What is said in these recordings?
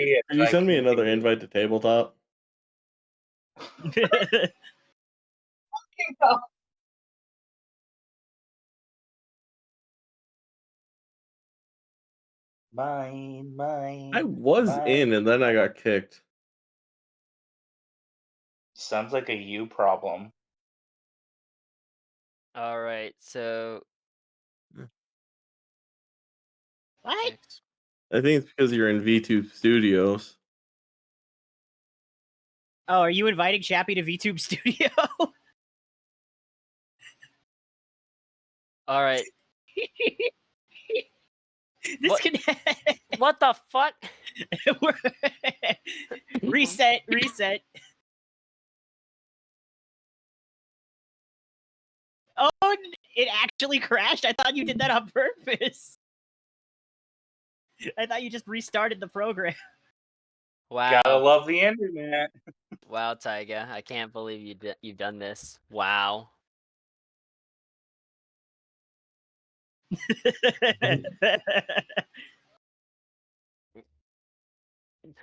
Can you send me another invite to tabletop? Mine. I was in and then I got kicked. Sounds like a you problem. All right, so What? I think it's because you're in VTube Studios. Oh, are you inviting Chappi to VTube Studio? all right. Disconnect. What the fuck? Reset. Oh, it actually crashed? I thought you did that on purpose. I thought you just restarted the program. Wow. Gotta love the internet. Wow, Taiga. I can't believe you've done this. Wow.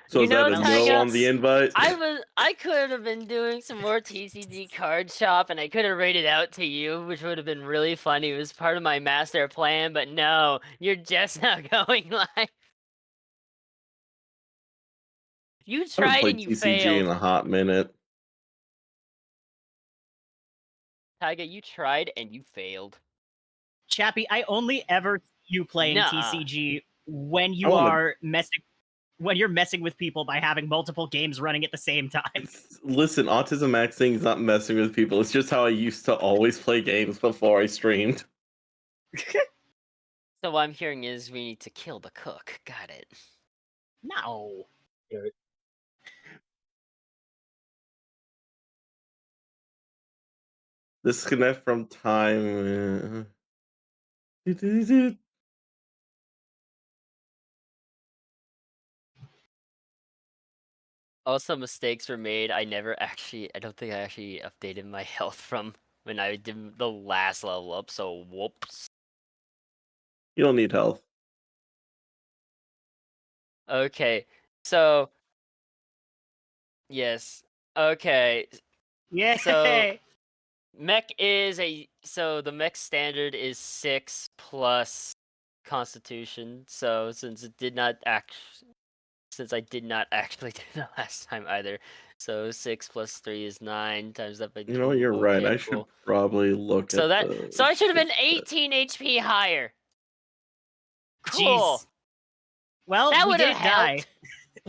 So You is know, that a no Taiga, on the invite? I could have been doing some more TCG card shop, and I could have rated out to you, which would have been really funny. It was part of my master plan, but no, you're just not going live. You I haven't tried played and you TCG failed. in a hot minute. Taiga, you tried and you failed. Chappie, I only ever see you playing Nuh-uh. TCG when you wanna- are messing when you're messing with people by having multiple games running at the same time. Listen, Autism Max thing is not messing with people. It's just how I used to always play games before I streamed. So what I'm hearing is we need to kill the cook. Got it. No. Disconnect from time. Also, mistakes were made. I don't think I actually updated my health from when I did the last level up, so whoops. You don't need health. Okay, so... Yes. Okay, Yeah. so... Mech is so the mech standard is 6 plus Constitution, so since I did not actually do that last time either, so 6 plus 3 is 9 times that by 2. You know what? You're right. Okay, I should cool. probably look So at I should have been 18 HP higher. Cool. Jeez. Well, That we would have didn't die. helped.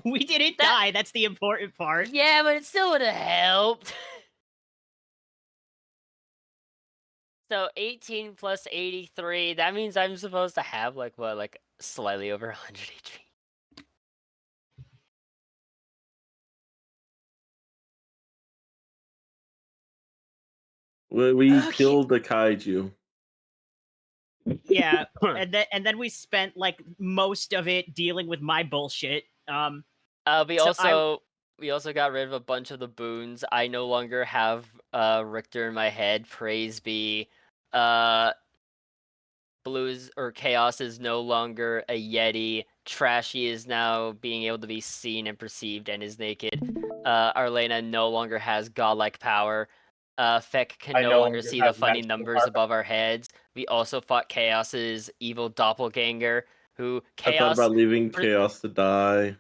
We didn't die. That's the important part. Yeah, but it still would have helped. So 18 plus 83, that means I'm supposed to have like slightly over 100 HP. We Okay. killed the kaiju. Yeah, and then we spent like most of it dealing with my bullshit. We also got rid of a bunch of the boons. I no longer have Richter in my head. Praise be. Blues or Chaos is no longer a Yeti. Trashi is now being able to be seen and perceived and is naked. Arlena no longer has godlike power. Feck can no longer see the funny numbers above our heads. We also fought Chaos's evil doppelganger, who I thought about leaving Chaos to die.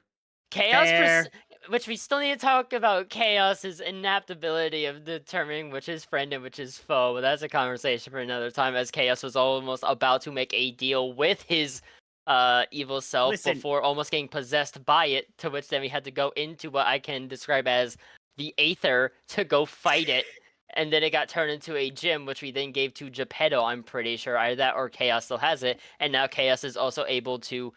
Which we still need to talk about Chaos's inaptability of determining which is friend and which is foe, but that's a conversation for another time, as Chaos was almost about to make a deal with his evil self before almost getting possessed by it, to which then we had to go into what I can describe as the Aether to go fight it, and then it got turned into a gym, which we then gave to Geppetto, I'm pretty sure, either that or Chaos still has it, and now Chaos is also able to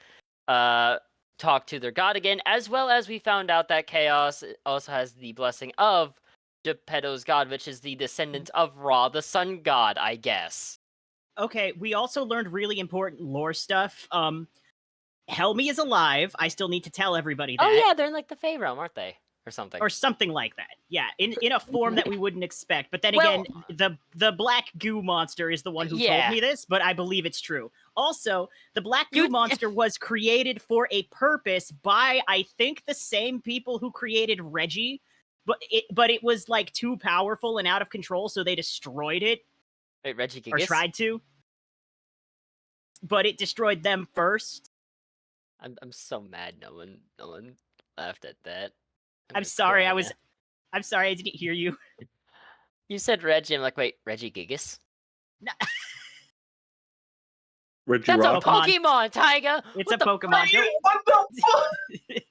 talk to their god again, as well as we found out that Chaos also has the blessing of Geppetto's god, which is the descendant of Ra, the sun god, I guess. Okay, we also learned really important lore stuff. Helmy is alive. I still need to tell everybody that. Oh yeah, they're in like the Fae realm, aren't they? or something. or something like that. Yeah, in a form that we wouldn't expect. But then Well- again, the black goo monster is the one who told Yeah. me this, but I believe it's true. Also, the black goo You- monster was created for a purpose by, I think, the same people who created Reggie, but it was like too powerful and out of control, so they destroyed it Wait, Reggie or Gigas? tried to. But it destroyed them first. I'm so mad no one laughed at that. I'm gonna sorry, cry now. I'm sorry, I didn't hear you. You said Reggie, I'm like, wait, Reggie Gigas? Reggie That's Rock. a Pokemon, Tiger! It's What a the Pokemon. Don't- What the fuck?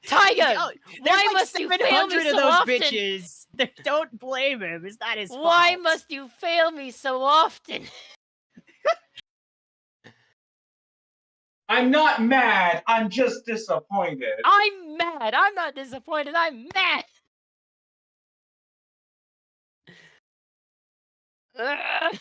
Tiger! Oh, Why there's like must you fail me 700 of so those often? bitches. Don't blame him. It's not his fault. Why must you fail me so often? I'm not mad. I'm just disappointed. I'm mad. I'm not disappointed. I'm mad. Ugh.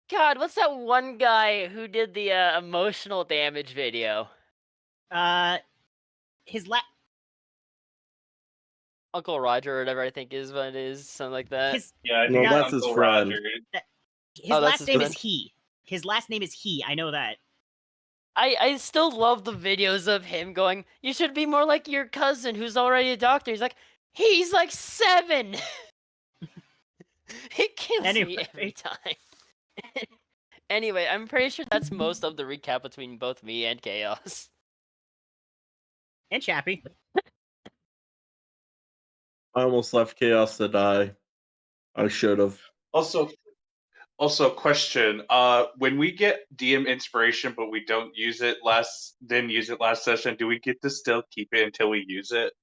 God, what's that one guy who did the emotional damage video? His Uncle Roger or whatever I think is what it is, something like that. his Yeah, I No, think that's his Uncle friend. Roger. Oh, that's last his name friend? is He. His last name is He. I know that. I still love the videos of him going, you should be more like your cousin who's already a doctor. He's like 7! It kills me Anyway. every time. Anyway, I'm pretty sure that's most of the recap between both me and Chaos. And Chappie. I almost left Chaos to die. I should have. Also, question. When we get DM inspiration, but we don't use it didn't use it last session, do we get to still keep it until we use it?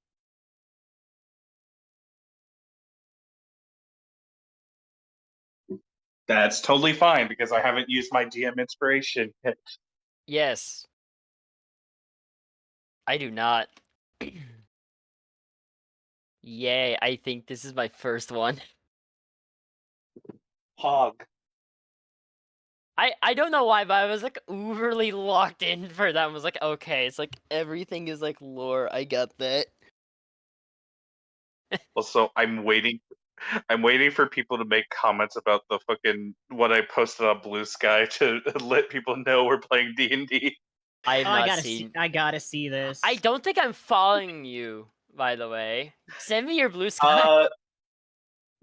That's totally fine because I haven't used my DM inspiration yet. Yes. I do not. Yay, I think this is my first one. Hog. I don't know why, but I was like overly locked in for that. I was like, okay, it's like everything is like lore. I got that. Also, I'm waiting for people to make comments about the fucking what I posted on Blue Sky to let people know we're playing D&D. I have Oh, not I seen. gotta see this. I don't think I'm following you, by the way. Send me your blue sky.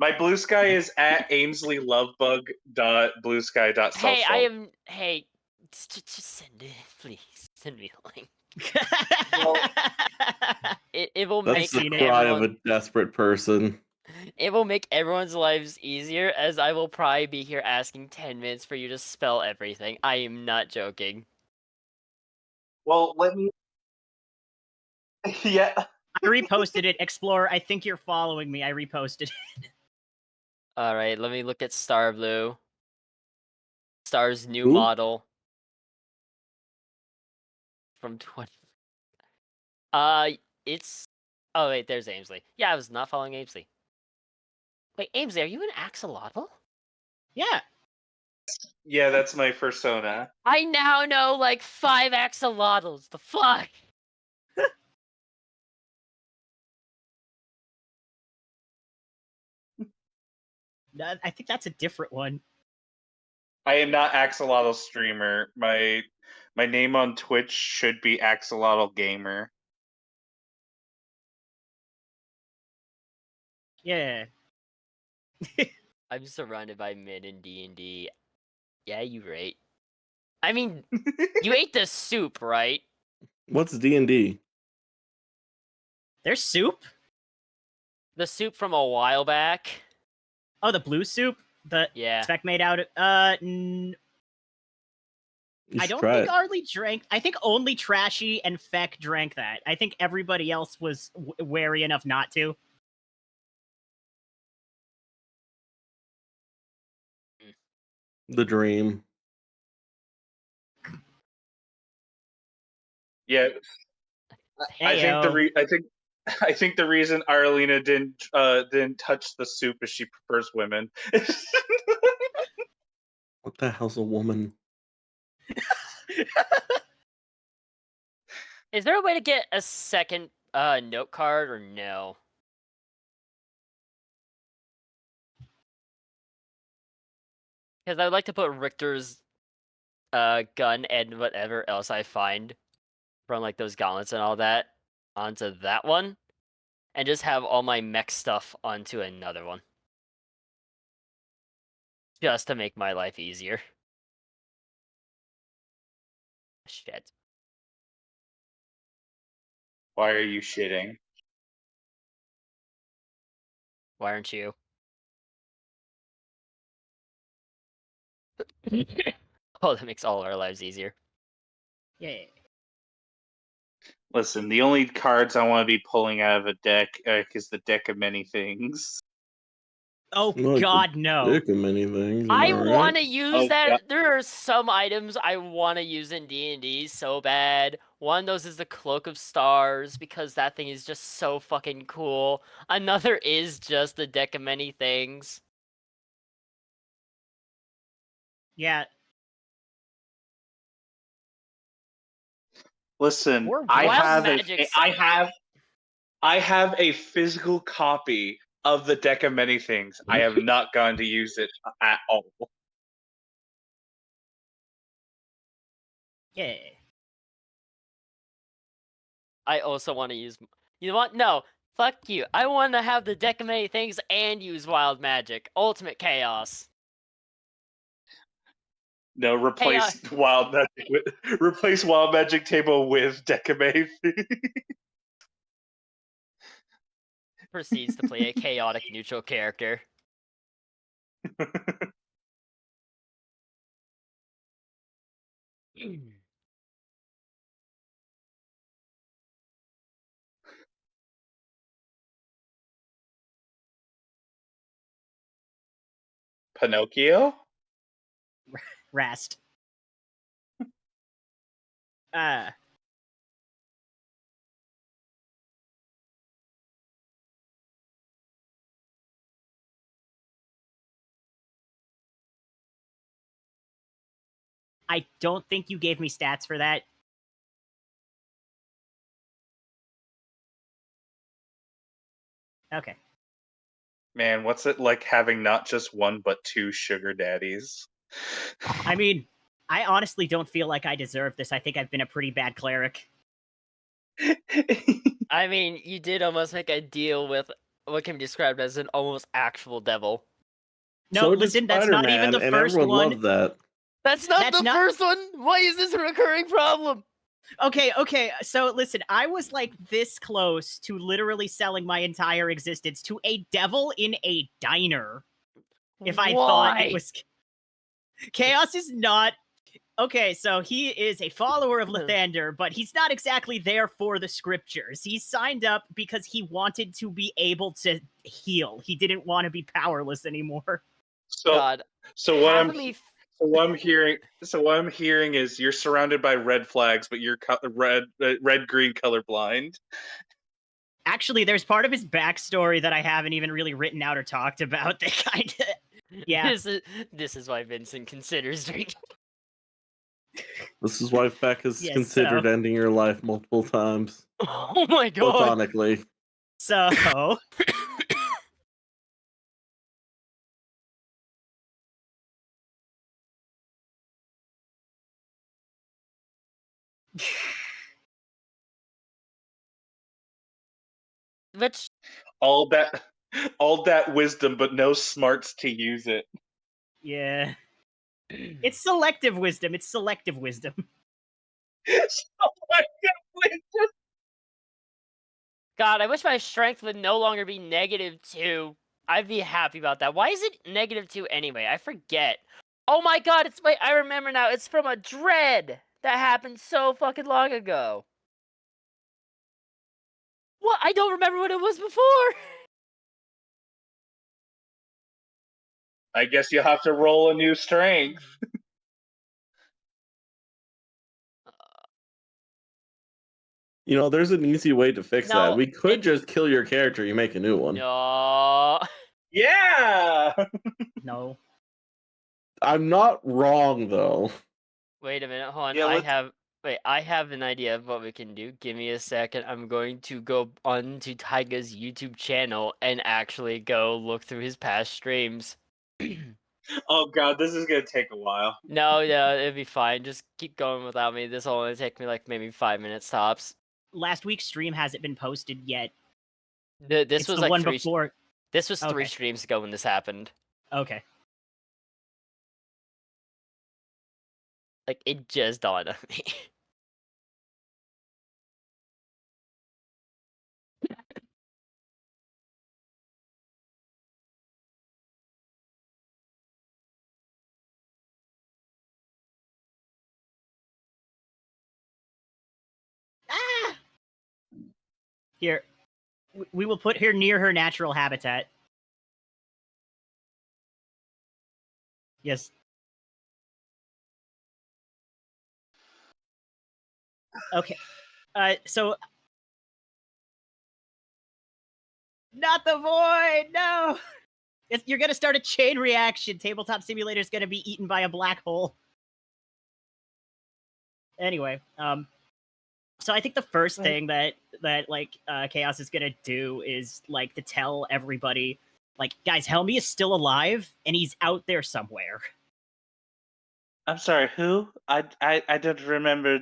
My Blue Sky is at aimsleylovebug.bluesky.social. Hey, I am. Hey, just send it, please. Send me a link. It will That's make the seen it. cry of everyone. a desperate person. It will make everyone's lives easier, as I will probably be here asking 10 minutes for you to spell everything. I am not joking. Well, let me. Yeah. I reposted it. Explorer, I think you're following me. I reposted it. All right, let me look at Starblue. Star's new Who? model from 20. It's. Oh wait, there's Aimsley. Yeah, I was not following Aimsley. Wait, Aimsley, are you an axolotl? Yeah. Yeah, that's my persona. I now know like 5 axolotls. The fuck? I think that's a different one. I am not Axolotl streamer. My name on Twitch should be Axolotl Gamer. Yeah. I'm surrounded by men in D&D. Yeah, you right. I mean, you ate the soup, right? What's D&D? There's soup? The soup from a while back. Oh, the blue soup? The Yeah. spec made out of You I should don't try think it. Arlie drank. I think only Trashi and Feck drank that. I think everybody else was wary enough not to. The dream. Yeah. I think Heyo. I think the reason Arlena didn't touch the soup is she prefers women. What the hell's a woman? Is there a way to get a second note card or no? Because I'd like to put Richter's gun and whatever else I find from like those gauntlets and all that onto that one, and just have all my mech stuff onto another one, just to make my life easier. Shit. Why are you shitting? Why aren't you? Oh, that makes all our lives easier. Yeah. Listen, the only cards I want to be pulling out of a deck is the deck of many things. Oh Like God, no. Dick of many things. Am I I right? want to use Oh, that. yeah. There are some items I want to use in D&D so bad. One of those is the Cloak of Stars, because that thing is just so fucking cool. Another is just the Deck of Many Things. Yeah. Listen, Or I Wild have Magic I have a physical copy of the deck of many things. I have not gone to use it at all. Yeah. I also want to use... You know what? No. Fuck you. I want to have the Deck of Many Things and use Wild Magic. Ultimate Chaos. No, replace wild magic table with deck of many things. Proceeds to play a chaotic neutral character. Pinocchio? Rast. I don't think you gave me stats for that. Okay. Man, what's it like having not just one but two sugar daddies? I mean, I honestly don't feel like I deserve this. I think I've been a pretty bad cleric. I mean, you did almost make a deal with what can be described as an almost actual devil. No, So did listen, that's not even Spider-Man, the and first everyone one. loved that. That's not That's the not- first one! Why is this a recurring problem? Okay, so listen, I was like this close to literally selling my entire existence to a devil in a diner. If I thought it was... Chaos is not... Okay, so he is a follower of Lathander, but he's not exactly there for the scriptures. He signed up because he wanted to be able to heal. He didn't want to be powerless anymore. So, God. so what Half I'm of me what I'm hearing is you're surrounded by red flags, but you're red green colorblind. Actually, there's part of his backstory that I haven't even really written out or talked about. They kind of... Yeah. This is why Vincent considers drinking. This is why Beck has Yes, considered so- ending your life multiple times. Oh my god. Platonically. So... Which All that wisdom, but no smarts to use it. Yeah. It's selective wisdom. It's selective wisdom. God, I wish my strength would no longer be -2. I'd be happy about that. Why is it -2 anyway? I forget. Oh my god, wait, I remember now. It's from a dread that happened so fucking long ago. What? I don't remember what it was before. I guess you'll have to roll a new strength. You know, there's an easy way to fix No, that. We could just kill your character. You make a new one. No. Yeah. No. I'm not wrong though. Wait a minute, hold on. Yeah, I have an idea of what we can do. Give me a second. I'm going to go onto Taiga's YouTube channel and actually go look through his past streams. Oh god, this is gonna take a while. No, it'll be fine. Just keep going without me. This will only take me like maybe 5 minutes tops. Last week's stream hasn't been posted yet. This It's was the like one three. before. This was 3 Okay. streams ago when this happened. Okay. Like it just dawned on me. Ah! Here. We will put her near her natural habitat. Yes. Okay. So not the void. No. You're gonna start a chain reaction. Tabletop Simulator is gonna be eaten by a black hole. Anyway, so I think the first thing that like Chaos is gonna do is like to tell everybody, like, guys, Helmy is still alive and he's out there somewhere. I'm sorry, who? I don't remember.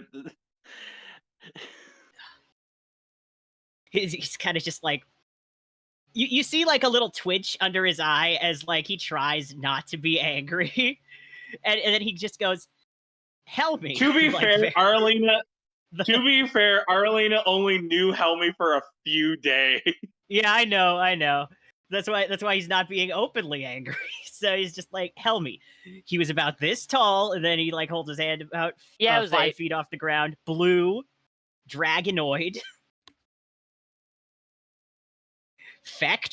He's kind of just like, you see like a little twitch under his eye as like he tries not to be angry, and then he just goes, Helmy. To be like, fair, very- Arlena. To be fair, Arlena only knew Helmy for a few days. Yeah, I know. That's why he's not being openly angry. So he's just like, Helmy. He was about this tall, and then he like holds his hand about Yeah, it was 5 8. feet off the ground. Blue, dragonoid. Feck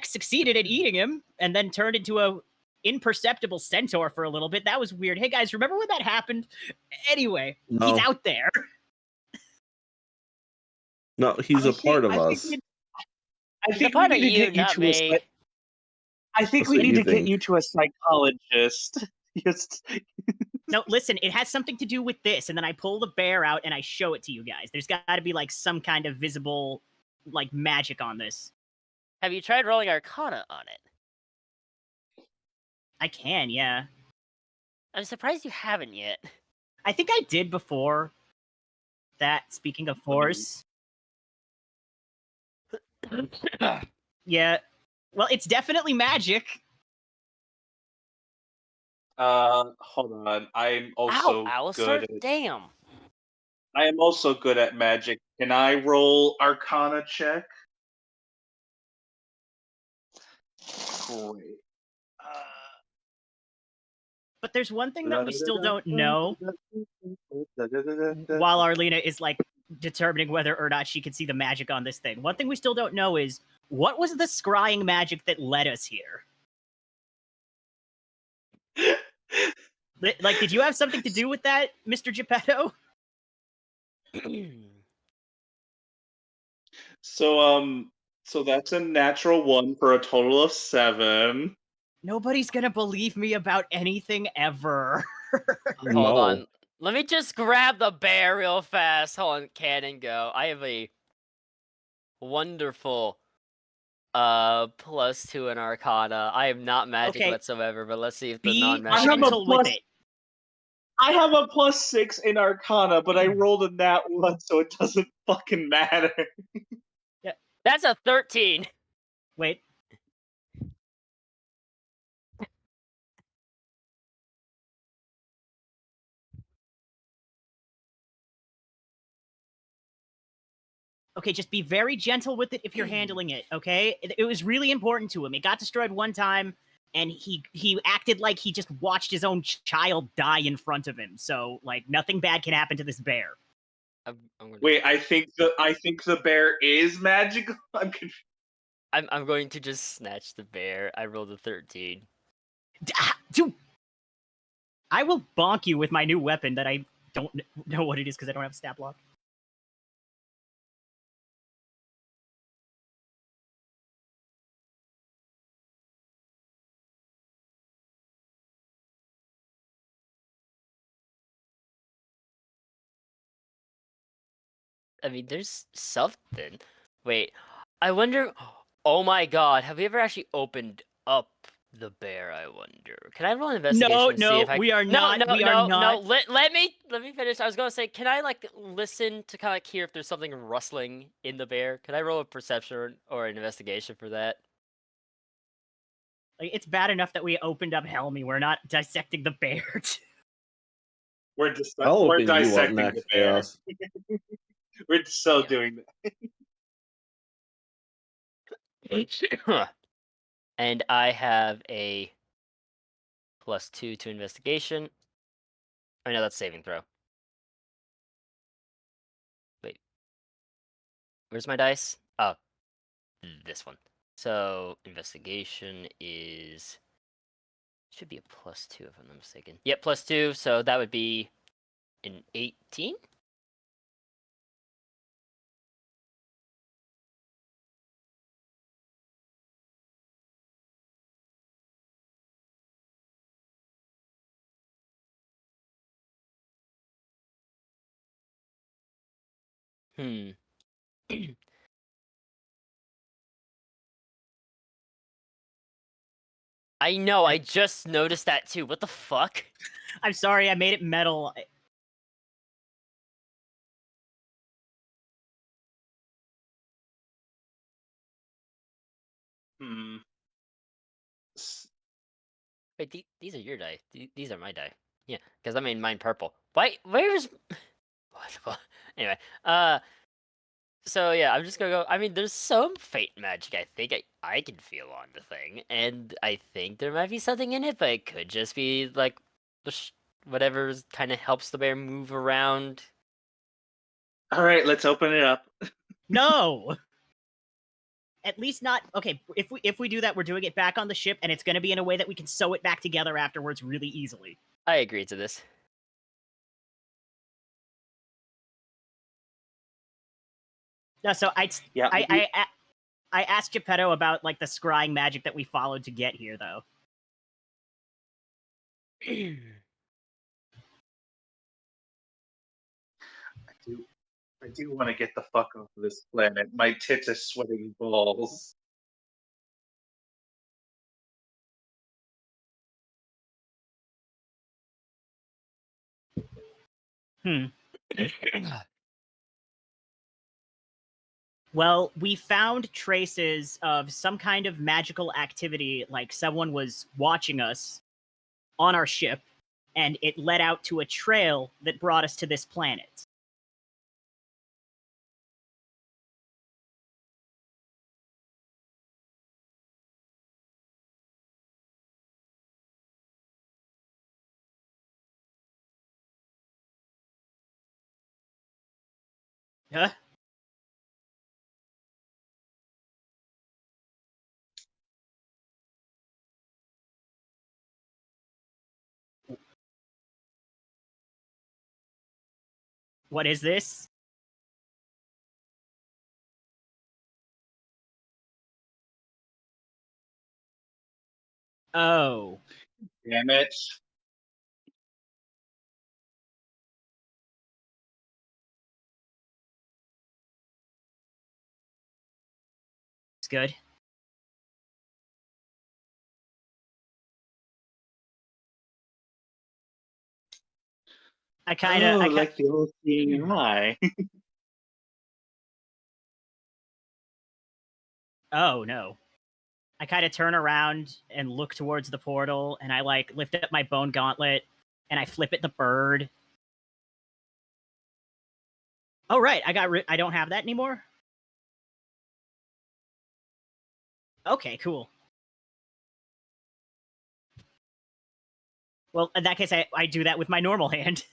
succeeded at eating him, and then turned into a imperceptible centaur for a little bit. That was weird. Hey guys, remember when that happened? Anyway, No. he's out there. No, he's a part of I us. think I He's a think we part need of to you, get you not to me. I think That's we what need you to get think. you to a psychologist. Just No, listen, it has something to do with this, and then I pull the bear out and I show it to you guys. There's got to be like some kind of visible like magic on this. Have you tried rolling Arcana on it? I can, yeah. I'm surprised you haven't yet. I think I did before that, speaking of force. Yeah. Well, it's definitely magic. hold on. I'm also Alistair? good at Damn. I am also good at magic. Can I roll Arcana check? Great. But there's one thing that we still don't know while Arlena is like determining whether or not she can see the magic on this thing. One thing we still don't know is what was the scrying magic that led us here? Like, did you have something to do with that, Mr. Geppetto? So that's a natural 1 for a total of 7. Nobody's gonna believe me about anything ever. Hold on. Let me just grab the bear real fast. Hold on, cannon go. I have a wonderful +2 in Arcana. I am not magic Okay. whatsoever, but let's see if the Be non-magic. gentle with it. I have a +6 in Arcana, but I rolled a nat 1, so it doesn't fucking matter. That's a 13. Wait. Okay, just be very gentle with it if you're handling it, okay? It was really important to him. It got destroyed one time, and he acted like he just watched his own child die in front of him. So, like, nothing bad can happen to this bear. I'm gonna, Wait, I think the bear is magical. I'm confused. I'm going to just snatch the bear. I rolled a 13. Dude, I will bonk you with my new weapon that I don't know what it is because I don't have stat block. I mean, there's something. Wait, I wonder. Oh my god, have we ever actually opened up the bear? I wonder. Can I roll an investigation to see if I? we are No, not. no, we no, are not. no. Let me finish. I was gonna say, can I like listen to kind of hear if there's something rustling in the bear? Can I roll a perception or an investigation for that? Like, it's bad enough that we opened up Helmy. We're not dissecting the bear. We're I'll we're open you up, dissecting Max the bear. Chaos. We're so Yeah. doing that. And I have a +2 to investigation. I know that's saving throw. Wait, where's my dice? Oh, this one. So investigation is should be a +2 if I'm not mistaken. Yep, +2. So that would be an 18. Hmm. I know. I just noticed that too. What the fuck? I'm sorry, I made it metal. Hmm. S- Wait, these are your die. These are my die. Yeah, because I made mine purple. Why? Where's? What the fuck? Anyway, so yeah, I'm just gonna go. I mean, there's some fate magic. I think I can feel on the thing, and I think there might be something in it, but it could just be like whatever kind of helps the bear move around. All right, let's open it up. No. At least not. Okay, if we do that, we're doing it back on the ship, and it's going to be in a way that we can sew it back together afterwards really easily. I agree to this. No, so Yeah. I asked Geppetto about like the scrying magic that we followed to get here, though. I do want to get the fuck off of this planet. My tits are sweating balls. Hmm. Well, we found traces of some kind of magical activity, like someone was watching us on our ship, and it led out to a trail that brought us to this planet. Huh? What is this? Oh. Damn it. It's good. I kind of. Like the old seeing eye. Oh no. I kind of turn around and look towards the portal, and I like lift up my bone gauntlet, and I flip at the bird. Oh right, I don't have that anymore. Okay, cool. Well, in that case, I do that with my normal hand.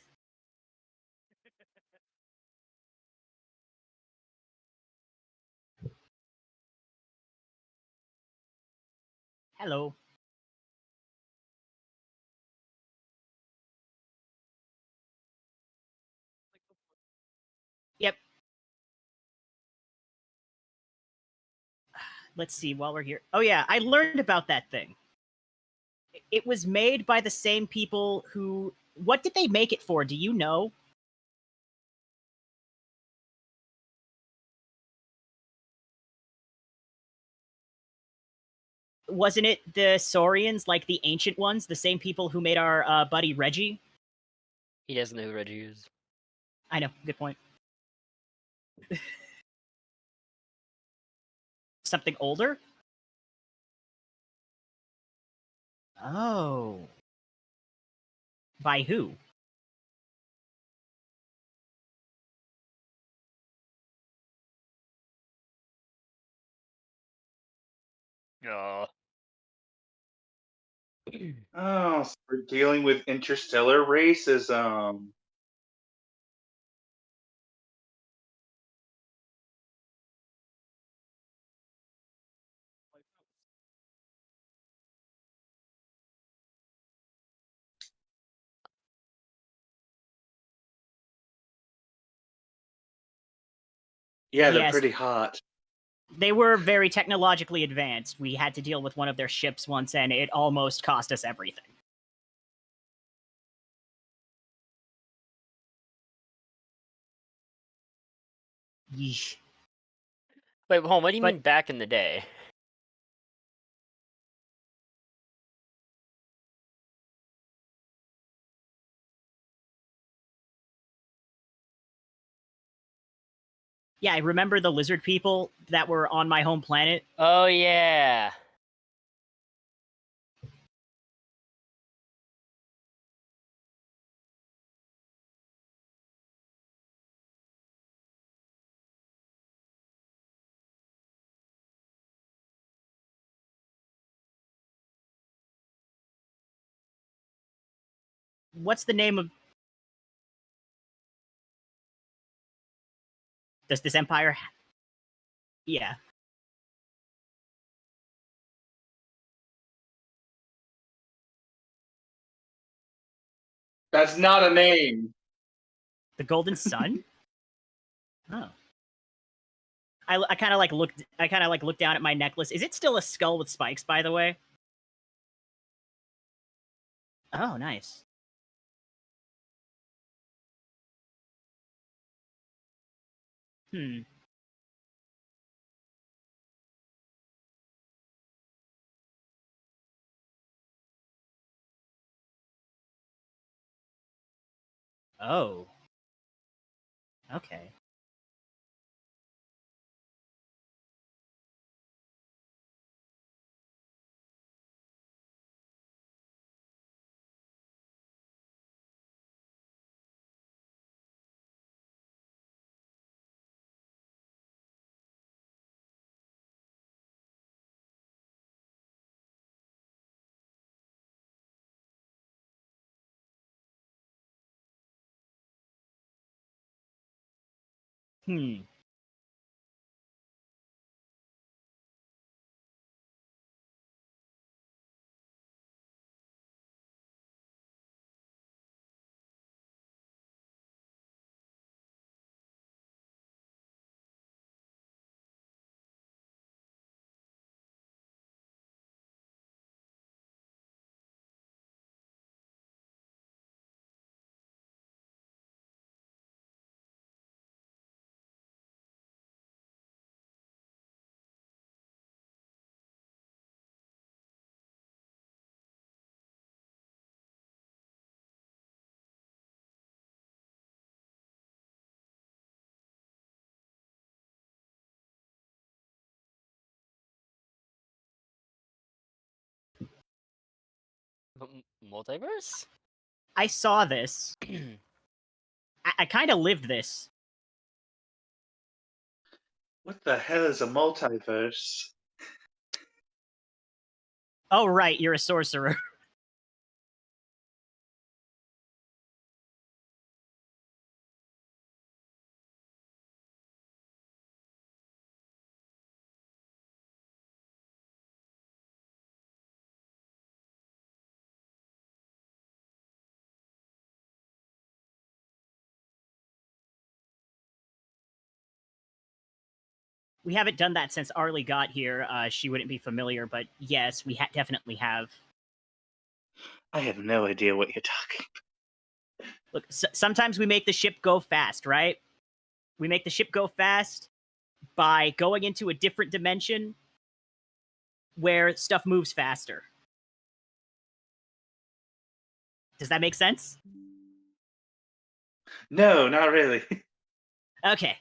Hello. Yep. Let's see, while we're here. Oh yeah, I learned about that thing. It was made by the same people who... What did they make it for? Do you know? Wasn't it the Saurians, like the ancient ones, the same people who made our buddy Reggie? He doesn't know who Reggie is. I know. Good point. Something older? Oh. By who? Oh. Oh, so we're dealing with interstellar racism. Yeah, they're Yes. pretty hot. They were very technologically advanced. We had to deal with one of their ships once, and it almost cost us everything. Yeesh. Wait, hold on, what do you But- mean back in the day? Yeah, I remember the lizard people that were on my home planet. Oh, yeah. What's the name of... Does this empire... Yeah. That's not a name. The Golden Sun? Oh. I kind of like looked down at my necklace. Is it still a skull with spikes, by the way? Oh, nice. Hmm. Oh. Okay. Hmm. Multiverse? I saw this. I kind of lived this. What the hell is a multiverse? Oh, right, you're a sorcerer. We haven't done that since Arlie got here. She wouldn't be familiar, but yes, we definitely have. I have no idea what you're talking. Look, sometimes we make the ship go fast, right? We make the ship go fast by going into a different dimension where stuff moves faster. Does that make sense? No, not really. Okay.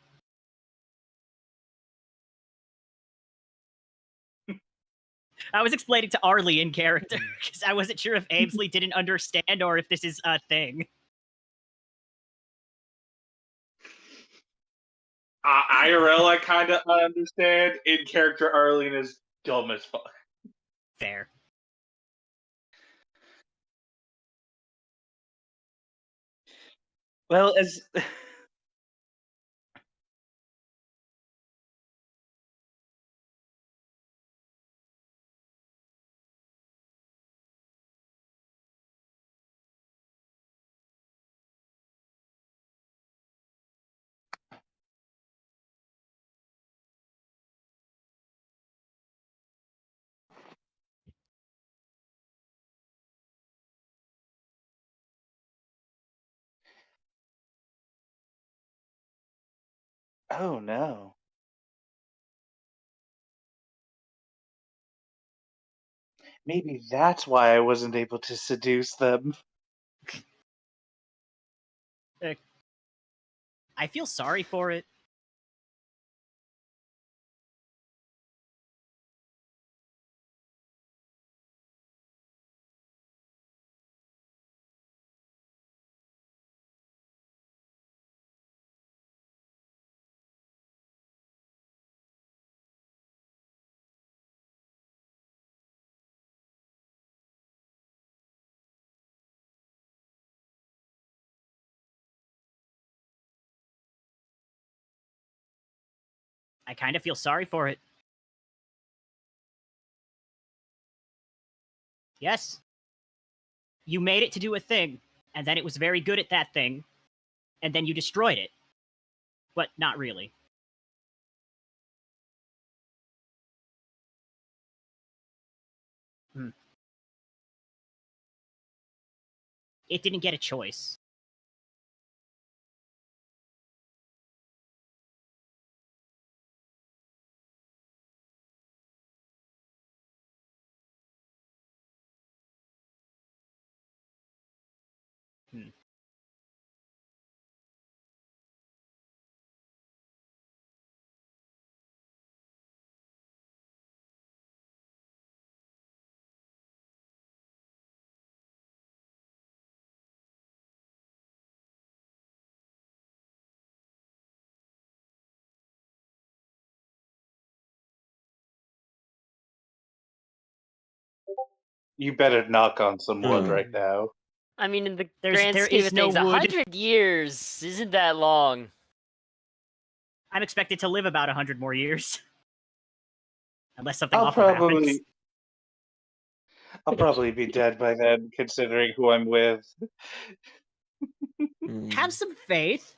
I was explaining to Arlie in character because I wasn't sure if Aimsley didn't understand or if this is a thing. IRL, I kind of understand. In character, Arlene is dumb as fuck. Fair. Well, as oh no. Maybe that's why I wasn't able to seduce them. I feel sorry for it. I kind of feel sorry for it. Yes. You made it to do a thing, and then it was very good at that thing, and then you destroyed it. But not really. It didn't get a choice. You better knock on some wood Hmm. right now. I mean, in the There grand scheme is of no things, wood. 100 years isn't that long. I'm expected to live about 100 more years. Unless something I'll awful happens. probably be dead by then, considering who I'm with. Have some faith.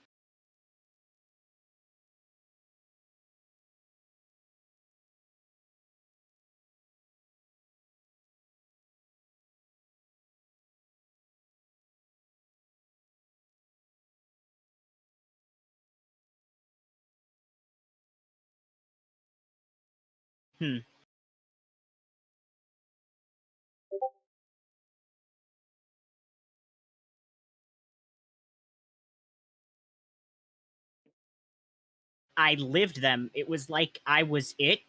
I lived them. It was like I was it.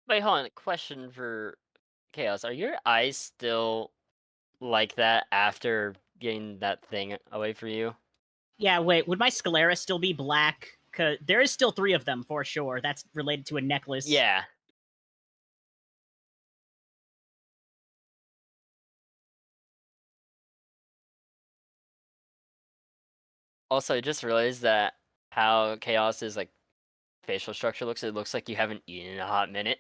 Wait, hold on. Question for Chaos. Are your eyes still like that after getting that thing away from you? Yeah, wait, would my sclera still be black? Cause there is still 3 of them for sure. That's related to a necklace. Yeah. Also, I just realized that how Chaos's like facial structure looks. It looks like you haven't eaten in a hot minute.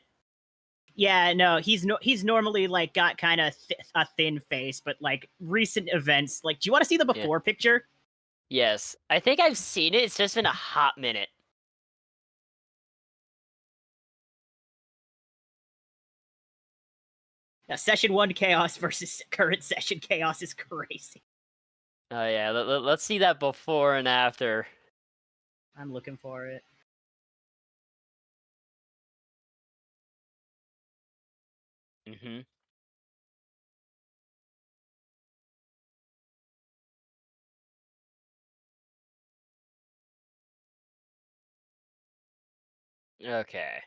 Yeah, no, he's normally like got kind of a thin face, but like recent events, like do you want to see the before picture? Yes, I think I've seen it. It's just been a hot minute. Now, session 1 chaos versus current session chaos is crazy. Oh yeah, let's see that before and after. I'm looking for it. Mm-hmm. Okay.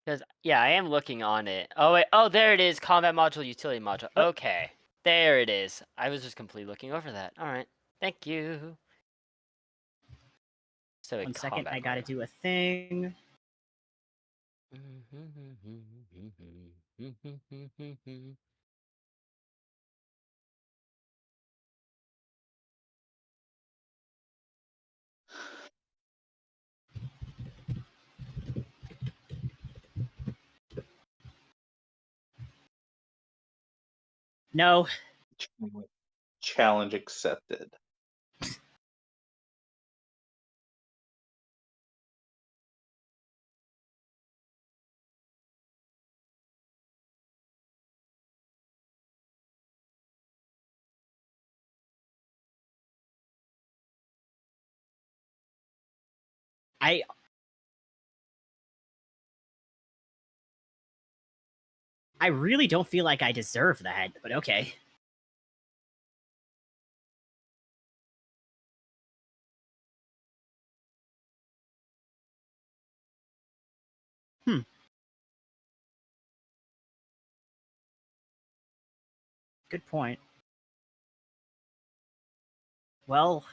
Because, yeah, I am looking on it. Oh, wait. Oh, there it is. Combat module, utility module. Okay. There it is. I was just completely looking over that. All right. Thank you. So, 1 second, I gotta module. do a thing. No. Challenge accepted. I really don't feel like I deserve that, but okay. Good point. Well,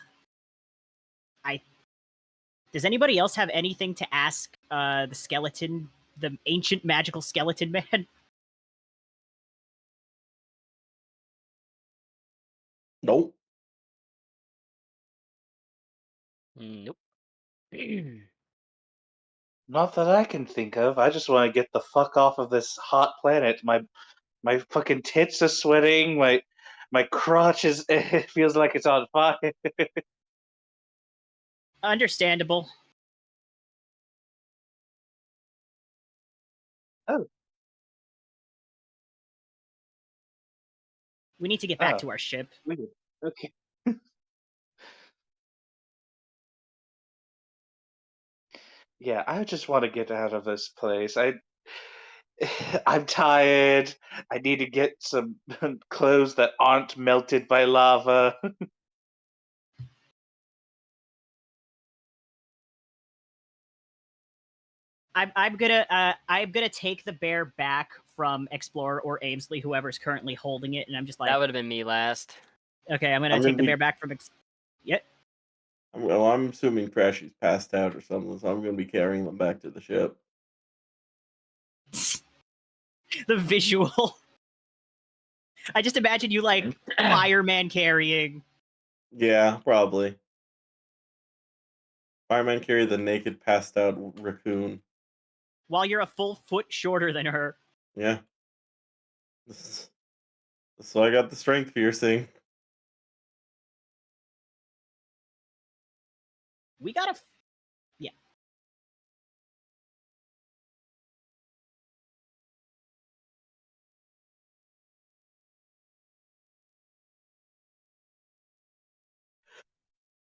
does anybody else have anything to ask the skeleton, the ancient magical skeleton man? Nope. Nope. Not that I can think of. I just want to get the fuck off of this hot planet. My fucking tits are sweating. My crotch is. It feels like it's on fire. Understandable. Oh. We need to get back Oh. to our ship. Weird. Okay. Yeah, I just want to get out of this place. I'm tired. I need to get some clothes that aren't melted by lava. I'm gonna take the bear back from Explorer or Aimsley, whoever's currently holding it, and I'm just like, That would have been me last. okay, I'm gonna I'm take gonna the be- bear back from. Yep. Well, I'm assuming Trashy's passed out or something, so I'm going to be carrying them back to the ship. The visual. I just imagine you like fireman carrying. Yeah, probably. Fireman carry the naked, passed out raccoon. While you're a full foot shorter than her. Yeah. So I got the strength piercing. We gotta. Yeah.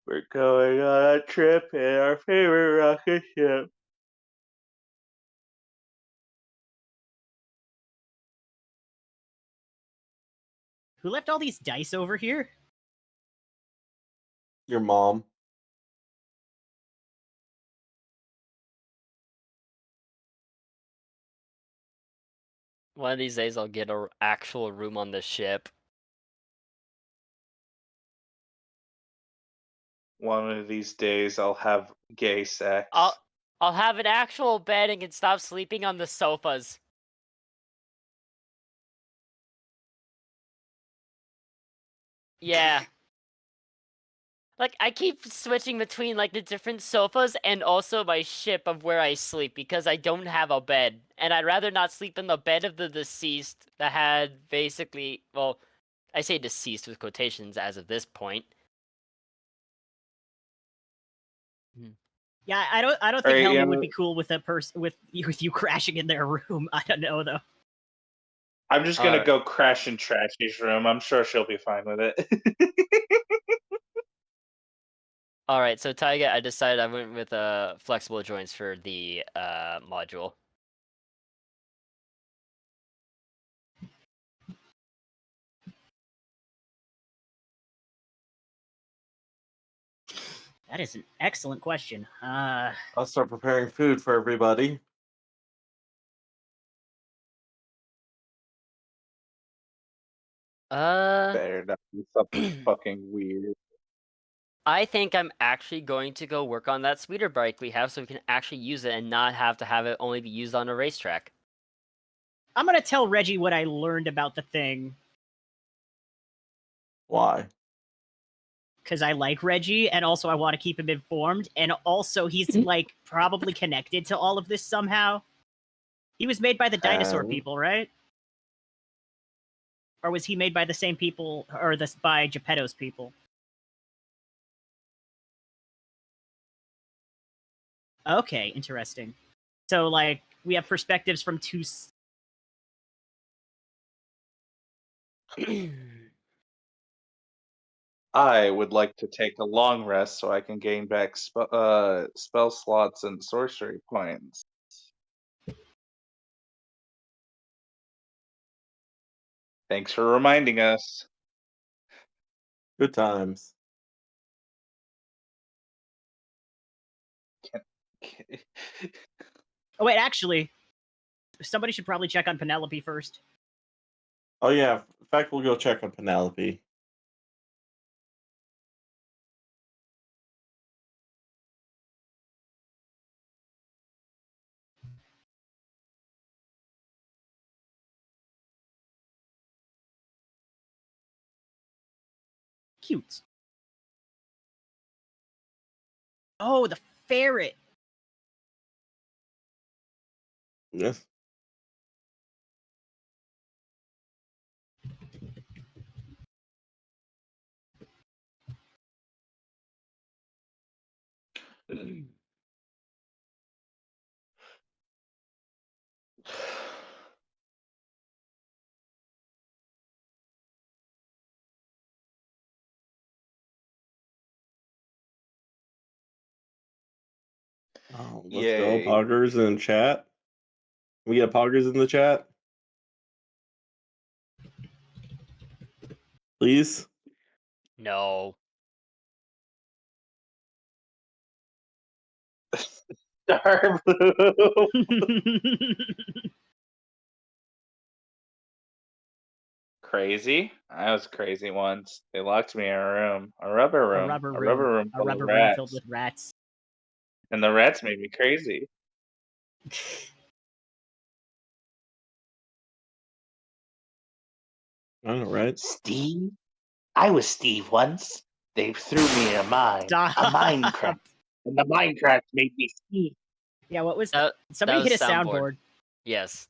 We're going on a trip in our favorite rocket ship. Who left all these dice over here? Your mom. One of these days, I'll get an actual room on the ship. One of these days, I'll have gay sex. I'll have an actual bed and can stop sleeping on the sofas. Yeah. Like, I keep switching between, like, the different sofas and also my ship of where I sleep because I don't have a bed. And I'd rather not sleep in the bed of the deceased that had basically, well, I say deceased with quotations as of this point. Yeah, I don't think Alright, Helmy yeah. would be cool with a person with you crashing in their room. I don't know though. I'm just gonna Alright. go crash in Trashy's room. I'm sure she'll be fine with it. All right, so Taiga, I decided I went with flexible joints for the module. That is an excellent question. I'll start preparing food for everybody. Better not be something fucking weird. I think I'm actually going to go work on that speeder bike we have so we can actually use it and not have to have it only be used on a racetrack. I'm gonna tell Reggie what I learned about the thing Why? because I like Reggie, and also I want to keep him informed, and also he's like probably connected to all of this somehow. He was made by the dinosaur people, right? Or was he made by the same people, or by Geppetto's people? Okay, interesting. So, like, we have perspectives from two. I would like to take a long rest so I can gain back spell slots and sorcery points. Thanks for reminding us. Good times. Oh wait, actually, somebody should probably check on Penelope first. Oh yeah, in fact, we'll go check on Penelope. Cute. Oh, the ferret. Yes. Let's go. Yay. Poggers in chat. We get poggers in the chat, please. No. Starblue. Crazy? I was crazy once. They locked me in a room. A rubber room. A rubber A room. rubber room A full rubber of room filled rats. with rats. And the rats made me crazy. I know, right? Steve? I was Steve once. They threw me in a mine. Stop. A Minecraft. And the Minecraft made me Steve. Yeah, what was that? That Somebody was hit a soundboard. Yes.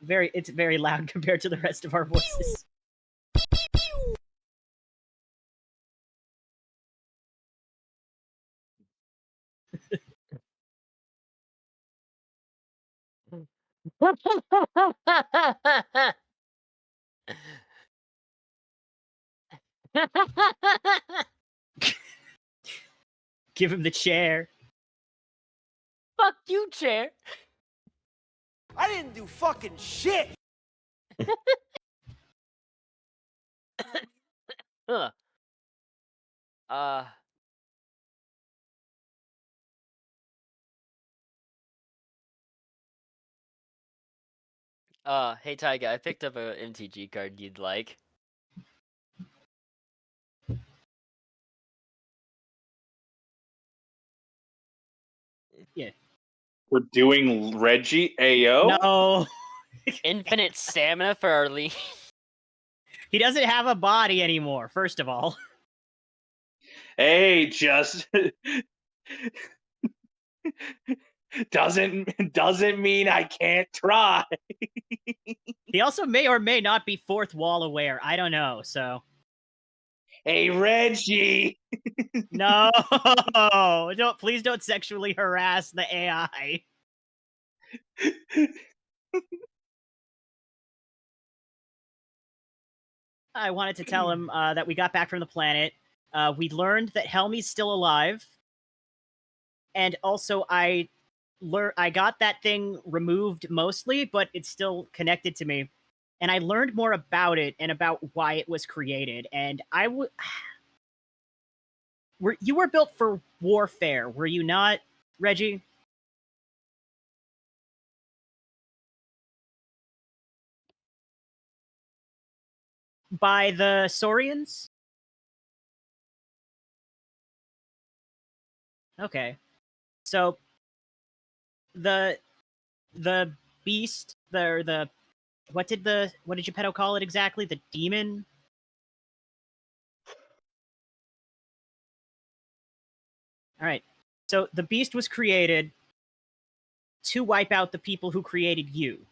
It's very loud compared to the rest of our voices. Give him the chair. Fuck you, chair. I didn't do fucking shit. Huh. Uh. Hey Taiga, I picked up a MTG card you'd like. Yeah. We're doing Reggie AO? No. Infinite stamina for our lead. He doesn't have a body anymore, first of all. Hey, just doesn't mean I can't try. He also may or may not be fourth wall aware. I don't know, so. Hey, Reggie! No, don't please don't sexually harass the AI. I wanted to tell him that we got back from the planet. We learned that Helmy's still alive, and also I got that thing removed mostly, but it's still connected to me. And I learned more about it and about why it was created. And you were built for warfare, were you not, Reggie? By the Saurians? Okay. So the beast, the what did Geppetto call it exactly? The demon? All right. So the beast was created to wipe out the people who created you.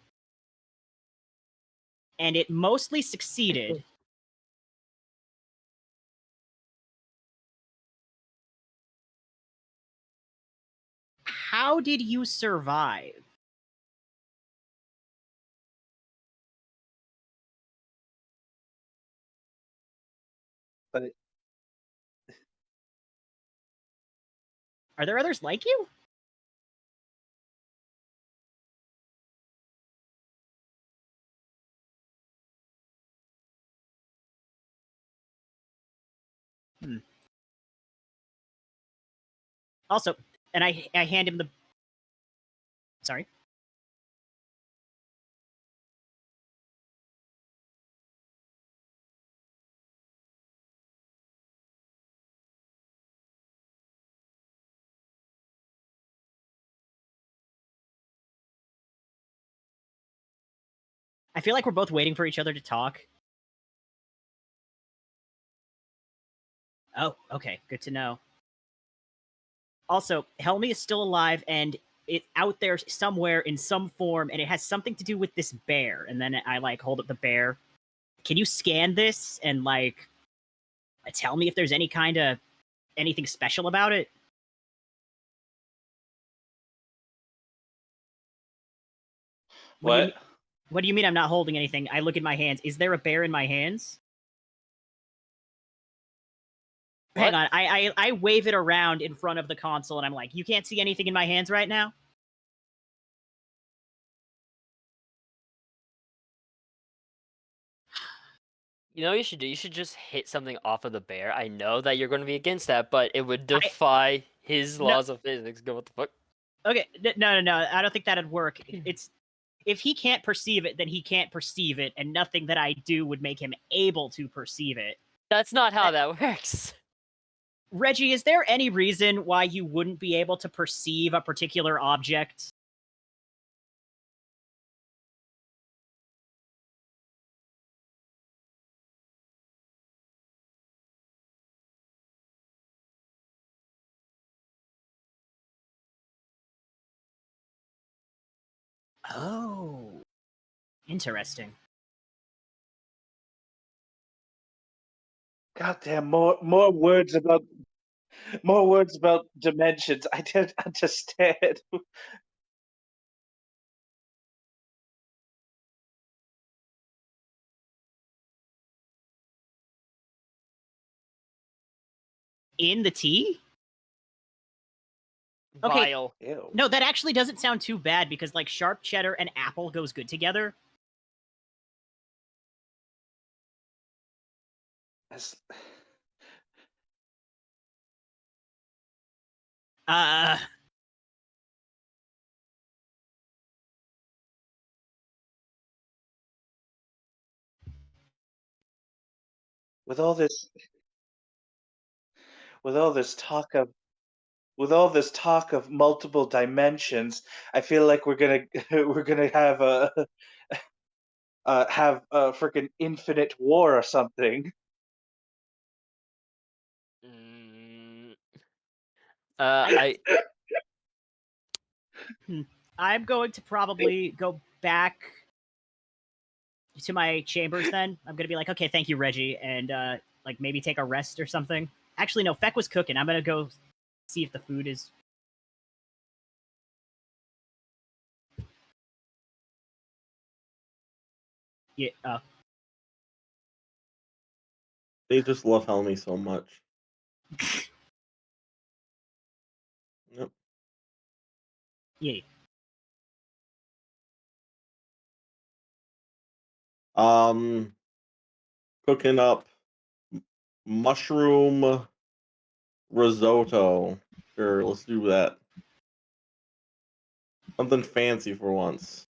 And it mostly succeeded. How did you survive? But Are there others like you? Also, and I hand him the... Sorry? I feel like we're both waiting for each other to talk. Oh, okay. Good to know. Also, Helmy is still alive, and it's out there somewhere in some form, and it has something to do with this bear. And then I, like, hold up the bear. Can you scan this and, like, tell me if there's any kind of... anything special about it? what? What do you mean I'm not holding anything? I look at my hands. Is there a bear in my hands? Hang on. I wave it around in front of the console, and I'm like, you can't see anything in my hands right now? You know what you should do? You should just hit something off of the bear. I know that you're going to be against that, but it would defy his laws of physics. Go, what the fuck? Okay, no. I don't think that'd work. It's... if he can't perceive it, then he can't perceive it, and nothing that I do would make him able to perceive it. That's not how that works. Reggie, is there any reason why you wouldn't be able to perceive a particular object? Oh. Interesting. Goddamn, more words about dimensions. I didn't understand. In the tea? Okay. Vile. Ew. No, that actually doesn't sound too bad, because, like, sharp cheddar and apple goes good together. That's- Uh... with all this with all this talk of with all this talk of multiple dimensions, I feel like we're gonna we're gonna have a freaking infinite war or something. Mm, I I'm going to probably go back to my chambers then. I'm going to be like, okay, thank you, Reggie, and like maybe take a rest or something. Actually, no, Feck was cooking. I'm gonna go see if the food is. Yeah. They just love Helmy so much. Yep. Yeah. Cooking up mushroom risotto. Sure, let's do that. Something fancy for once.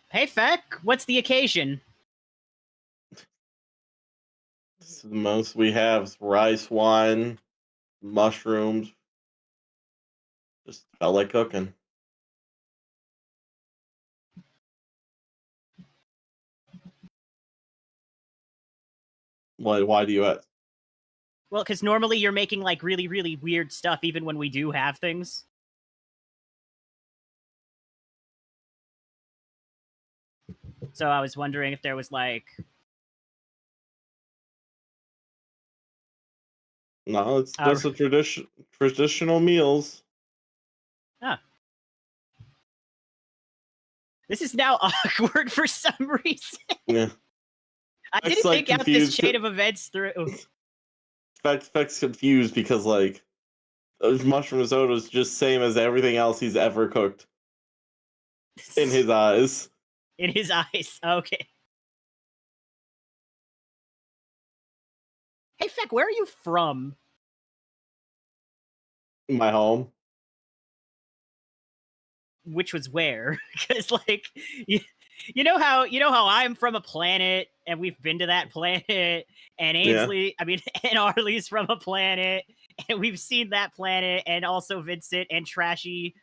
Hey, Feck, what's the occasion? This is the most we have is rice wine, mushrooms. Just felt like cooking. Why do you ask? Well, because normally you're making like really, really weird stuff even when we do have things. So I was wondering if there was like. No, it's just a traditional meals. Ah. This is now awkward for some reason. Yeah. I Feck's, didn't like, think out this confused. chain of events through. Feck's confused because like those mushroom risotto is just same as everything else he's ever cooked. In his eyes. In his eyes. Okay. Hey, Feck, where are you from? My home. Which was where? Because like you know how I'm from a planet and we've been to that planet, and Aimsley, I mean, and Arlie's from a planet and we've seen that planet, and also Vincent and Trashy.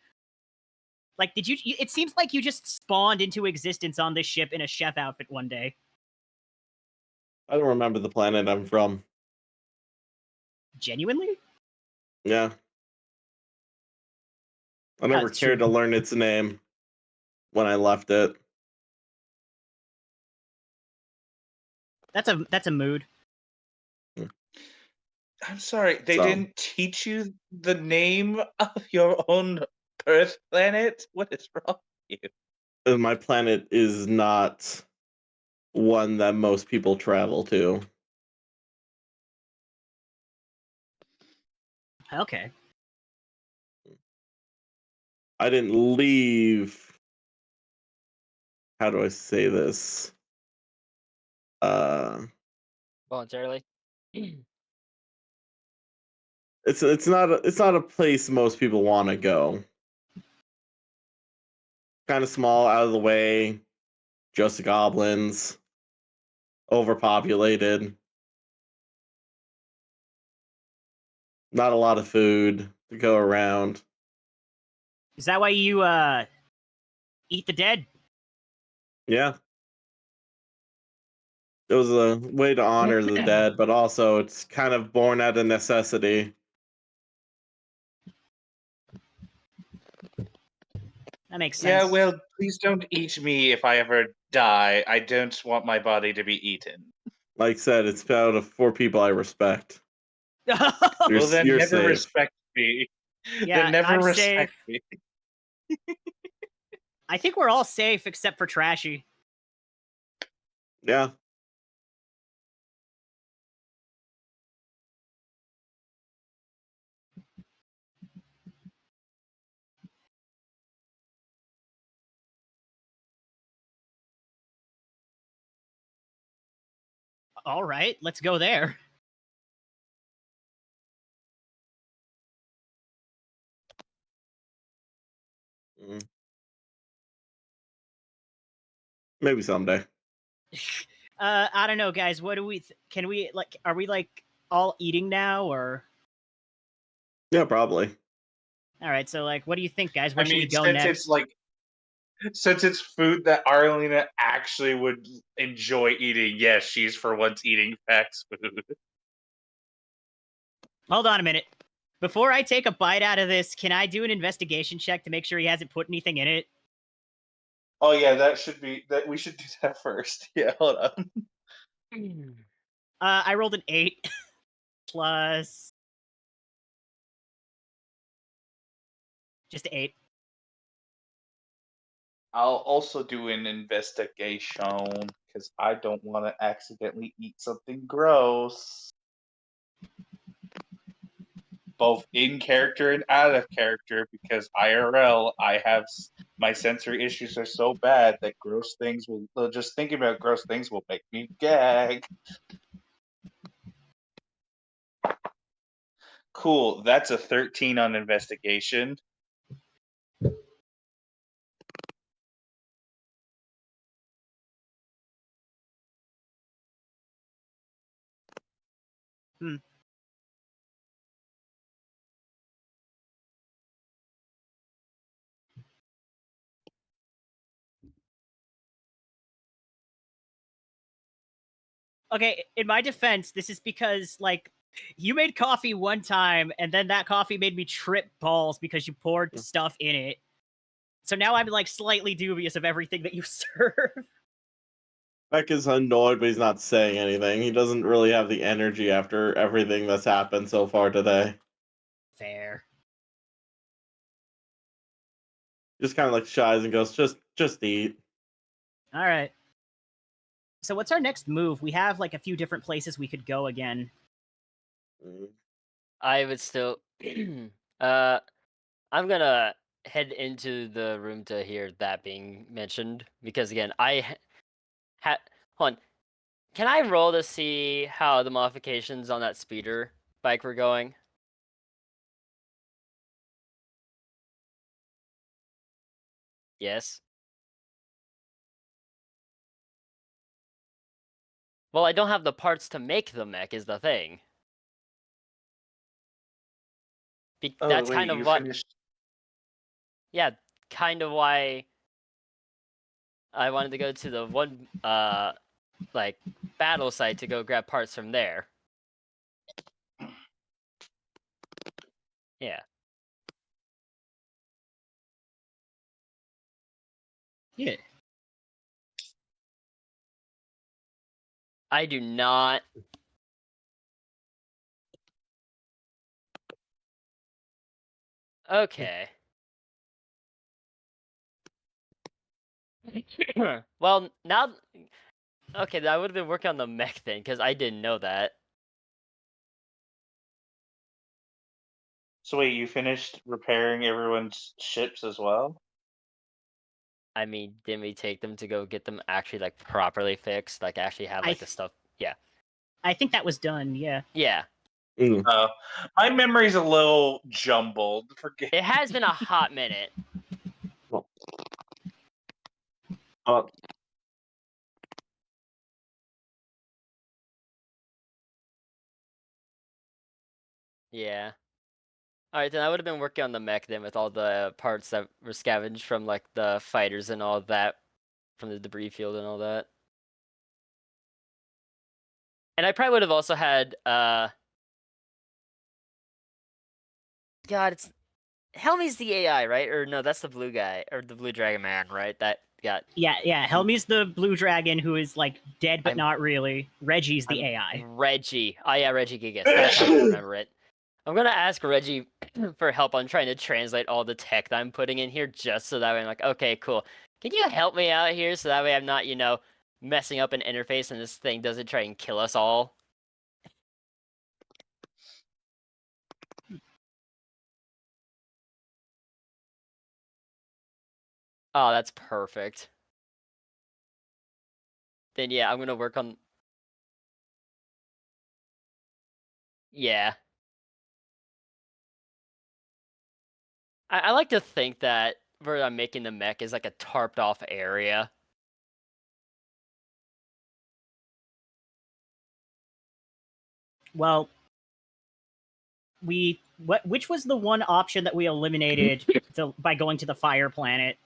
Like, did you? It seems like you just spawned into existence on this ship in a chef outfit one day. I don't remember the planet I'm from. Genuinely? Yeah. I never cared to learn its name when I left it. That's a mood. I'm sorry, they So. didn't teach you the name of your own birth planet? What is wrong with you? And my planet is not one that most people travel to. Okay. I didn't leave. How do I say this? Voluntarily. It's not a place most people want to go. Kind of small, out of the way, just goblins, overpopulated, not a lot of food to go around. Is that why you eat the dead? Yeah. It was a way to honor the dead, but also it's kind of born out of necessity. That makes sense. Yeah, well, please don't eat me if I ever die. I don't want my body to be eaten. Like I said, it's about for people I respect. Well, then You're never safe. respect me. Yeah, Then never I'm respect safe. me. I think we're all safe except for Trashy. Yeah. All right, let's go there. Maybe someday. I don't know, guys. What do we? Can we like? Are we like all eating now, or? Yeah, probably. All right. So like, what do you think, guys? Where I should we mean, go since next? it's like, since it's food that Arlena actually would enjoy eating, yes, she's for once eating Feck's food. Hold on a minute. Before I take a bite out of this, can I do an investigation check to make sure he hasn't put anything in it? Oh yeah, that should be that. We should do that first. Yeah, hold on. I rolled an 8 plus just 8. I'll also do an investigation because I don't want to accidentally eat something gross. Both in character and out of character, because IRL, my sensory issues are so bad that gross things will just thinking about gross things will make me gag. Cool, that's a 13 on investigation. Okay, in my defense, this is because, like, you made coffee one time, and then that coffee made me trip balls because you poured stuff in it. So now I'm, like, slightly dubious of everything that you serve. Beck is annoyed, but he's not saying anything. He doesn't really have the energy after everything that's happened so far today. Fair. Just kind of like shies and goes, just eat. All right. So what's our next move? We have, like, a few different places we could go again. I would still. I'm gonna head into the room to hear that being mentioned because again, I had. Hold on. Can I roll to see how the modifications on that speeder bike were going? Yes. Well, I don't have the parts to make the mech, is the thing. That's Wait, kind of you what. finished? Yeah, kind of why I wanted to go to the one like battle site to go grab parts from there. Yeah. Yeah. I do not. Okay. Well, now. Okay, I would have been working on the mech then, because I didn't know that. So wait, you finished repairing everyone's ships as well? I mean, didn't we take them to go get them actually, like, properly fixed? Like, actually have, like, the stuff. Yeah. I think that was done, yeah. Yeah. My memory's a little jumbled. Forget. It has been a hot minute. Uh, Yeah. Alright, then I would have been working on the mech then with all the parts that were scavenged from, like, the fighters and all that. From the debris field and all that. And I probably would have also had, God, it's... Helmy's the AI, right? Or no, that's the blue guy. Or the blue dragon man, right? That got... Yeah. Helmy's the blue dragon who is, like, dead but not really. Reggie's the AI. Reggie. Oh yeah, Reggie Gigas. That's how I remember it. I'm gonna ask Reggie for help on trying to translate all the tech that I'm putting in here, just so that way I'm like, okay, cool. Can you help me out here so that way I'm not, messing up an interface and this thing doesn't try and kill us all? Oh, that's perfect. Then yeah, I'm gonna work on... Yeah. I like to think that where I'm making the mech is like a tarped off area. Well, which was the one option that we eliminated by going to the fire planet?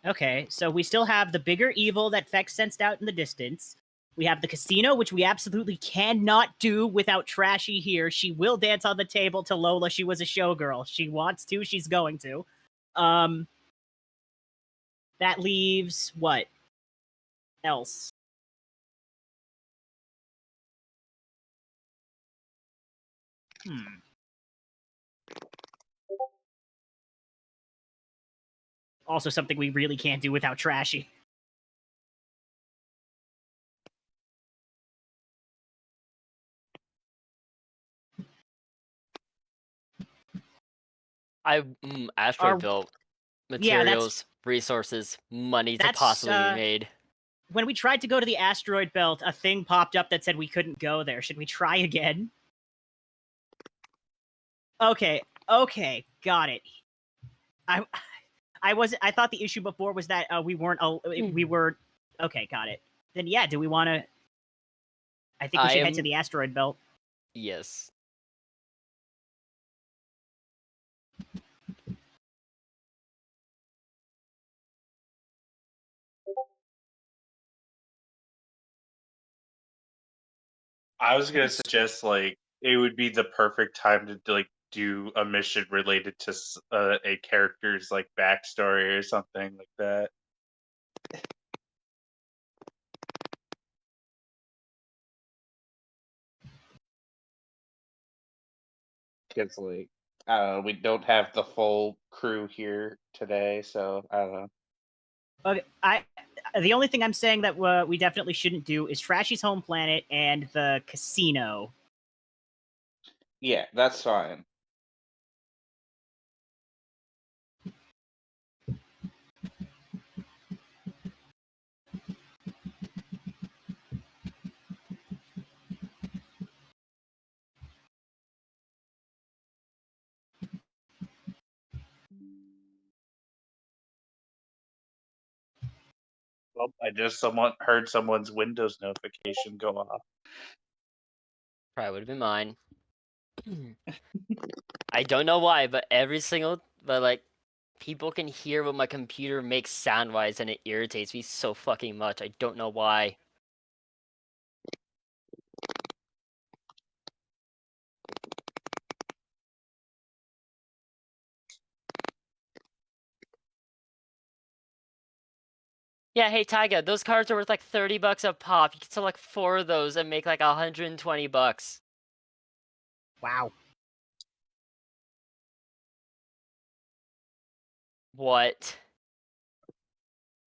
Okay, so we still have the bigger evil that Fex sensed out in the distance. We have the casino, which we absolutely cannot do without Trashy here. She will dance on the table to Lola. She was a showgirl. She wants to. She's going to. That leaves what else? Also something we really can't do without Trashy. Asteroid built Yeah, materials, resources, money to that's, possibly be made. When we tried to go to the asteroid belt, a thing popped up that said we couldn't go there. Should we try again? Okay, got it. I thought the issue before was that we were. Okay, got it. Then yeah, do we want to? I think we should head to the asteroid belt. Yes. I was gonna suggest like it would be the perfect time to like do a mission related to a character's like backstory or something like that. Because like I don't know, we don't have the full crew here today, so I don't know. Okay, the only thing I'm saying that we definitely shouldn't do is Trashy's home planet and the casino. Yeah, that's fine. Well, I just heard someone's Windows notification go off. Probably would have been mine. I don't know why, but like people can hear what my computer makes sound wise and it irritates me so fucking much. I don't know why. Yeah, hey Taiga, those cards are worth like $30 a pop. You can sell like 4 of those and make like $120. Wow. What?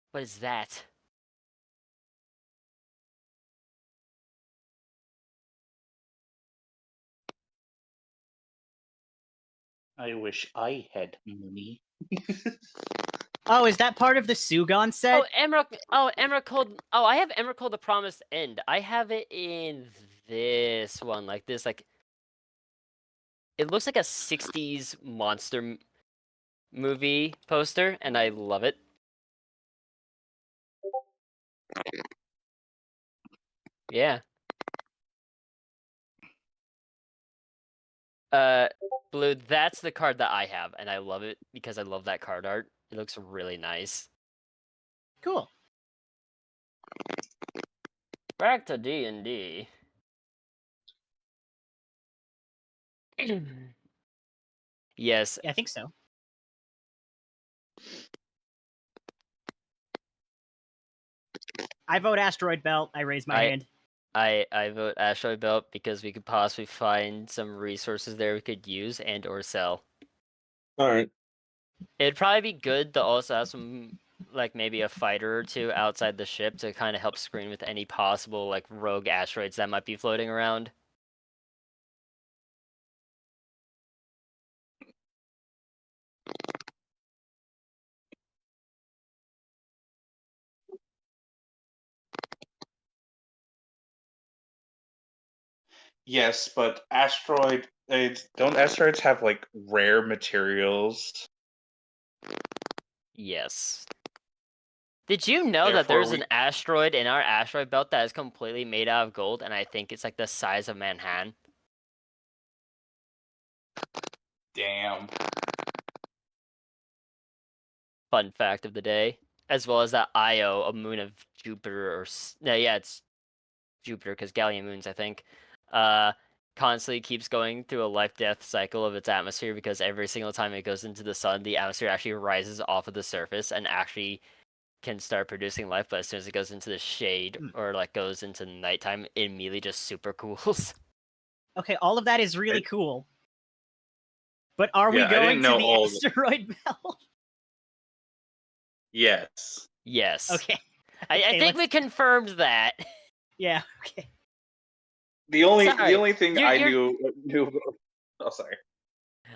What is that? I wish I had money. Oh, is that part of the Sugon set? Emerald. Oh, I have Emerald the Promised End. I have it in this one, like this, like it looks like a '60s monster movie poster, and I love it. Yeah. Blue, that's the card that I have, and I love it because I love that card art. It looks really nice. Cool. Back to D&D. Yes. Yeah, I think so. I vote asteroid belt. I raise my hand. I vote Asteroid Belt because we could possibly find some resources there we could use and or sell. Alright. It'd probably be good to also have some, like maybe a fighter or two outside the ship to kind of help screen with any possible like rogue asteroids that might be floating around. Yes, but don't asteroids have like rare materials? Yes. Did you know that Therefore, there's an asteroid in our asteroid belt that is completely made out of gold, and I think it's like the size of Manhattan? Damn. Fun fact of the day. As well as that Io, a moon of Jupiter, or no, yeah, it's Jupiter, because Gallium moons, I think, constantly keeps going through a life-death cycle of its atmosphere, because every single time it goes into the sun, the atmosphere actually rises off of the surface and actually can start producing life, but as soon as it goes into the shade or like goes into nighttime, it immediately just super cools. Okay, all of that is really cool. But are we Yeah, I going didn't to know the all of it. asteroid belt? Yes. Yes. Okay. I Okay, think we confirmed that. Yeah, okay. The only Sorry, thing you're- I you're- knew. Oh, sorry.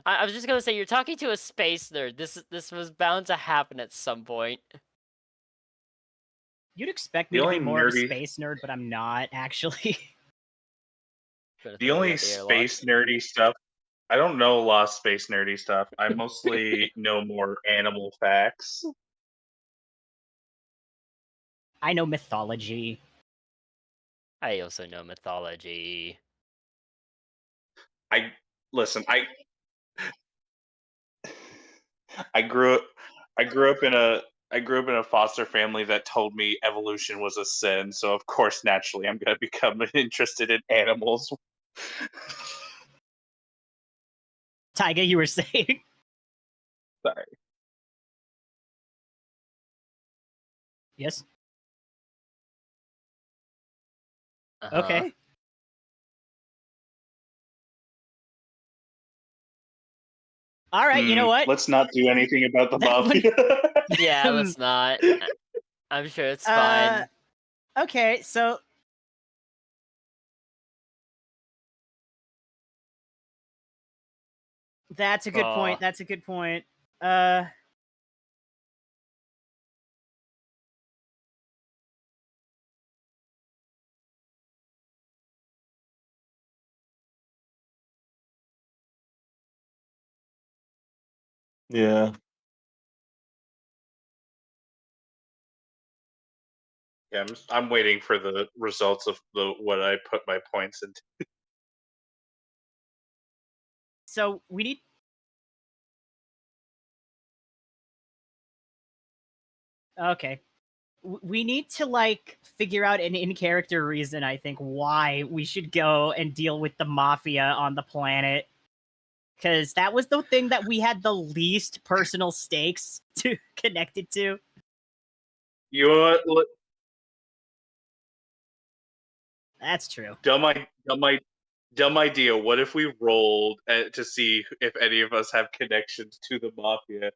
I was just gonna say, you're talking to a space nerd. This was bound to happen at some point. You'd expect The me to only be more of a nerdy- space nerd, but I'm not, actually. Gonna The throw you only out the airlock. space nerdy stuff. I don't know a lot of space nerdy stuff. I mostly know more animal facts. I know mythology. I also know mythology. Listen. I grew up in a foster family that told me evolution was a sin. So of course, naturally, I'm gonna become interested in animals. Taiga, you were saying? Sorry. Yes? Uh-huh. Okay. All right, you know what? Let's not do anything about the That one- mafia. Yeah, let's not. I'm sure it's fine. Okay, so that's a good point. That's a good point. Yeah. Yeah, I'm waiting for the results of what I put my points into. So we need. Okay. We need to like figure out an in-character reason, I think, why we should go and deal with the mafia on the planet. Because that was the thing that we had the least personal stakes to connected to. You know what? That's true. Dumb idea. What if we rolled to see if any of us have connections to the mafia?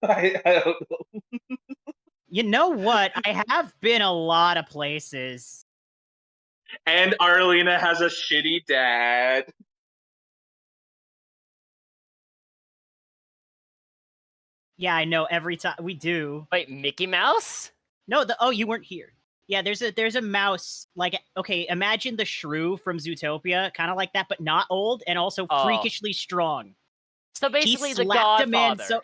I don't know. You know what? I have been a lot of places. And Arlena has a shitty dad. Yeah, I know. Every time we do. Wait, Mickey Mouse? No, you weren't here. Yeah, there's a mouse. Like, okay, imagine the shrew from Zootopia, kind of like that, but not old and also freakishly strong. So basically, He the slapped a man Godfather.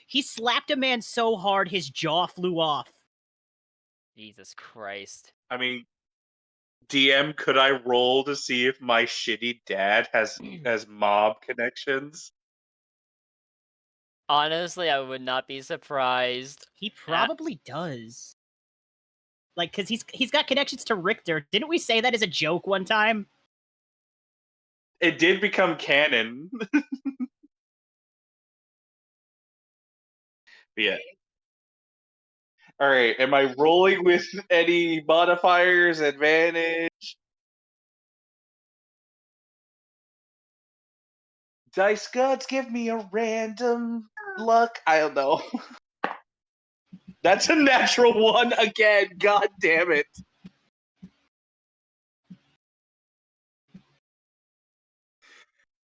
he slapped a man so hard his jaw flew off. Jesus Christ. I mean, DM, could I roll to see if my shitty dad has mob connections? Honestly, I would not be surprised. He probably does. Like, cause he's got connections to Richter. Didn't we say that as a joke one time? It did become canon. Yeah. All right. Am I rolling with any modifiers, advantage? Dice gods, give me a random luck. I don't know. That's a natural one again. God damn it.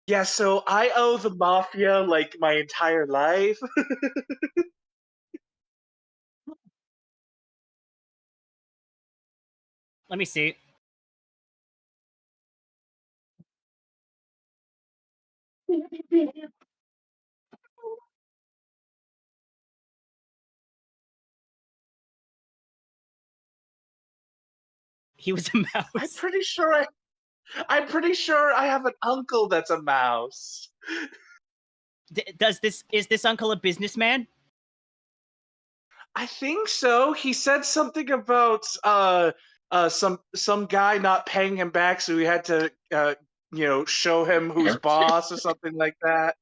Yeah, so I owe the mafia like my entire life. Let me see. He was a mouse. I'm pretty sure I have an uncle that's a mouse. Is this uncle a businessman? I think so. He said something about some guy not paying him back, so he had to show him who's boss or something like that.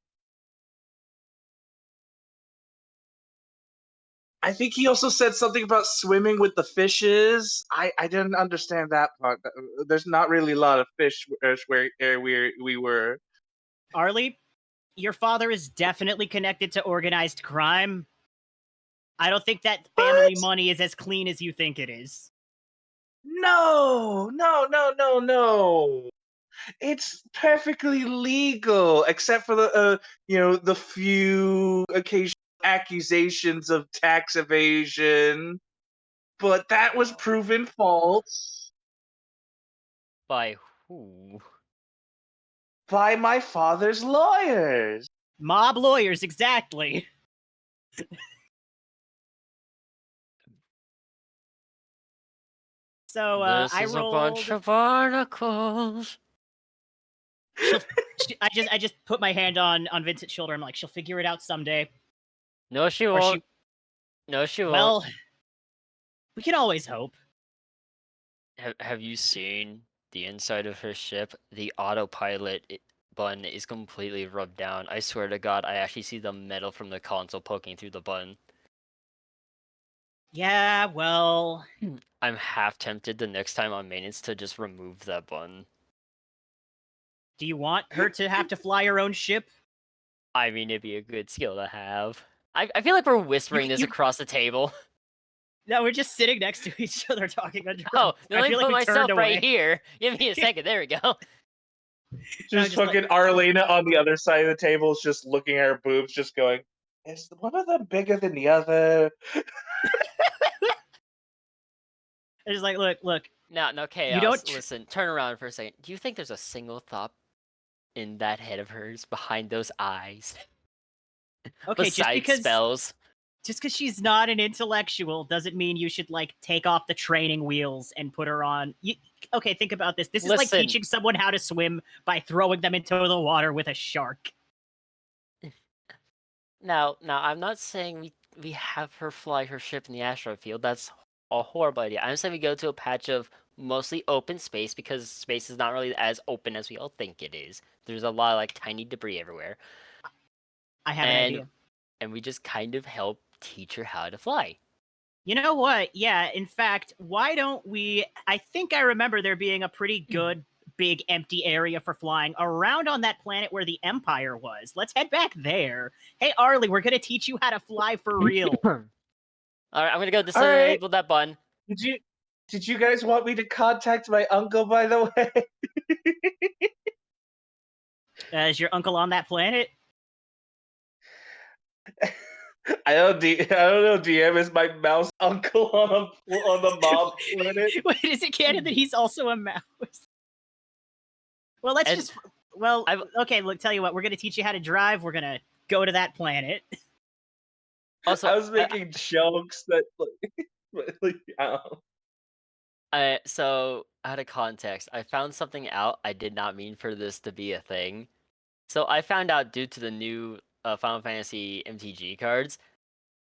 I think he also said something about swimming with the fishes. I didn't understand that part. There's not really a lot of fish where we were. Arlie, your father is definitely connected to organized crime. I don't think that family money is as clean as you think it is. No. It's perfectly legal, except for the few occasional accusations of tax evasion. But that was proven false By who? by my father's lawyers. Mob lawyers, exactly. So This I is a rolled. bunch of barnacles. I just put my hand on Vincent's shoulder. I'm like, she'll figure it out someday. No, she Or won't. No, she won't. Well, we can always hope. Have you seen the inside of her ship? The autopilot button is completely rubbed down. I swear to God, I actually see the metal from the console poking through the button. Yeah, well, I'm half tempted the next time on maintenance to just remove that button. do you want her to have to fly her own ship? I mean, it'd be a good skill to have. I feel like we're whispering this you- across the table. No, we're just sitting next to each other talking under. Oh, then I let me feel like put we myself turned right away. here. Give me a second. There we go. Just just like- fucking Arlena on the other side of the table is just looking at her boobs, just going, "Is one of them bigger than the other?" It's just like, look. No, Chaos. don't Listen, turn around for a second. Do you think there's a single thought in that head of hers behind those eyes? Okay, Besides spells. just because she's not an intellectual doesn't mean you should like take off the training wheels and put her on. Okay, think about this. This is like Listen. teaching someone how to swim by throwing them into the water with a shark. Now, I'm not saying we have her fly her ship in the asteroid field. That's a horrible idea. I'm saying we go to a patch of mostly open space because space is not really as open as we all think it is. There's a lot of like tiny debris everywhere. I have an idea. And we just kind of help teach her how to fly. You know what? Yeah, in fact, why don't we? I think I remember there being a pretty good big empty area for flying around on that planet where the Empire was. Let's head back there. Hey, Arlie, we're gonna teach you how to fly for real. All right, I'm gonna go All right. disable that button. Did you guys want me to contact my uncle, by the way? Is your uncle on that planet? I don't know. DM is my mouse uncle on the mob planet. Wait, is it canon that he's also a mouse? Well, let's And just. Well, okay. Look, tell you what. We're gonna teach you how to drive. We're gonna go to that planet. Also, I was making jokes that like, so out of context, I found something out. I did not mean for this to be a thing. So I found out due to the new Final Fantasy MTG cards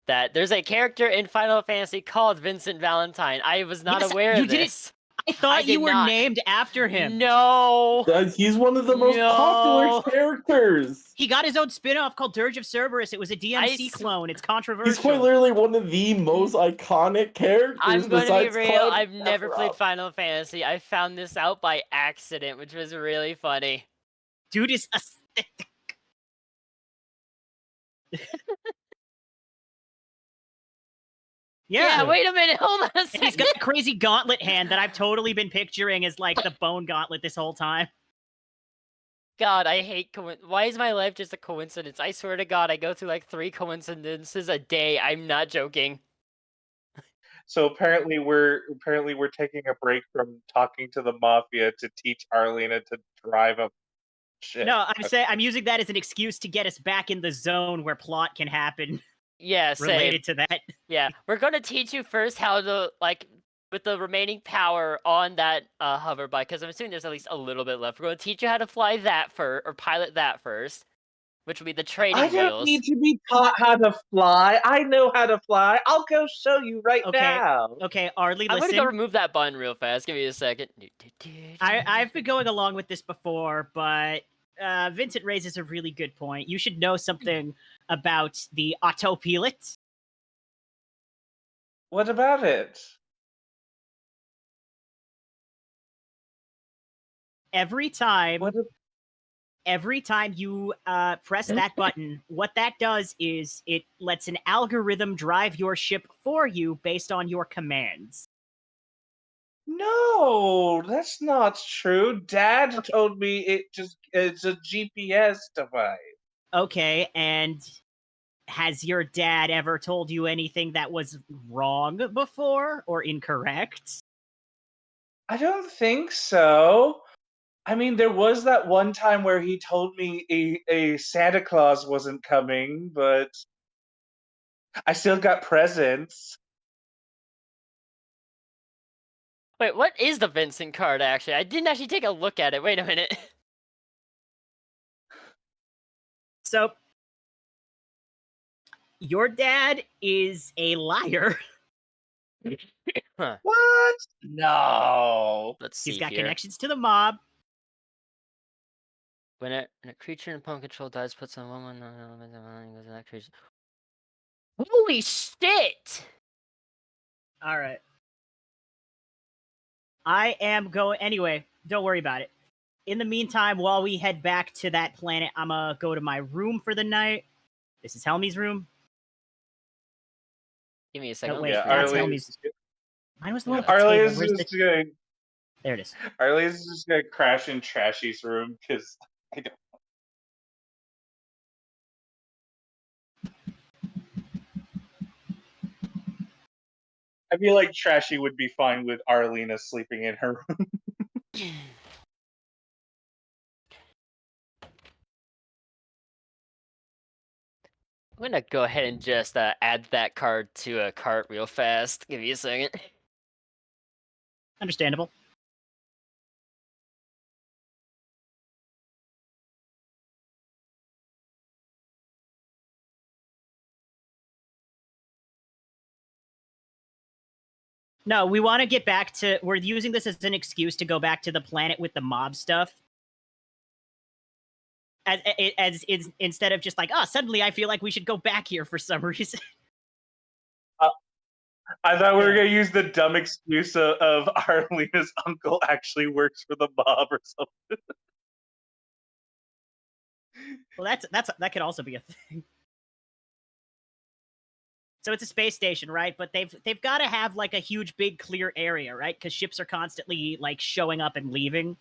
that there's a character in Final Fantasy called Vincent Valentine. I was not aware of this. I thought you were named after him. No. He's one of the most popular characters. He got his own spin-off called Dirge of Cerberus. It was a DMC clone. It's controversial. He's quite literally one of the most iconic characters. I'm going to be real. Cloud I've never played Sephiroth. Final Fantasy. I found this out by accident, which was really funny. Dude is aesthetic. Yeah, wait a minute. Hold on a second. And he's got a crazy gauntlet hand that I've totally been picturing as like the bone gauntlet this whole time. God, I hate why is my life just a coincidence? I swear to God, I go through like 3 coincidences a day. I'm not joking. So apparently we're taking a break from talking to the mafia to teach Arlena to drive a ship. No, I'm using that as an excuse to get us back in the zone where plot can happen. Yeah, related to that. Yeah, we're gonna teach you first how to like with the remaining power on that hover bike, because I'm assuming there's at least a little bit left. We're gonna teach you how to fly that first, or pilot that first. which would be the I trading don't wheels. need to be taught how to fly. I know how to fly. I'll go show you right Okay. now. Okay, Arlie, I'm gonna go listen. remove that button real fast. Give me a second. I've been going along with this before, but Vincent raises a really good point. You should know something about the autopilot. What about it? Every time What? every time you press that button, what that does is it lets an algorithm drive your ship for you based on your commands. No, that's not true. Dad told me it's a GPS device. Okay, and has your dad ever told you anything that was wrong before or incorrect? I don't think so. I mean, there was that one time where he told me a Santa Claus wasn't coming, but I still got presents. Wait, what is the Vincent card actually? I didn't actually take a look at it. Wait a minute. So, your dad is a liar. Huh. What? No. Let's see He's got here. connections to the mob. When a creature in opponent control dies, puts on one goes to that creature. Holy shit! All right. I am going anyway. Don't worry about it. In the meantime, while we head back to that planet, I'm gonna go to my room for the night. This is Helmy's room. Give me a second. wait, Yeah, that's Arlie. Helmy's. Mine was the one with the Arlie table. is Where's just the? gonna. There it is. Arlie is just gonna crash in Trashy's room because I don't. I feel like Trashy would be fine with Arlena sleeping in her room. I'm gonna go ahead and just add that card to a cart real fast. Give me a second. Understandable. No, we want to get back to. We're using this as an excuse to go back to the planet with the mob stuff. As instead of just like, oh, suddenly I feel like we should go back here for some reason. I thought we were Yeah. gonna use the dumb excuse of Arlena's uncle actually works for the mob or something. Well, that could also be a thing. So it's a space station, right? But they've got to have like a huge, big, clear area, right? Because ships are constantly like showing up and leaving.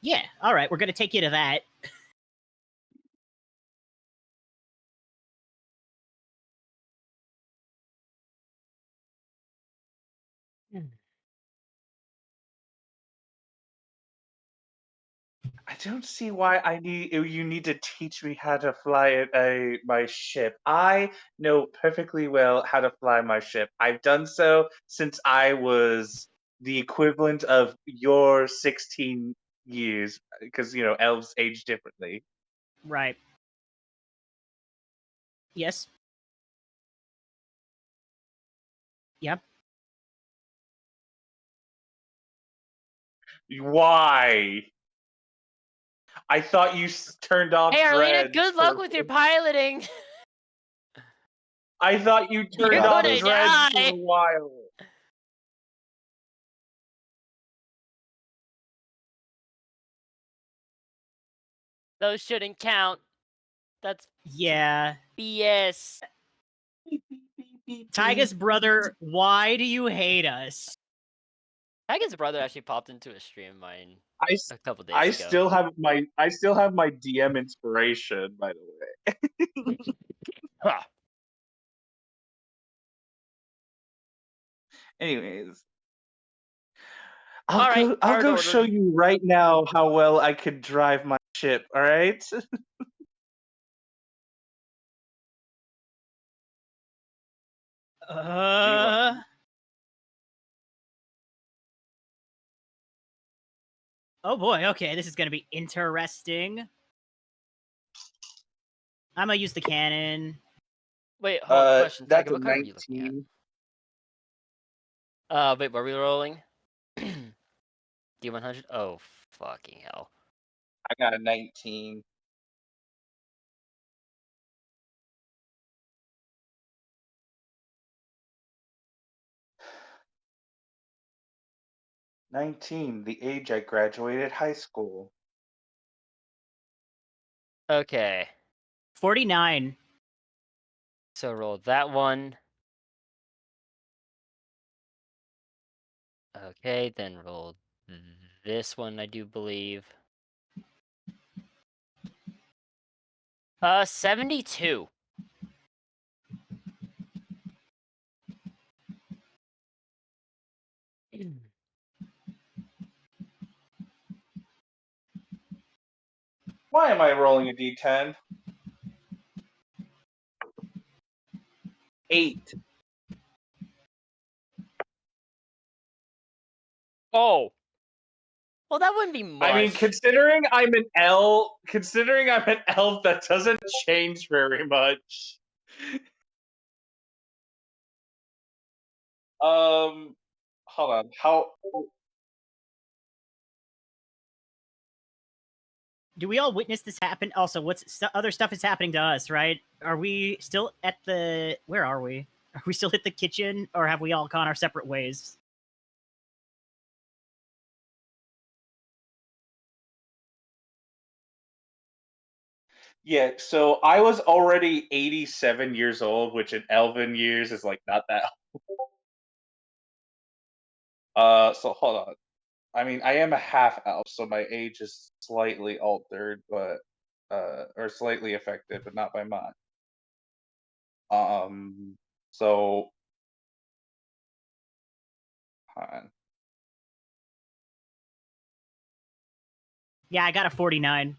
Yeah. All right, we're gonna take you to that. I don't see why you need to teach me how to fly my ship. I know perfectly well how to fly my ship. I've done so since I was the equivalent of your 16 years, because elves age differently. Right. Yes. Yep. Why? I thought you turned off Hey, Arlena, dreads. good luck with your piloting. I thought you You're turned off gonna dreads for a die. while. Those shouldn't count. That's Yeah. BS. Tyga's brother, why do you hate us? Hagen's brother actually popped into a stream of mine I, a couple days I ago. still have my DM inspiration, by the way. Huh. Anyways, All right, I'll card go show ordered. you right now how well I could drive my ship. All right. Oh boy, okay, this is gonna be interesting. I'm gonna use the cannon. Wait, hold on, question. That's Tiger, a what card were you looking 19. at? Wait, were we rolling? D100? Oh, fucking hell. I got a 19. The age I graduated high school. Okay, 49. so roll that one. Okay, then roll this one, I do believe. 72. Why am I rolling a d10? 8. Oh! Well, that wouldn't be much. I mean, considering I'm an elf, that doesn't change very much. Hold on. How? Do we all witness this happen? Also, other stuff is happening to us, right? Are we still at the... Where are we? Are we still at the kitchen, or have we all gone our separate ways? Yeah. So I was already 87 years old, which in elven years is like not that. So hold on. I mean, I am a half elf, so my age is slightly altered, but or slightly affected, but not by much. So, hold on. Yeah, I got a 49.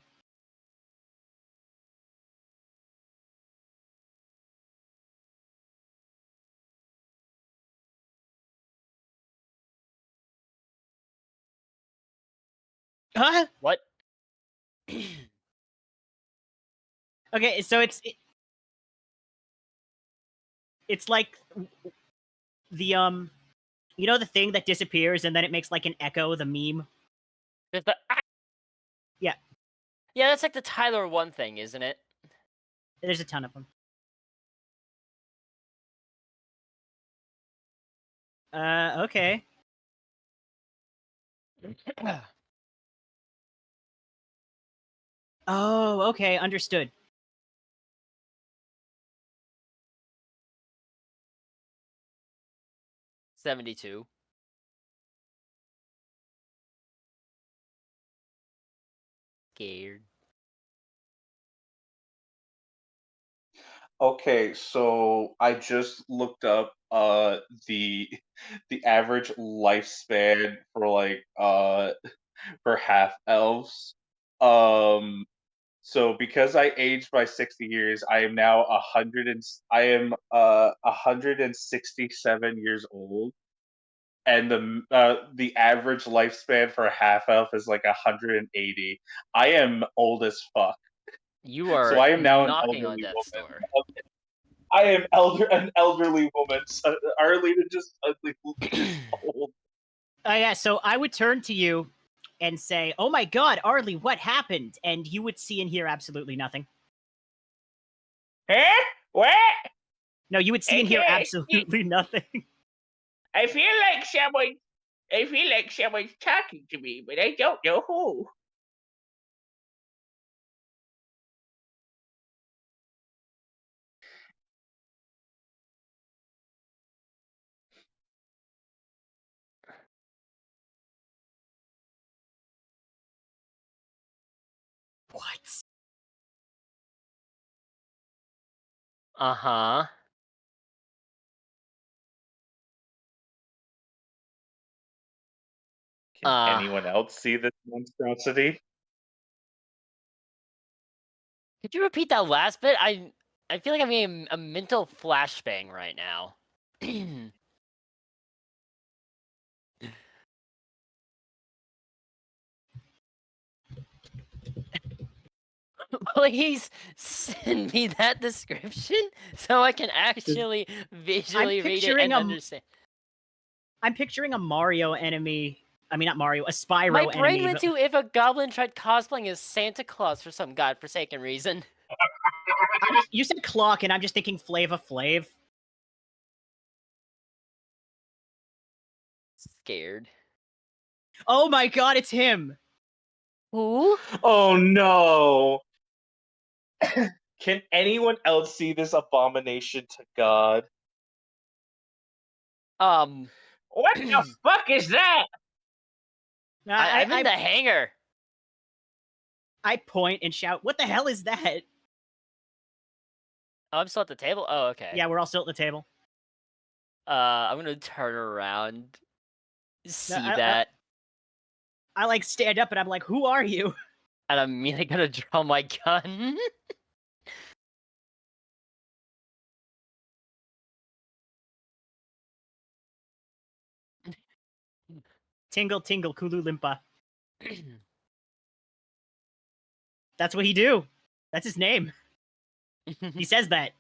Huh? What? Okay, so it's like the you know the thing that disappears and then it makes like an echo, the meme. There's the... Yeah. Yeah, that's like the Tyler 1 thing, isn't it? There's a ton of them. Okay. Oh, okay, understood. $72. Scared. Okay, so I just looked up the average lifespan for like for half elves. So because I aged by 60 years, I am now 167 years old, and the average lifespan for a half elf is like 180. I am old as fuck. You So are I am now an knocking on elderly death's woman. door. I am an elderly woman. So Arlene just suddenly looks old. Yeah, so I would turn to you and say, "Oh my God, Arlie, what happened?" And you would see and hear absolutely nothing. Huh? What? No, you would see and hear Okay. absolutely nothing. I feel like someone's talking to me, but I don't know who. What? Uh-huh. Can anyone else see this monstrosity? Could you repeat that last bit? I feel like I'm getting a mental flashbang right now. Please send me that description so I can actually visually read it and understand. I'm picturing a Mario enemy. I mean, not Mario, a Spyro My enemy. brain went to if a goblin tried cosplaying as Santa Claus for some godforsaken reason. You said clock, and I'm just thinking Flava Flav. Scared. Oh my god, it's him! Who? Oh no! Can anyone else see this abomination to God? What the fuck is that? I'm in the hangar. I point and shout, "What the hell is that?" Oh, I'm still at the table? Oh, okay. Yeah, we're all still at the table. I'm gonna turn around. See that. I like stand up and I'm like, "Who are you?" And I'm immediately gonna draw my gun. Tingle, tingle, Kulu Limpa. That's what he do. That's his name. He says that.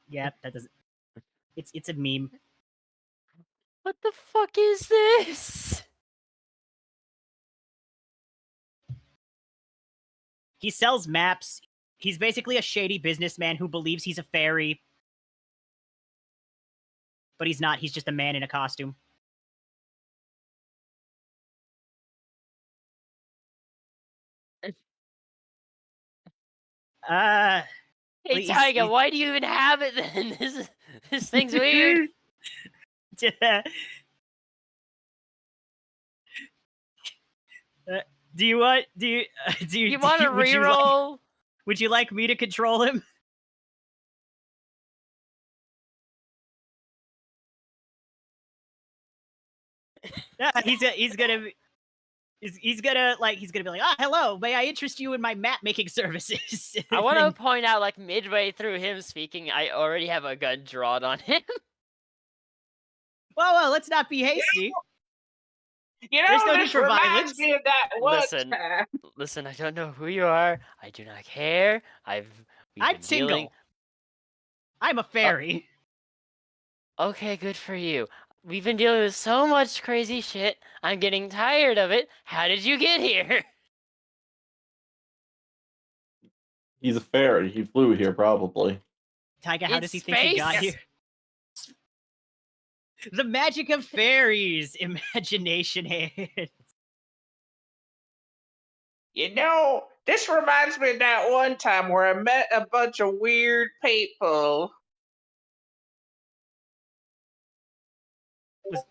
Yeah, that doesn't. It's a meme. What the fuck is this? He sells maps. He's basically a shady businessman who believes he's a fairy. But he's not. He's just a man in a costume. Hey, Please, Taiga, please. why do you even have it then? This thing's weird. Do you want? Do you? You want to reroll? Would you like me to control him? Yeah, he's gonna be like, hello, may I interest you in my map making services? I want to point out, like, midway through him speaking, I already have a gun drawn on him. Well, let's not be hasty. You know, There's no need this for reminds violence. me of that one Listen. time. Listen, I don't know who you are. I do not care. I'm been Tingle. dealing. I'm a fairy. Okay, good for you. We've been dealing with so much crazy shit. I'm getting tired of it. How did you get here? He's a fairy. He flew here, probably. Taiga, how In does he think he got space? here? The magic of fairies, imagination hands. You know, this reminds me of that one time where I met a bunch of weird people. Was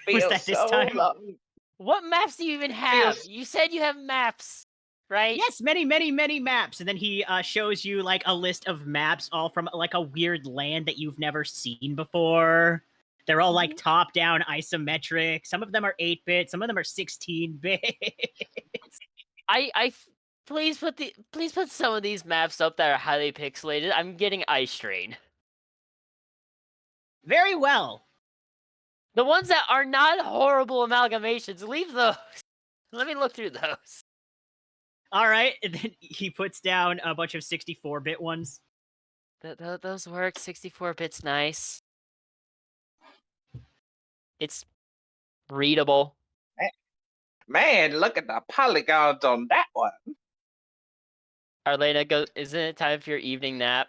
Feels that this so time? long. What maps do you even have? Feels- You said you have maps, right? Yes, many, many, many maps. And then he shows you like a list of maps, all from like a weird land that you've never seen before. They're all like top-down isometric. Some of them are 8-bit. Some of them are 16-bit. Please put some of these maps up that are highly pixelated. I'm getting eye strain. Very well. The ones that are not horrible amalgamations, leave those. Let me look through those. All right. And then he puts down a bunch of 64-bit ones. Those work. 64 bits nice. It's readable. Man, look at the polygons on that one. Arlena, isn't it time for your evening nap?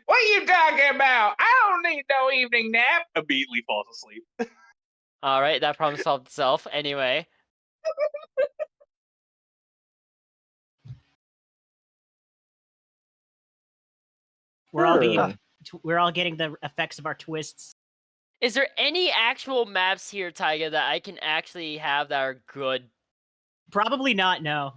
What are you talking about? I don't need no evening nap. Immediately falls asleep. Alright, that problem solved itself. Anyway. We're all getting the effects of our twists. Is there any actual maps here, Taiga, that I can actually have that are good? Probably not, no.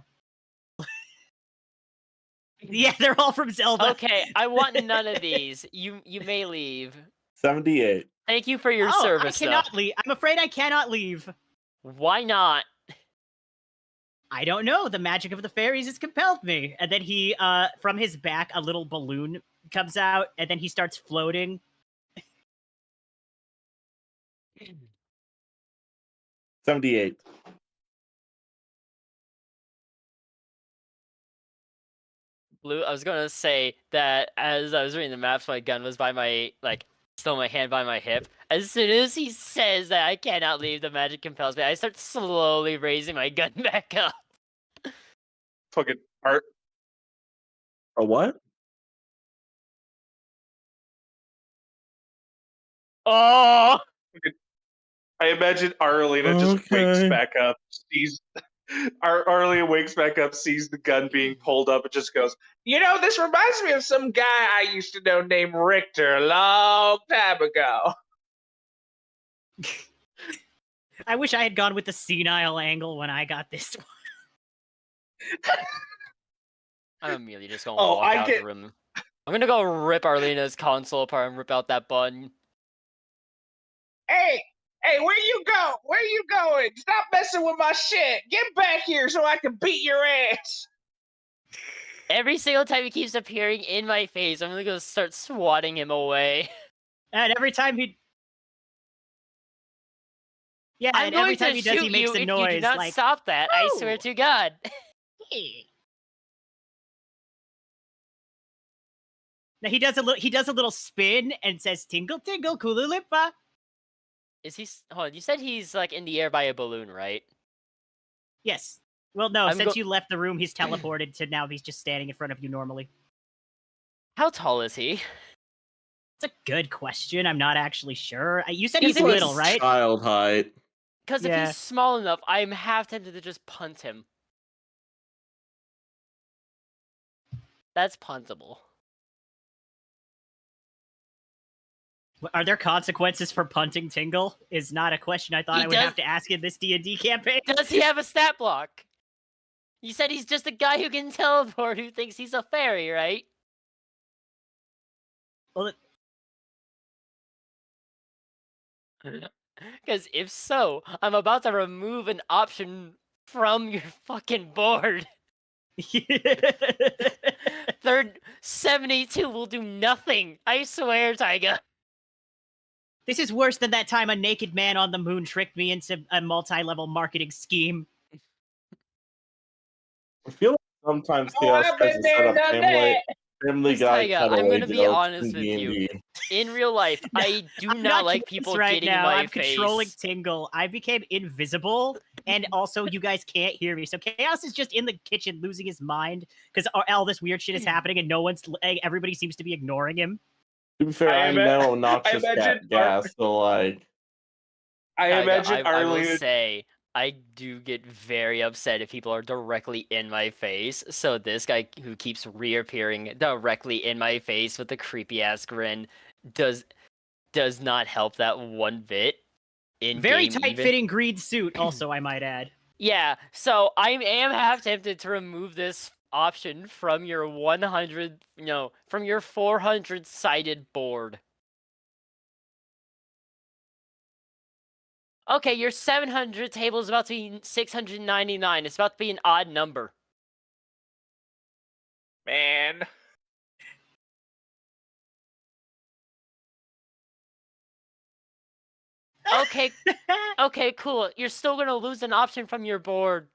Yeah, they're all from Zelda. Okay, I want none of these. You may leave. 78. Thank you for your service, I cannot leave. I'm afraid I cannot leave. though. Why not? I don't know. The magic of the fairies has compelled me. And then he, from his back, a little balloon comes out, and then he starts floating. 78. Blue, I was gonna say that as I was reading the maps, my gun was by my, still my hand by my hip. As soon as he says that I cannot leave, the magic compels me, I start slowly raising my gun back up. Fucking art. Or what? Oh! I imagine Arlena just wakes Okay. back up, sees Arlena wakes back up, sees the gun being pulled up, and just goes, "You know, this reminds me of some guy I used to know named Richter a long time ago." I wish I had gone with the senile angle when I got this one. I'm immediately just gonna Oh, walk I out get- the room. I'm gonna go rip Arlena's console apart and rip out that button. Hey, where you go? Where you going? Stop messing with my shit. Get back here so I can beat your ass. Every single time he keeps appearing in my face, I'm gonna go start swatting him away. And every time he... Yeah, I'm and every going time to he does, he shoot makes you a if noise you do not like... stop that. I swear "Woo!" to God. Now he does a little spin and says "Tingle tingle, Kululippa." Is he? Hold on, you said he's like in the air by a balloon, right? Yes. Well, no. I'm Since you left the room, he's teleported to now. He's just standing in front of you normally. How tall is he? It's a good question. I'm not actually sure. You said Because he's if little, he's right? Child height. Because if Yeah. he's small enough, I'm half tempted to just punt him. That's puntable. Are there consequences for punting Tingle? Is not a question I thought He I would does- have to ask in this D&D campaign. Does he have a stat block? You said he's just a guy who can teleport who thinks he's a fairy, right? Well, Because if so, I'm about to remove an option from your fucking board. Third 72 will do nothing. I swear, Taiga. This is worse than that time a naked man on the moon tricked me into a multi-level marketing scheme. I feel like sometimes Oh, Chaos I've tries been to set there, up done that. Family Miss Guy Taiga, I'm cutaway gonna be jokes honest in with you. D&D. In real life, I do I'm not like doing people this right getting now. in my I'm face. controlling Tingle. I became invisible, and also you guys can't hear me. So Chaos is just in the kitchen losing his mind because all this weird shit is happening, and everybody seems to be ignoring him. To be fair, I I'm ima- now I obnoxious imagine gas, so like... I Taiga, imagine I will Arlena. say, I do get very upset if people are directly in my face. So this guy who keeps reappearing directly in my face with the creepy ass grin does not help that one bit. In Very game, tight-fitting green suit, also, I might add. Yeah, so I am half tempted to remove this option from your 100, from your 400 sided board. Okay, your 700 table is about to be 699. It's about to be an odd number. Man. Okay, okay, cool. You're still gonna lose an option from your board.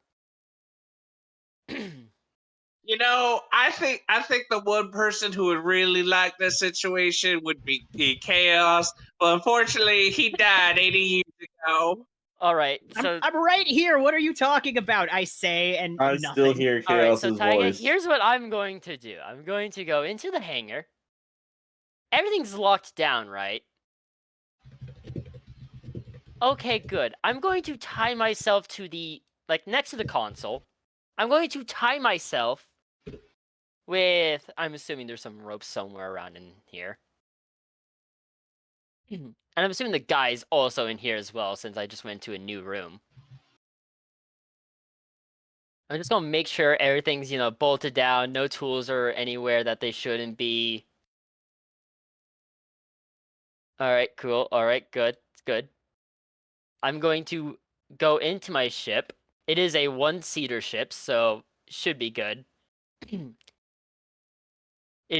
You know, I think the one person who would really like this situation would be Chaos, but unfortunately he died 80 years ago. All right, so I'm right here. What are you talking about? I say, and I nothing. still hear all right, so Chaos's Taiga, voice. here's what I'm going to do. I'm going to go into the hangar. Everything's locked down, right? Okay, good. I'm going to tie myself to the, next to the console. I'm going to tie myself with, I'm assuming there's some rope somewhere around in here. And I'm assuming the guy's also in here as well, since I just went to a new room. I'm just gonna make sure everything's, bolted down, no tools are anywhere that they shouldn't be. Alright, cool. Alright, good. It's good. I'm going to go into my ship It is a one-seater ship, so should be good. It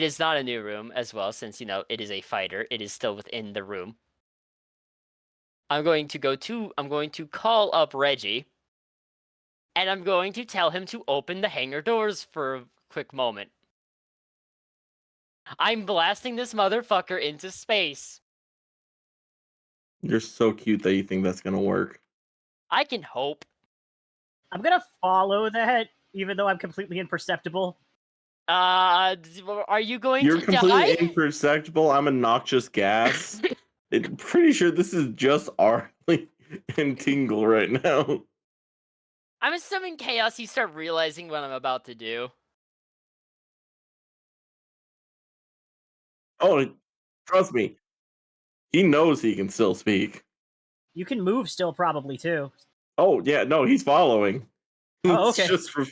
is not a new room as well, since, it is a fighter. It is still within the room. I'm going to call up Reggie, and I'm going to tell him to open the hangar doors for a quick moment. I'm blasting this motherfucker into space. You're so cute that you think that's gonna work. I can hope. I'm gonna follow that, even though I'm completely imperceptible. Are you going You're to completely die? imperceptible. I'm a noxious gas. I'm pretty sure this is just Arlie and Tingle right now. I'm assuming Chaos, you start realizing what I'm about to do. Oh, trust me. He knows he can still speak. You can move still, probably, too. Oh, yeah, no, he's following. Oh, It's okay. just for...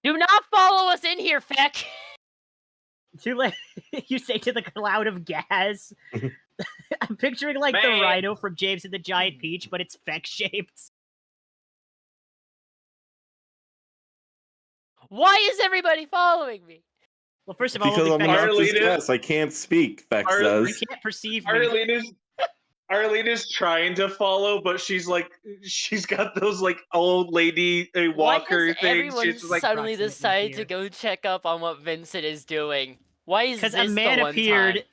Do not follow us in here, Feck! Too late. You say to the cloud of gas. I'm picturing, like, the Man. rhino from James and the Giant Peach, but it's feck-shaped. Why is everybody following me? Well, first of all, Because only I'm a feck noxious Arlene- gas. I can't speak, Feck Ar- You says. can't perceive me. Arlene is trying to follow, but she's got those like old lady walker Why does things. everyone She's like, suddenly approximately decide to here. go check up on what Vincent is doing? Why is this Because a the man one appeared, time?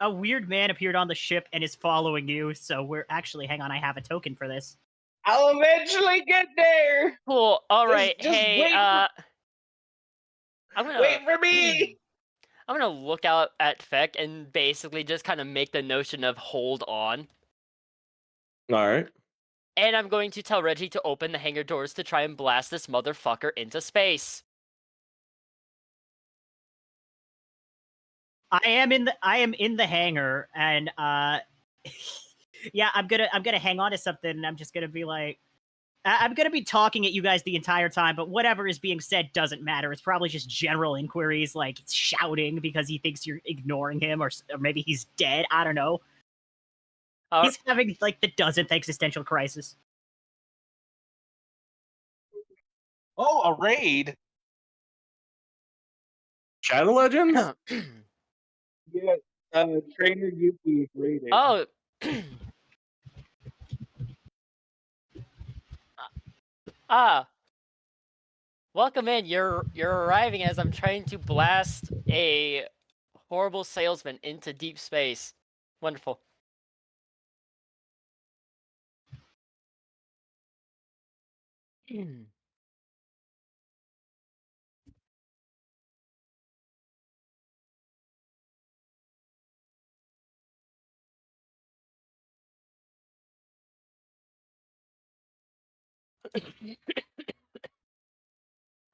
a weird man appeared on the ship and is following you. So we're actually, hang on, I have a token for this. I'll eventually get there. Cool. All right. Just Hey, wait I'm gonna wait for me. I'm gonna look out at Feck and basically just kind of make the notion of hold on. Alright. And I'm going to tell Reggie to open the hangar doors to try and blast this motherfucker into space. I am in the hangar, and yeah, I'm gonna hang on to something, and I'm just gonna be like, I'm gonna be talking at you guys the entire time, but whatever is being said doesn't matter. It's probably just general inquiries, like shouting because he thinks you're ignoring him, or maybe he's dead. I don't know. He's having like the dozenth existential crisis. Oh, a raid. Shadow Legends? Yeah, Trainer Yuki is raiding. Oh. Welcome in. You're arriving as I'm trying to blast a horrible salesman into deep space. Wonderful.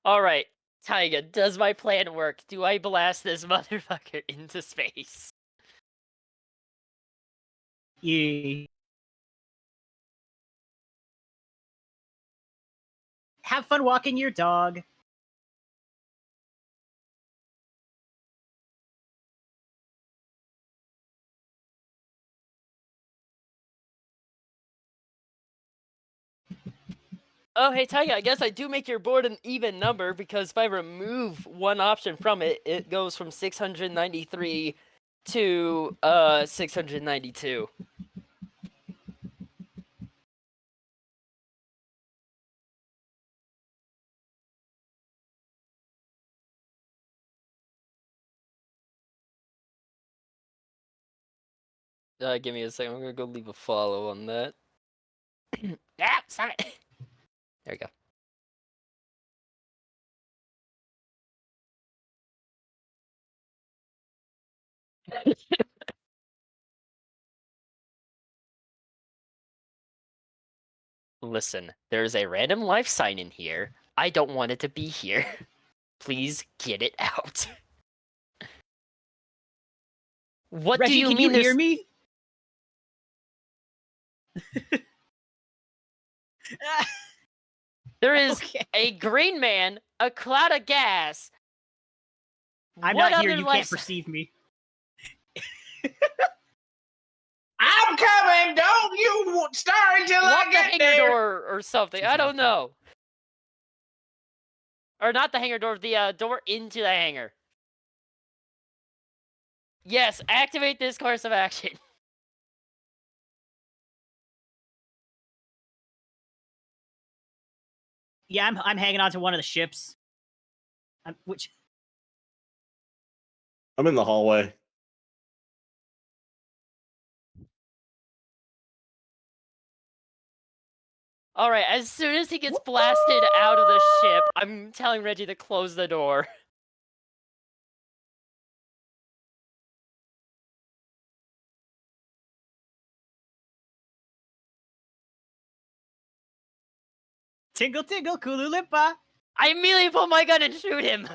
All right, Taiga, does my plan work? Do I blast this motherfucker into space? Yeah. Have fun walking your dog. Oh, hey, Taiga, I guess I do make your board an even number, because if I remove one option from it, it goes from 693 to 692. Give me a second. I'm gonna go leave a follow on that. Ah, sorry. There we go. Listen, there's a random life sign in here. I don't want it to be here. Please get it out. What Reggie, do you can mean you hear there's... me? There is Okay. a green man, a cloud of gas. I'm What not here. other You life can't si- perceive me. I'm coming. Don't you Don't start until Lock I the get hangar there. door or something. I don't know. Or not the hangar door, the door into the hangar. Yes, activate this course of action. Yeah, I'm hanging on to one of the ships. Which I'm in the hallway. All right, as soon as he gets blasted out of the ship, I'm telling Reggie to close the door. tingle tingle Kululimpa. I immediately pull my gun and shoot him.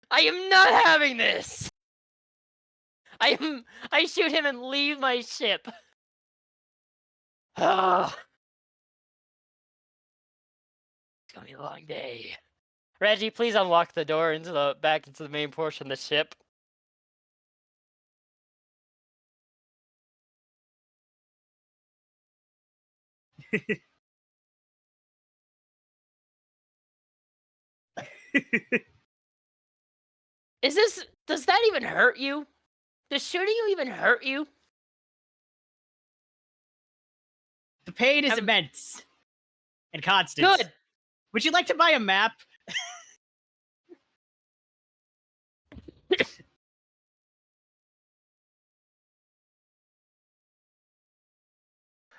I am not having this. I shoot him and leave my ship. Ah. It's gonna be a long day. Reggie, please unlock the door back into the main portion of the ship. Does that even hurt you? Does shooting you even hurt you? The pain is I'm- immense and constant. Good. Would you like to buy a map?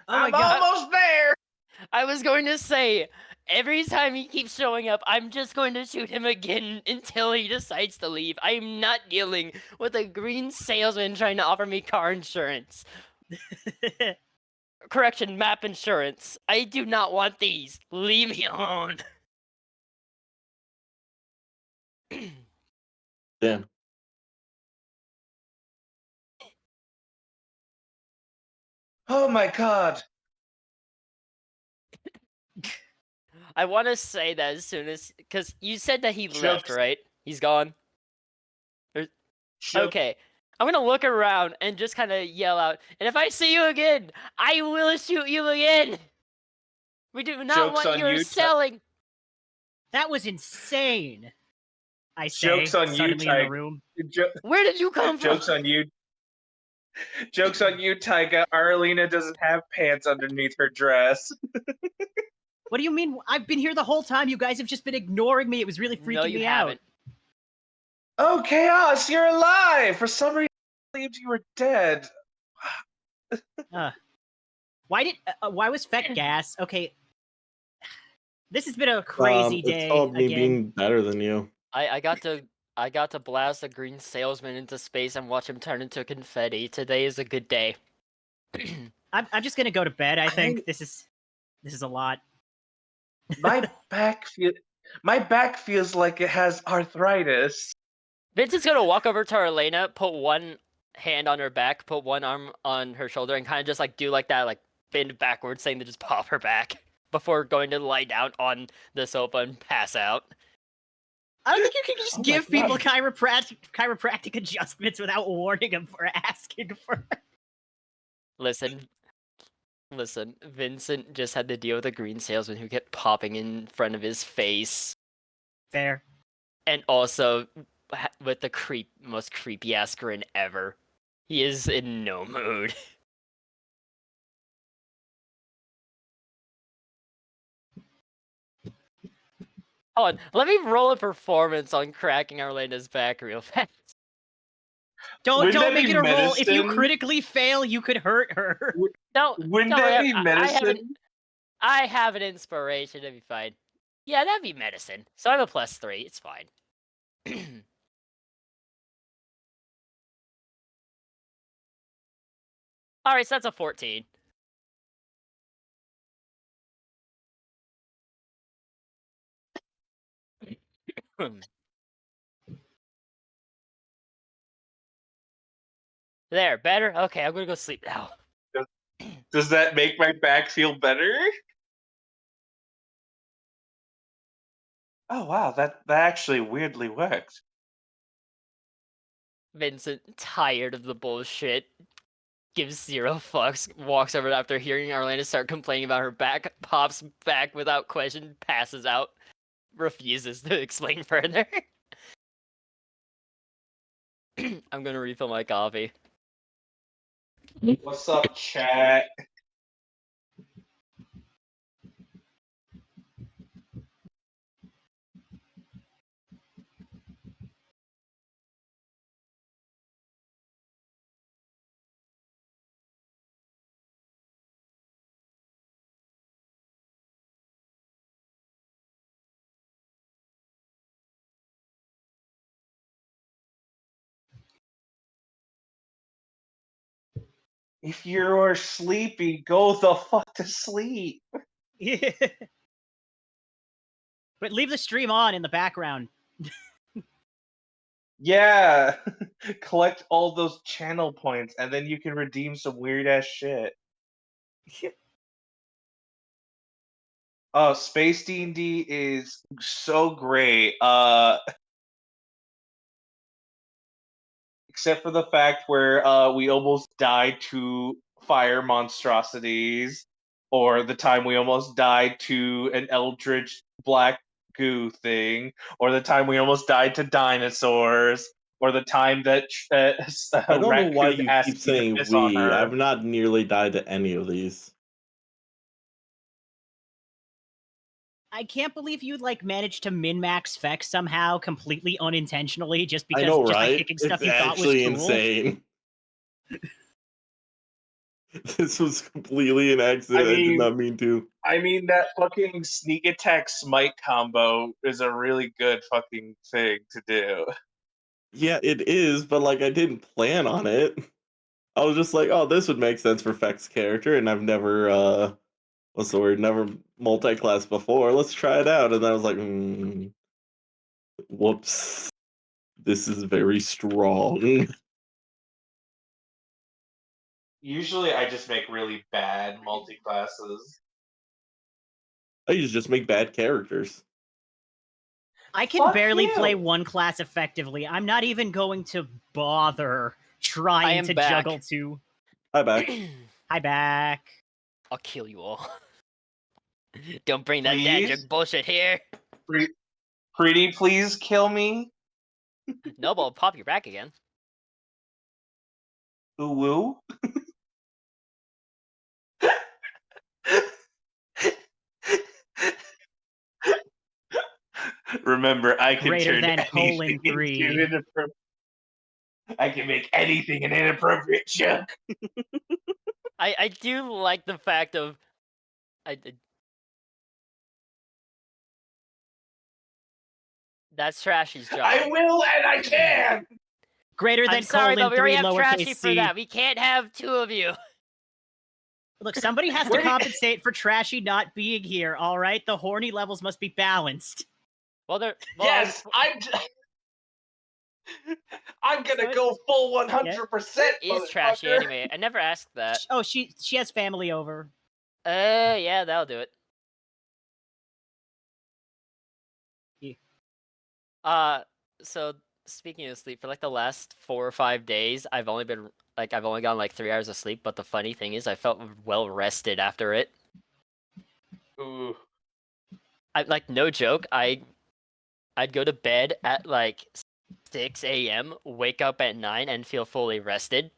Oh my I'm god. almost there. I was going to say, every time he keeps showing up, I'm just going to shoot him again until he decides to leave. I am not dealing with a green salesman trying to offer me car insurance. Correction, map insurance. I do not want these. Leave me alone. Damn. Oh my god. I want to say that as soon as... Because you said that he left, Jokes. right? He's gone? Joke- Okay. I'm gonna look around and just kind of yell out, and if I see you again, I will shoot you again! We do not Joke's want on your you, selling... That was insane. I say, Joke's on you, suddenly in the Tyga. room. Where did you come from? Joke's on you. Joke's on you, Tyga. Arlena doesn't have pants underneath her dress. What do you mean? I've been here the whole time. You guys have just been ignoring me. It was really freaking No, you me haven't. Oh, Chaos, you're alive! For some reason, I believed you were dead. out. Why was Feck gas? Okay. This has been a crazy day It's called me again. being better than you. I got to blast a green salesman into space and watch him turn into confetti. Today is a good day. I'm just gonna go to bed. I think this is a lot. My back feels like it has arthritis. Vincent's gonna walk over to Elena, put one hand on her back, put one arm on her shoulder, and kind of just like do like that, like bend backwards, saying to just pop her back before going to lie down on the sofa and pass out. I don't think you can just Oh my give people God. chiropractic adjustments without warning them for asking for. Listen, Vincent just had to deal with a green salesman who kept popping in front of his face, Fair. and also with the most creepy ass grin ever. He is in no mood. Hold on, let me roll a performance on cracking Arlena's back real fast. Don't Wouldn't that make be it a roll. If you medicine? critically fail, you could hurt her. Don't Wouldn't don't that worry, be medicine? I have an inspiration. It'd be fine. Yeah, that'd be medicine. So I'm a +3. It's fine. All right, so that's a 14. There, better? Okay, I'm gonna go sleep now. Does that make my back feel better? Oh wow, that actually weirdly worked. Vincent, tired of the bullshit, gives 0 fucks, walks over after hearing Arlena start complaining about her back, pops back without question, passes out, refuses to explain further. I'm gonna refill my coffee. What's up, chat? If you're sleepy, go the fuck to sleep. Yeah. But leave the stream on in the background. Yeah, collect all those channel points, and then you can redeem some weird ass shit. Oh, Space D&D is so great. Except for the fact where we almost died to fire monstrosities, or the time we almost died to an eldritch black goo thing, or the time we almost died to dinosaurs, or the time that I don't know why raccoon you asked keep me to saying piss on we. her. I've not nearly died to any of these. I can't believe you like managed to min-max Fex somehow completely unintentionally just I because know, just by right? picking It's stuff you thought was actually cool. insane. This was completely an accident. I did not mean to. I mean, that fucking sneak attack smite combo is a really good fucking thing to do. Yeah, it is, but like I didn't plan on it. I was just like, oh, this would make sense for Feck's character, and I've never what's the word? Never multi-class before. Let's try it out. And then I was like, whoops. This is very strong. Usually I just make really bad multi-classes. I used to just make bad characters. I can Fuck barely you. play one class effectively. I'm not even going to bother trying am to back. juggle two. Hi, back. Hi, back. I'll kill you all. Don't bring that dad Please? joke bullshit here. Pretty please kill me? No, but I'll pop your back again. Ooh woo? Remember, I can Greater turn than anything colon 3. into inappropriate. I can make anything an inappropriate joke. I do like the fact of that's Trashy's job. I will and I can! Greater than I'm sorry, colon but we already 3 have lowercase Trashy for c. that. We can't have 2 of you. Look, somebody has to Where did- compensate for Trashy not being here, all right? The horny levels must be balanced. Well, Yes, I'm gonna go full 100%, Where is Trashy motherfucker. anyway? I never asked that. Oh, she has family over. Yeah, that'll do it. Yeah. So speaking of sleep, for like the last 4 or 5 days, I've only gotten like 3 hours of sleep. But the funny thing is, I felt well rested after it. Ooh. I like no joke. I'd go to bed at like 6 a.m., wake up at 9, and feel fully rested.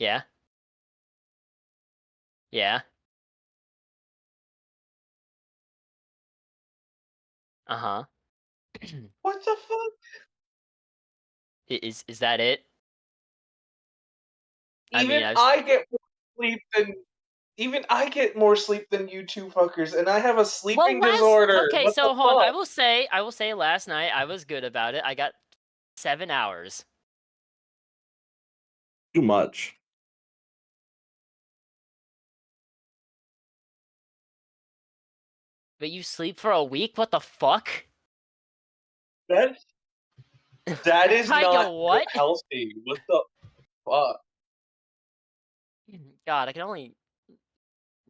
Yeah. Yeah. Uh-huh. What the fuck? Is that it? I mean, Even I get more sleep than you two fuckers, and I have a sleeping well, disorder. okay, What so the hold on. fuck? I will say last night I was good about it. I got 7 hours. Too much. But you sleep for a week? What the fuck? That is Tyga, not what? healthy. What the fuck? God, I can only.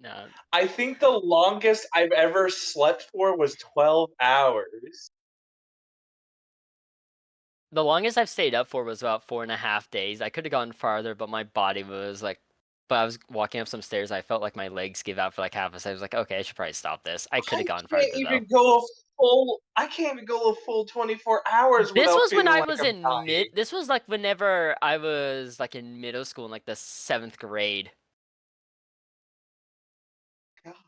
No. I think the longest I've ever slept for was 12 hours. The longest I've stayed up for was about 4.5 days. I could have gone farther, but my body was like. But I was walking up some stairs. I felt like my legs give out for like half a second. I was like, okay, I should probably stop this. I could have gone farther though. I can't even go a full 24 hours This without was when feeling I like was I'm in dying. This was like whenever I was like in middle school, in like the 7th grade.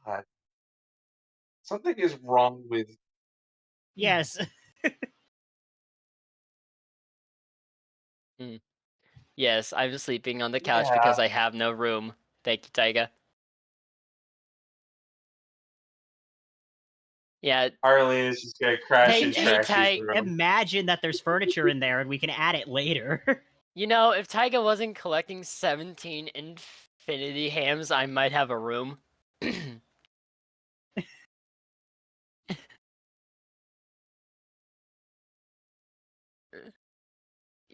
God, something is wrong with. Yes. Yes, I'm sleeping on the couch Yeah. because I have no room. Thank you, Taiga. Yeah. Harley is just gonna crash Hey, in hey, Trashy's Ty. room. Imagine that there's furniture in there and we can add it later. You know, if Taiga wasn't collecting 17 infinity hams, I might have a room.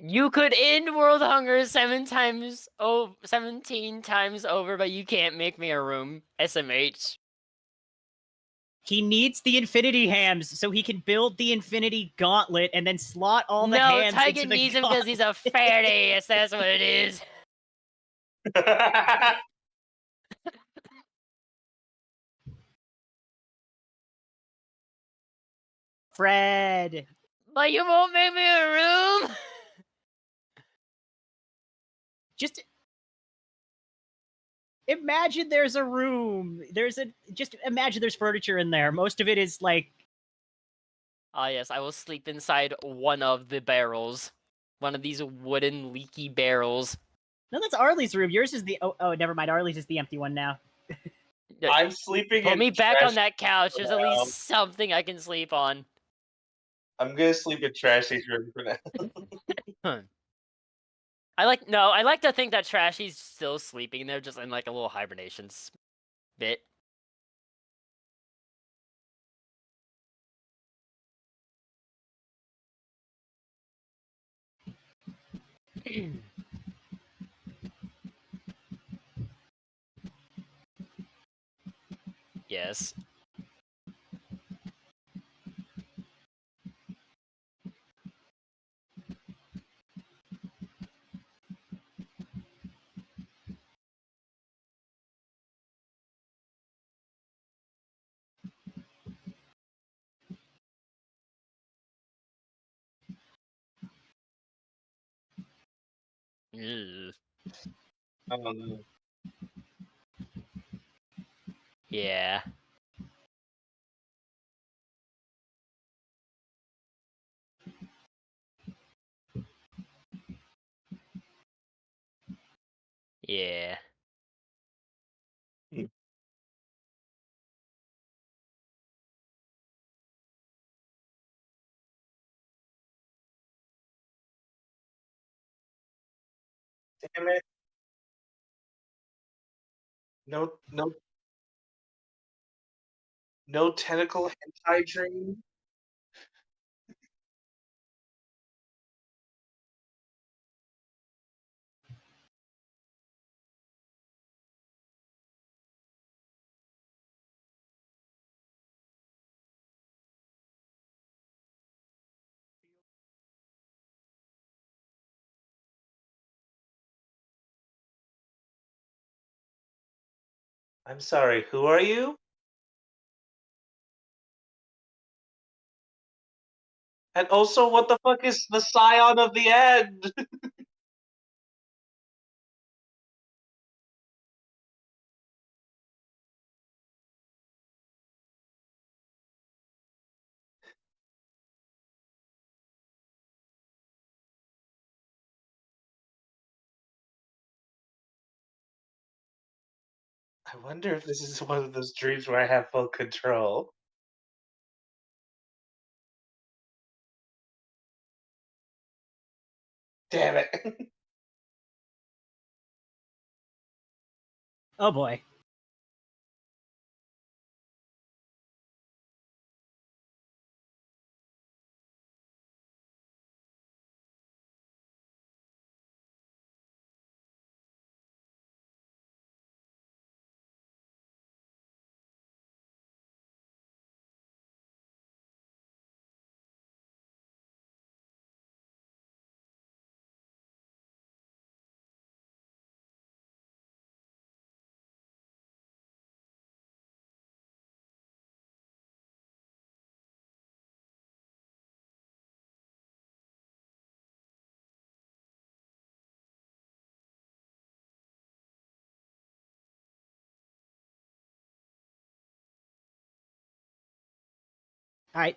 You could end world hunger 17 times over, but you can't make me a room. SMH. He needs the infinity hams so he can build the infinity gauntlet and then slot all the No, hams Taiga into the needs him because he's a fat ass. That's what it is. Fred. But you won't make me a room. Just imagine there's a room. Just imagine there's furniture in there. Most of it is like Ah, yes, I will sleep inside one of the barrels. One of these wooden leaky barrels. no, that's Arlie's room. Yours is the oh, never mind. Arlie's is the empty one now. I'm sleeping Put in me back on Trash. that couch. There's at now. least something I can sleep on. I'm gonna sleep in Trashy's room for now. I like to think that Trashy's still sleeping there, just in like a little hibernation bit. Yes. Ugh. Um, Yeah. Yeah. damn it! No, no, no tentacle hentai dream. I'm sorry. Who are you? And also, what the fuck is the scion of the end? I wonder if this is one of those dreams where I have full control. Damn it. Oh boy. All right.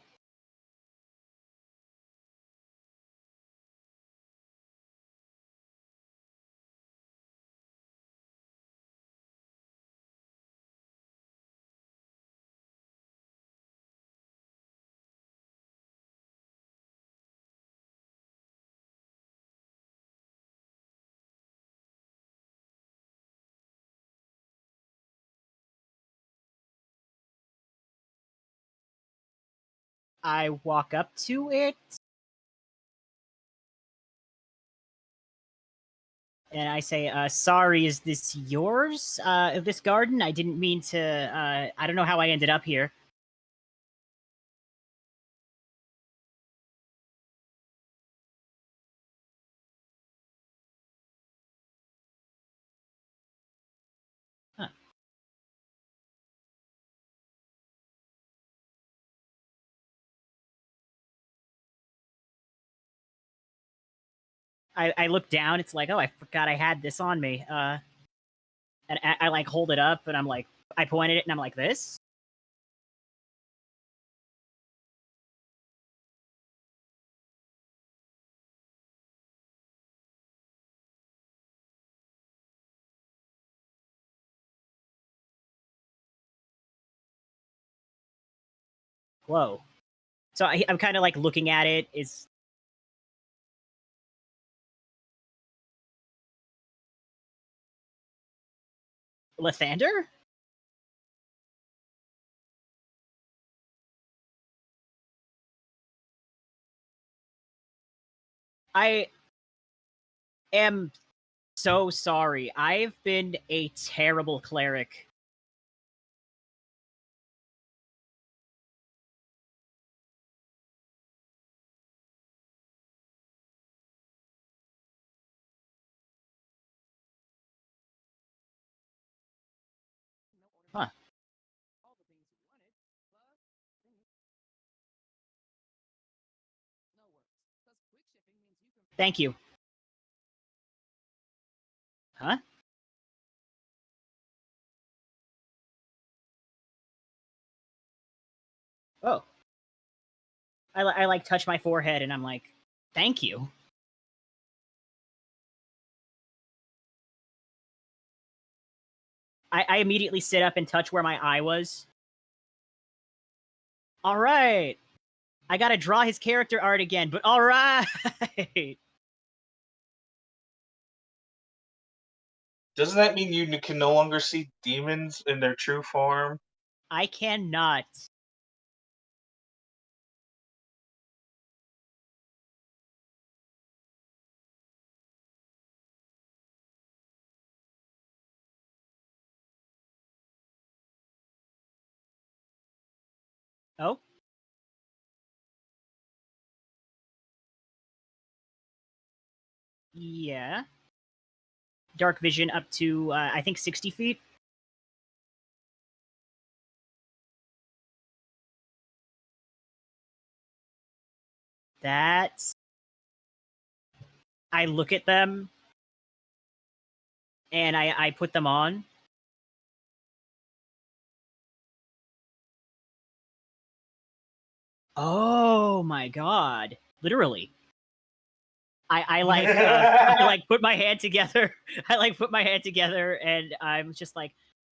I walk up to it, and I say, sorry, is this yours? This garden? I didn't mean to, I don't know how I ended up here. Huh. I look down, it's like, oh, I forgot I had this on me. And I like hold it up, and I'm like, I point at it, and I'm like, this? Whoa. So I'm kind of like looking at it. Is Lathander? I am so sorry. I've been a terrible cleric. Huh. Thank you. Huh? Oh. I like touch my forehead, and I'm like, thank you. I immediately sit up and touch where my eye was. All right. I gotta draw his character art again, but all right. Doesn't that mean you can no longer see demons in their true form? I cannot. Oh? Yeah. Dark vision up to, I think 60 feet. That's... I look at them, and I put them on. Oh my god. Literally. I like I like put my hand together. I like put my hand together, and I'm just like,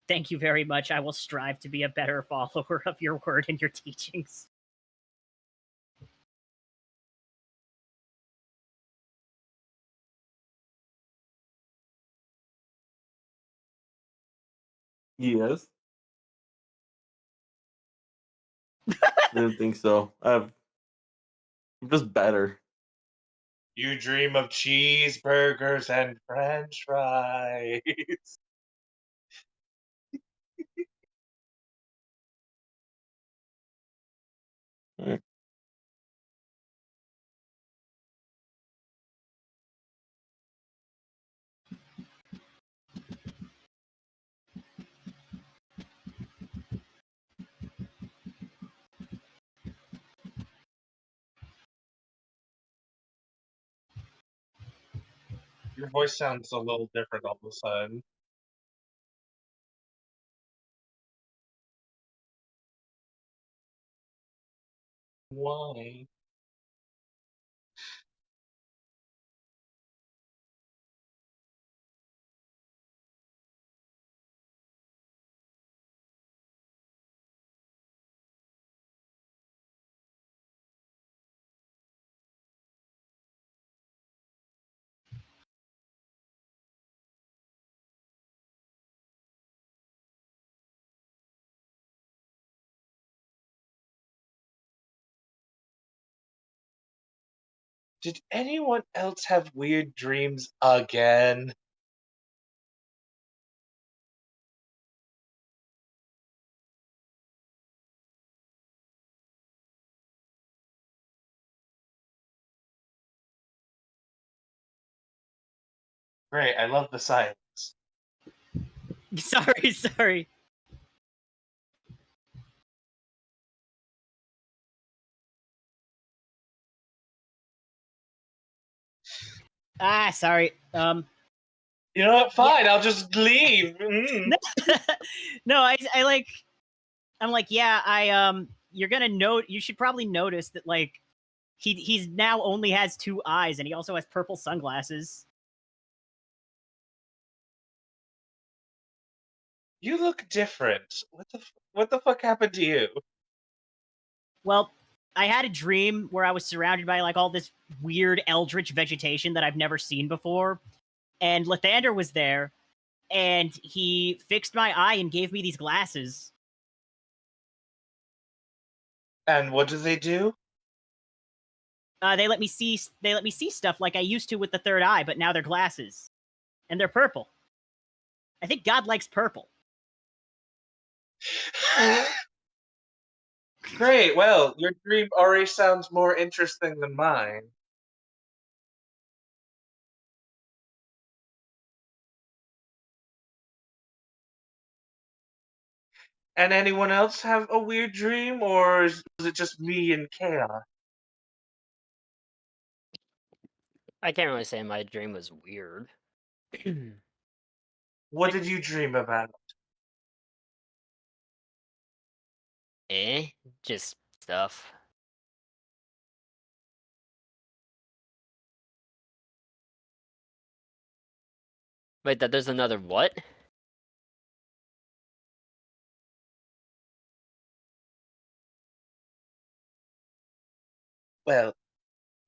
thank you very much. I will strive to be a better follower of your word and your teachings. Yes. Didn't think so. I'm just better. You dream of cheeseburgers and french fries. Alright. Your voice sounds a little different all of a sudden. Why? Did anyone else have weird dreams again? Great, I love the silence. Sorry. Sorry. You know what? Fine, I'll just leave. Mm. No, I like. I'm like, yeah. You're gonna note. You should probably notice that like, he's now only has 2 eyes, and he also has purple sunglasses. You look different. What the fuck happened to you? Well, I had a dream where I was surrounded by like all this weird eldritch vegetation that I've never seen before, and Lathander was there, and he fixed my eye and gave me these glasses. And what do they do? They let me see stuff like I used to with the third eye, but now they're glasses, and they're purple. I think God likes purple. Great. Well, your dream already sounds more interesting than mine. And anyone else have a weird dream, or was it just me and Chaos? I can't really say my dream was weird. What did you dream about? Just stuff. Wait, that there's another what? Well,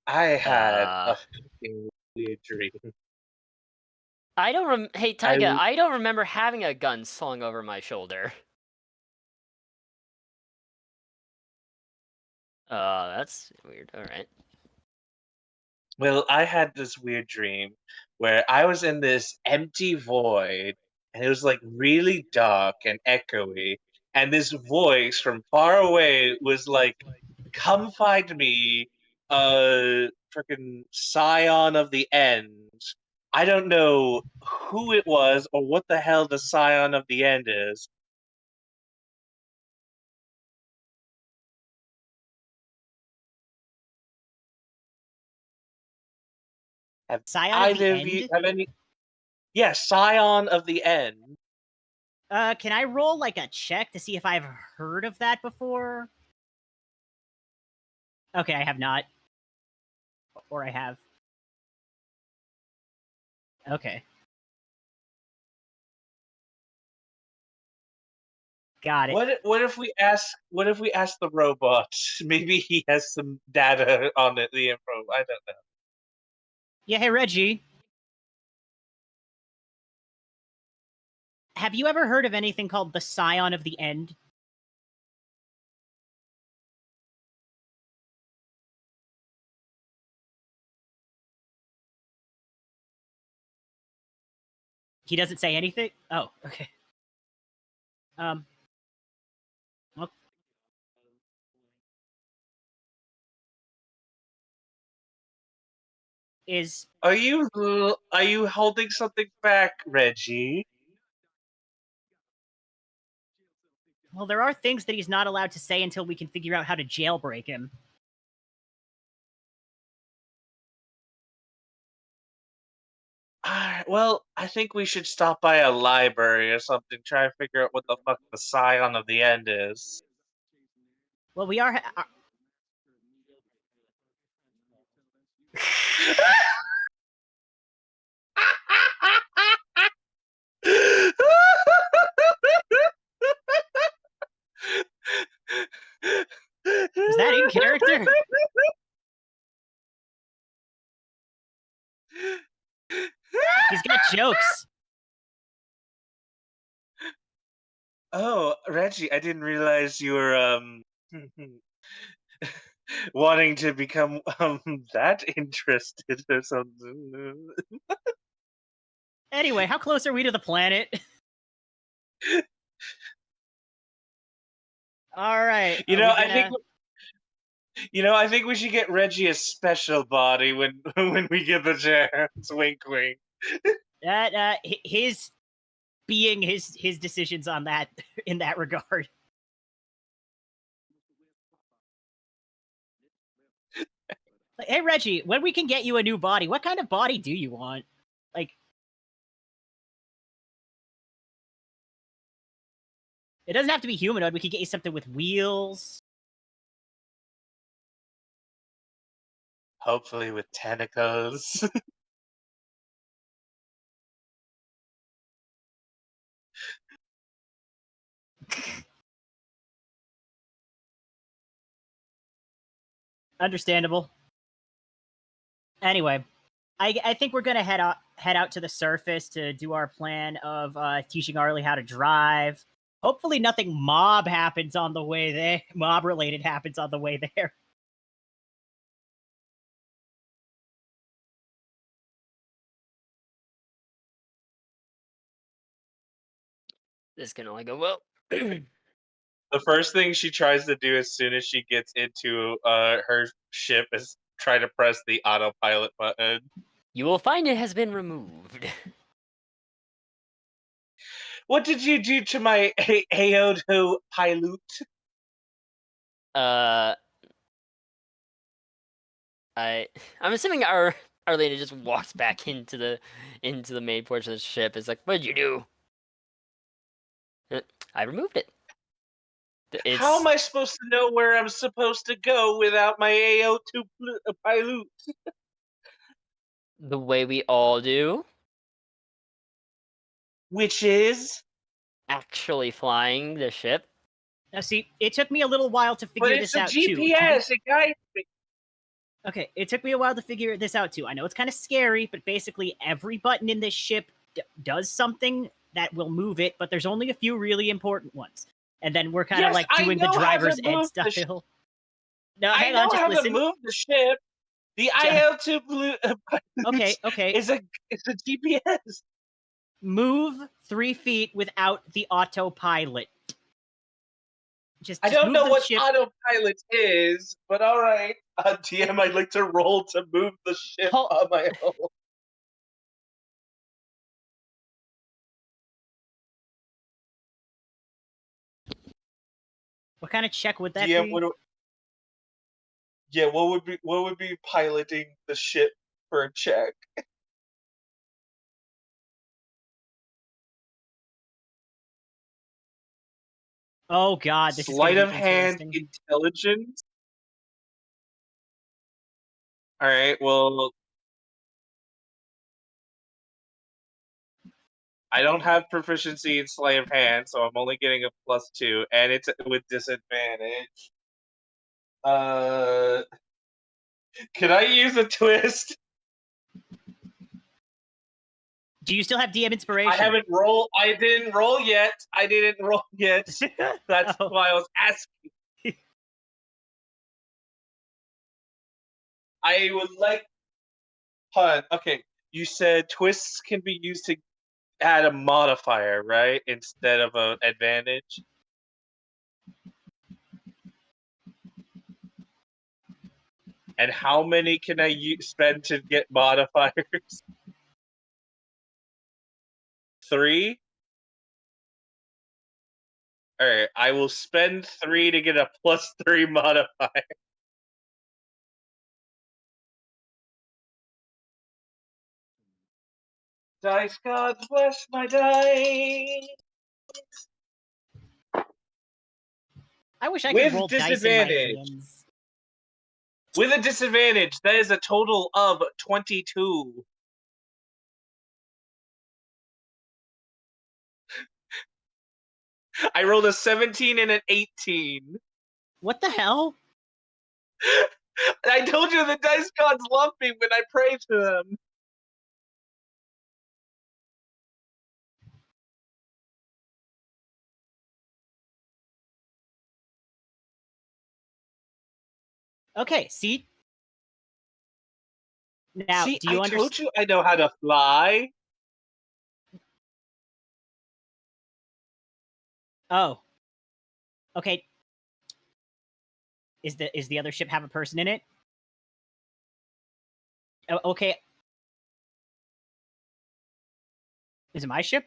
I had Uh, a fucking weird dream. I don't Hey, I Taiga, I don't remember having a gun slung over my shoulder. That's weird. All right. Well, I had this weird dream where I was in this empty void, and it was like really dark and echoey, and this voice from far away was like, "Come find me, freaking scion of the end." I don't know who it was or what the hell the scion of the end is. Have Scion of the either of you End. have any? Yeah, scion of the end. Can I roll like a check to see if I've heard of that before? Okay, I have not. Or I have. Okay. Got it. What if we ask the robot? Maybe he has some data on it, the info. I don't know. Yeah, hey Reggie. Have you ever heard of anything called the Scion of the End? He doesn't say anything? Oh, okay. Well, is Are you holding something back, Reggie? well, there are things that he's not allowed to say until we can figure out how to jailbreak him. Well, I think we should stop by a library or something. Try and figure out what the fuck the scion of the end is. Well, we are. Was that in character? He's got jokes. Oh, Reggie, I didn't realize you were wanting to become that interested or something. Anyway, how close are we to the planet? All right. You Are know, we I think gonna... I think we should get Reggie a special body when when we get the chance. Wink, wink. that his being his decisions on that in that regard. Like, hey Reggie, when we can get you a new body, what kind of body do you want? Like, it doesn't have to be humanoid. We could get you something with wheels. Hopefully with tentacles. Understandable. Anyway, I think we're gonna head out to the surface to do our plan of teaching Arlie how to drive. Hopefully, nothing mob happens on the way there. Mob related happens on the way there. This can only go well. The first thing she tries to do as soon as she gets into her ship is try to press the autopilot button. You will find it has been removed. What did you do to my Aoto pilot? I'm assuming Arlena just walks back into the main portion of the ship. It's like, what did you do? I removed it. How am I supposed to know where I'm supposed to go without my Aoto pilot? The way we all do. Which is? Actually flying the ship. Now, see, it took me a little while to But figure it's this a out too. GPS. It guides me. Okay, it took me a while to figure this out too. I know it's kind of scary, but basically every button in this ship does something that will move it, but there's only a few really important ones. And then we're kind of Yes, like I doing the know how to driver's ed move stuff. the No, I hang know on, just how listen. to move the ship. The IL2 blue Okay. is a GPS. Move 3 feet without the autopilot. I Just don't move know the what ship. autopilot is, but all right. TM, I'd like to roll to move the ship on my own. What kind of check would that DM, be? what would be piloting the ship for a check? Oh god, this is Sleight gonna of be hand interesting. intelligence. All right. Well, I don't have proficiency in sleight of hand, so I'm only getting a +2, and it's with disadvantage. Can I use a twist? Do you still have DM inspiration? I haven't rolled. I didn't roll yet. That's Oh. why I was asking. I would like. Okay, you said twists can be used to add a modifier, right, instead of an advantage. And how many can I spend to get modifiers? 3? Alright, I will spend 3 to get a +3 modifier. Dice gods bless my dice! I wish I could With roll dice in my disadvantage. hands. With a disadvantage, that is a total of 22. I rolled a 17 and an 18. What the hell? I told you the dice gods love me when I pray to them. Okay, see? Now, See, do you I understand? told you I know how to fly. Oh. Okay. Is the other ship have a person in it? Okay. Is it my ship?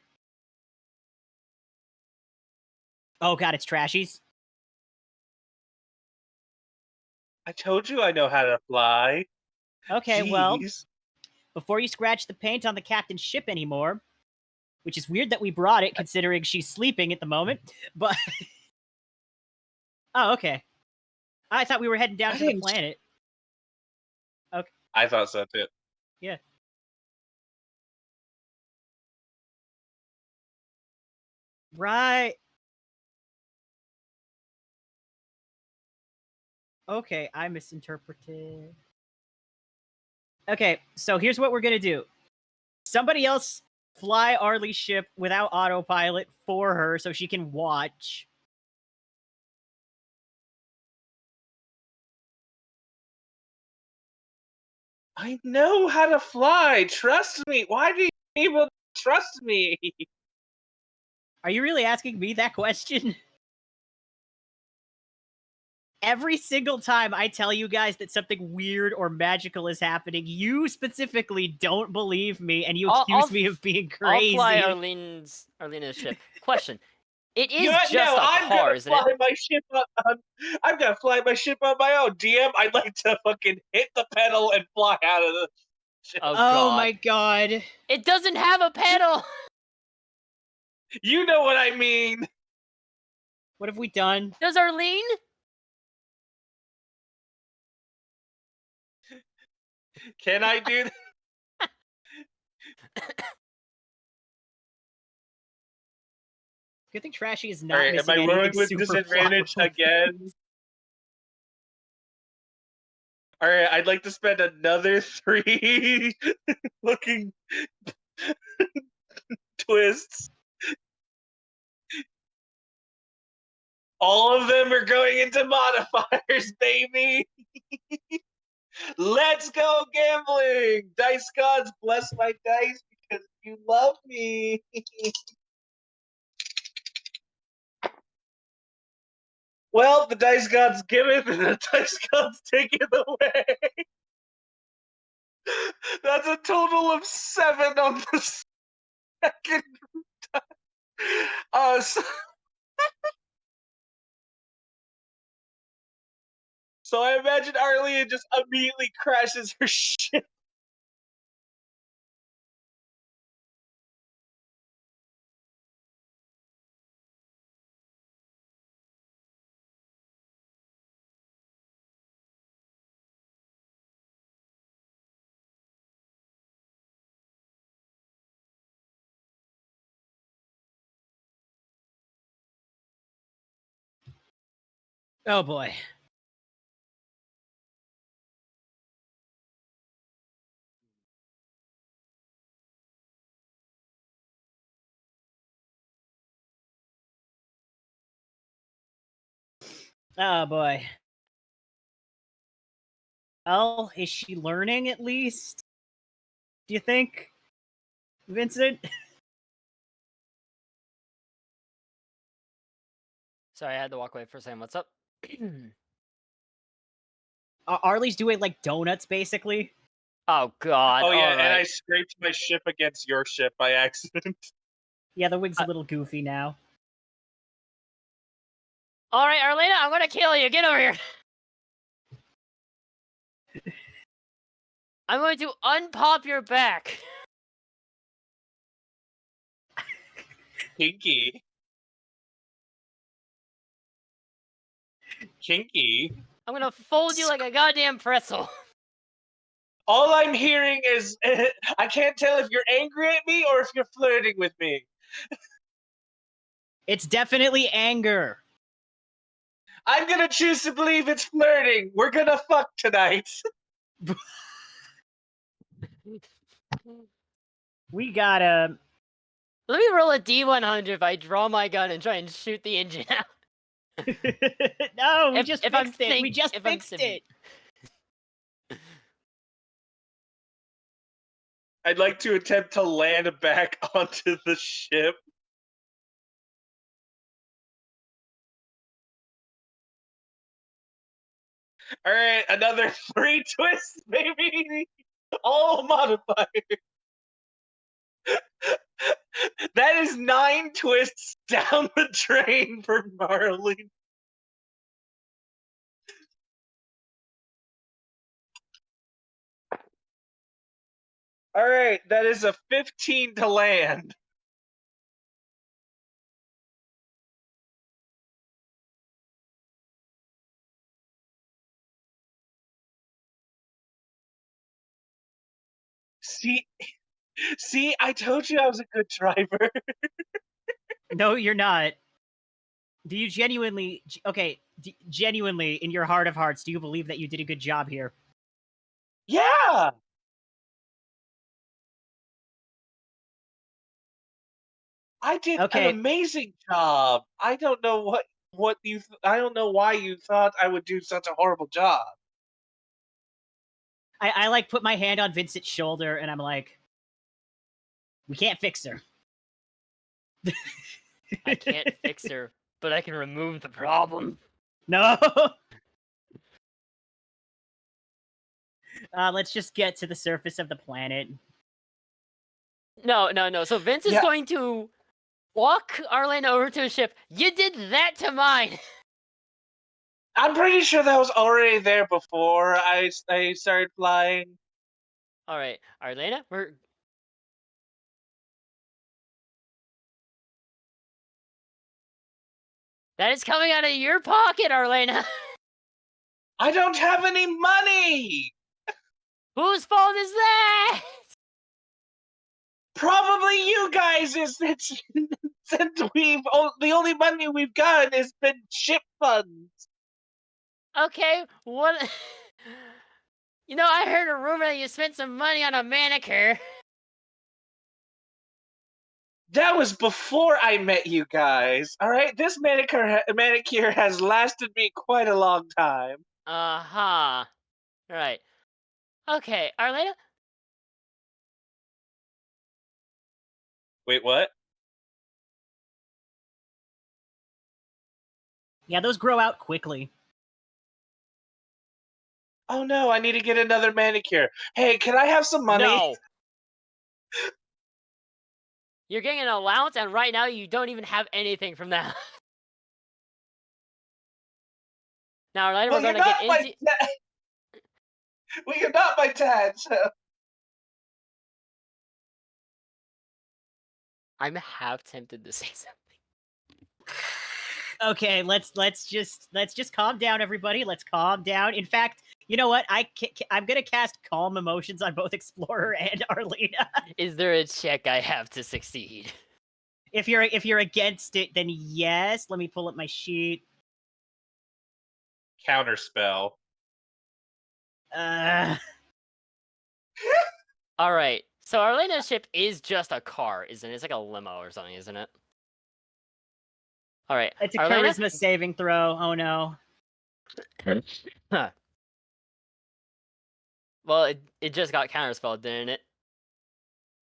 Oh god, it's Trashy's. I told you I know how to fly. Okay, well, Jeez. before you scratch the paint on the captain's ship anymore, which is weird that we brought it considering she's sleeping at the moment, but oh, okay. I thought we were heading down I to the didn't- planet. Okay. I thought so too. Yeah. Right. Okay, I misinterpreted. Okay, so here's what we're gonna do. Somebody else fly Arlie's ship without autopilot for her so she can watch. I know how to fly. Trust me. Why do you people trust me? Are you really asking me that question? Every single time I tell you guys that something weird or magical is happening, you specifically don't believe me and you accuse me of being crazy. I'll fly Arlena's ship. Question. It is You know what? just No, a I'm car, gonna isn't fly it? my ship on. I'm gonna fly my ship on my own. DM, I'd like to fucking hit the pedal and fly out of the ship. Oh, Oh God. my god. It doesn't have a pedal! You know what I mean. What have we done? Does Arlene? Can I do that? Good thing Trashy is All not right, am I missing rolling anything with super disadvantage flyable. again? All right, I'd like to spend another 3 looking twists. All of them are going into modifiers, baby. Let's go gambling. Dice gods, bless my dice because you love me. Well, the dice gods giveth and the dice gods taketh away. That's a total of 7 on the second time. So I imagine Arlene just immediately crashes her ship. Oh boy. Oh boy. Well, is she learning at least? Do you think, Vincent? Sorry, I had to walk away for a second. What's up? Arlie's doing like donuts, basically. Oh, God. Oh yeah, All and I right. scraped my ship against your ship by accident. Yeah, the wing's a little goofy now. All right, Arlena, I'm gonna kill you. Get over here. I'm going to unpop your back. Kinky. Kinky. I'm gonna fold you like a goddamn pretzel. All I'm hearing is I can't tell if you're angry at me or if you're flirting with me. It's definitely anger. I'm gonna choose to believe it's flirting. We're gonna fuck tonight. We gotta. Let me roll a D100 if I draw my gun and try and shoot the engine out. No, we If- just if I'm fixed it. We think- just if I'm fixed sim- it. I'd like to attempt to land back onto the ship. All right, another 3 twists, baby. All modifier. That is 9 twists down the drain for Marley. All right, that is a 15 to land. See, I told you I was a good driver. No, you're not. Do you genuinely? Okay, genuinely, in your heart of hearts, do you believe that you did a good job here? Yeah. I did an Okay. amazing job. I don't know what you. I don't know why you thought I would do such a horrible job. I like put my hand on Vincent's shoulder and I'm like, we can't fix her. I can't fix her, but I can remove the problem. No. Let's just get to the surface of the planet. No. So Vince is Yeah. going to walk Arlene over to a ship. You did that to mine. I'm pretty sure that was already there before I started flying. All right, Arlena, that is coming out of your pocket, Arlena. I don't have any money. Whose fault is that? Probably you guys. Is it's since the only money we've gotten has been ship funds. Okay, what? You know, I heard a rumor that you spent some money on a manicure. That was before I met you guys. All right, this manicure has lasted me quite a long time. Uh-huh. Right. Okay, Arlena? Wait, what? Yeah, those grow out quickly. Oh no, I need to get another manicure. Hey, can I have some money? No. You're getting an allowance, and right now you don't even have anything from that. Now, Arlena, Well, we're you're gonna get not into... well, you're not my dad, so. I'm half tempted to say something. Okay, let's just calm down, everybody. Let's calm down. In fact, you know what? I'm gonna cast calm emotions on both Explorer and Arlena. Is there a check I have to succeed? If you're against it, then yes. Let me pull up my sheet. Counterspell. Uh, All right. So Arlena's ship is just a car, isn't it? It's like a limo or something, isn't it? All right. it's a Arlena? charisma saving throw. Oh no. Huh. Well, it just got counterspelled, didn't it?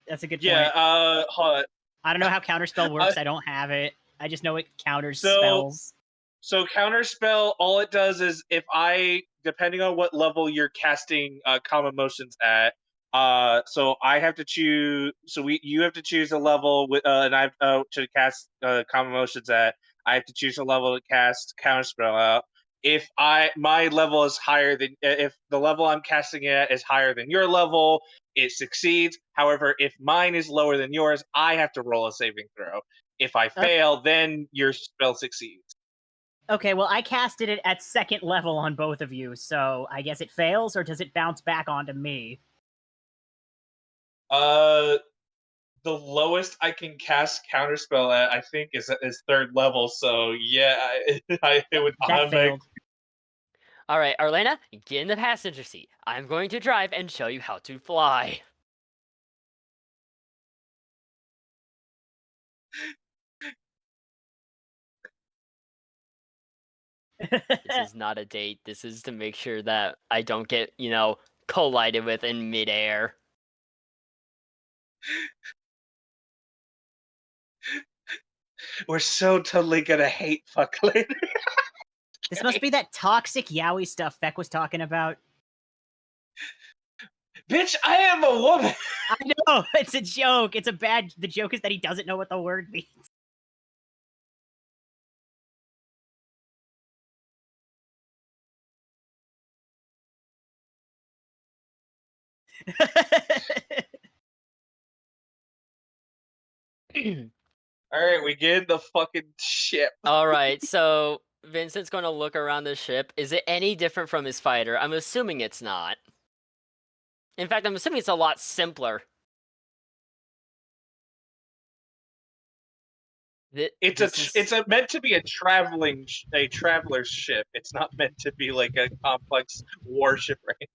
That's a good Yeah. point. Hold on. I don't know how counterspell works. I don't have it. I just know it counters So- spells. So counterspell, all it does is if depending on what level you're casting common motions at, so I have to choose. So you have to choose a level with, and I have to cast common motions at. I have to choose a level to cast counterspell out. If my level is higher than, if the level I'm casting it at is higher than your level, it succeeds. However, if mine is lower than yours, I have to roll a saving throw. If I fail, then your spell succeeds. Okay, well, I casted it at 2nd level on both of you, so I guess it fails, or does it bounce back onto me? The lowest I can cast counterspell at, I think, is 3rd level. So yeah, it would That automatically. failed. All right, Arlena, get in the passenger seat. I'm going to drive and show you how to fly. This is not a date. This is to make sure that I don't get, collided with in midair. We're so totally gonna hate fuck later. This must be that toxic yaoi stuff Beck was talking about. Bitch, I am a woman. I know, it's a joke. It's a bad. The joke is that he doesn't know what the word means. All right, we get in the fucking ship. All right, so Vincent's going to look around the ship. Is it any different from his fighter? I'm assuming it's not. In fact, I'm assuming it's a lot simpler. It's meant to be a traveler's ship. It's not meant to be like a complex warship, right?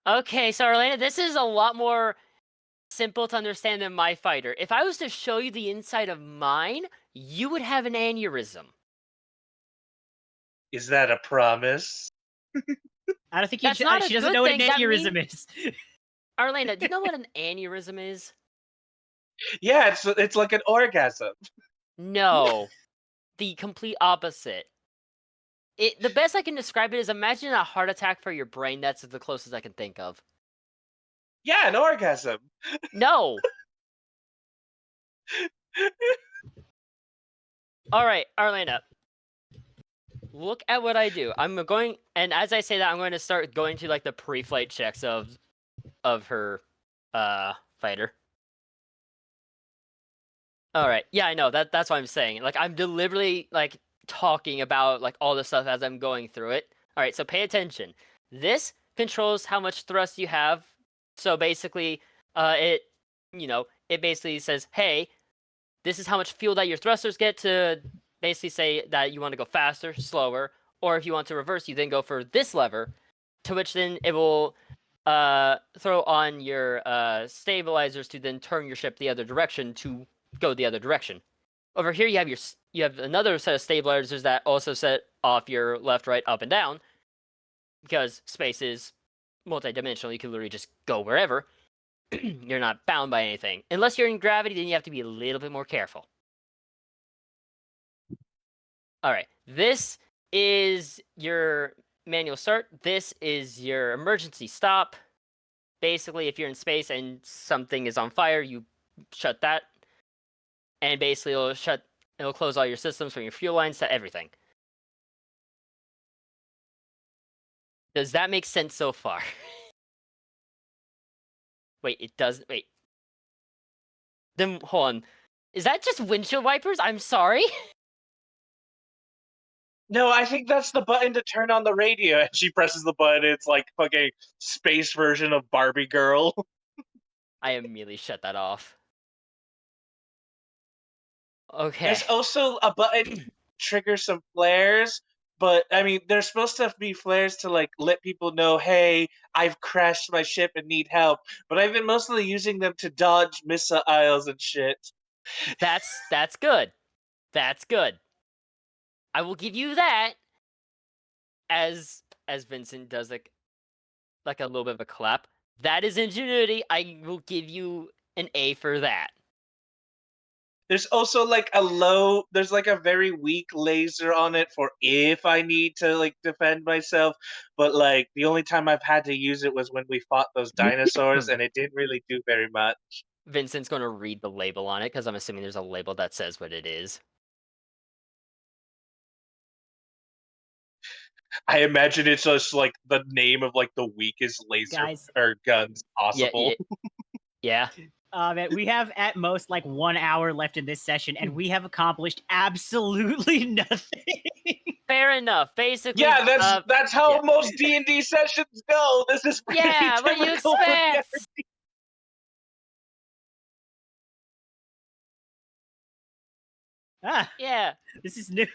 Okay, so Arlena, this is a lot more simple to understand than my fighter. If I was to show you the inside of mine, you would have an aneurysm. Is that a promise? I don't think That's not she a doesn't good know what an thing. That aneurysm is. Arlena, do you know what an aneurysm is? Yeah, it's like an orgasm. No, the complete opposite. The best I can describe it is imagine a heart attack for your brain. That's the closest I can think of. Yeah, an orgasm. No. All right, Arlena. Look at what I do. I'm going, and as I say that, I'm going to start going to like the pre-flight checks of her fighter. All right. Yeah, I know. That's what I'm saying. Like I'm deliberately like talking about like all the stuff as I'm going through it. All right, so pay attention. This controls how much thrust you have. So basically, it it basically says, "Hey, this is how much fuel that your thrusters get," to basically say that you want to go faster, slower, or if you want to reverse, you then go for this lever, to which then it will throw on your stabilizers to then turn your ship the other direction to go the other direction. Over here, you have another set of stabilizers that also set off your left, right, up, and down, because space is multi-dimensional. You can literally just go wherever. You're not bound by anything. Unless you're in gravity, then you have to be a little bit more careful. All right, this is your manual start. This is your emergency stop. Basically, if you're in space and something is on fire, you shut that. And basically, it'll close all your systems from your fuel lines to everything. Does that make sense so far? Wait, it doesn't. Wait. Then, hold on. Is that just windshield wipers? I'm sorry? No, I think that's the button to turn on the radio. And she presses the button. It's like fucking space version of Barbie Girl. I immediately shut that off. Okay. There's also a button to trigger some flares, but I mean, there's supposed to be flares to like let people know, hey, I've crashed my ship and need help. But I've been mostly using them to dodge missiles and shit. That's good. That's good. I will give you that. As Vincent does like a little bit of a clap. That is ingenuity. I will give you an A for that. There's also like there's like a very weak laser on it for if I need to like defend myself. But like the only time I've had to use it was when we fought those dinosaurs, and it didn't really do very much. Vincent's going to read the label on it because I'm assuming there's a label that says what it is. I imagine it's just like the name of like the weakest laser Guys. or guns Yeah, possible. yeah. Man, we have at most like 1 hour left in this session, and we have accomplished absolutely nothing. Fair enough. Basically, Yeah, that's how yeah. most D&D sessions go. This is pretty Yeah, what do you typical for expect? Ah, Yeah. this is new.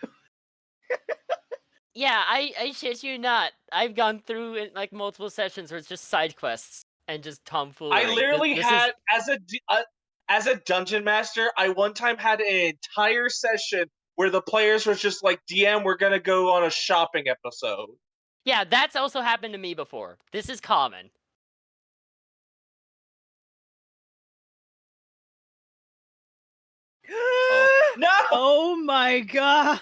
Yeah, I shit you not. I've gone through in, like multiple sessions where it's just side quests and just tomfoolery. I literally This had is... as a dungeon master, I one time had an entire session where the players was just like, DM, we're gonna go on a shopping episode. Yeah, that's also happened to me before. This is common. No! Oh my god!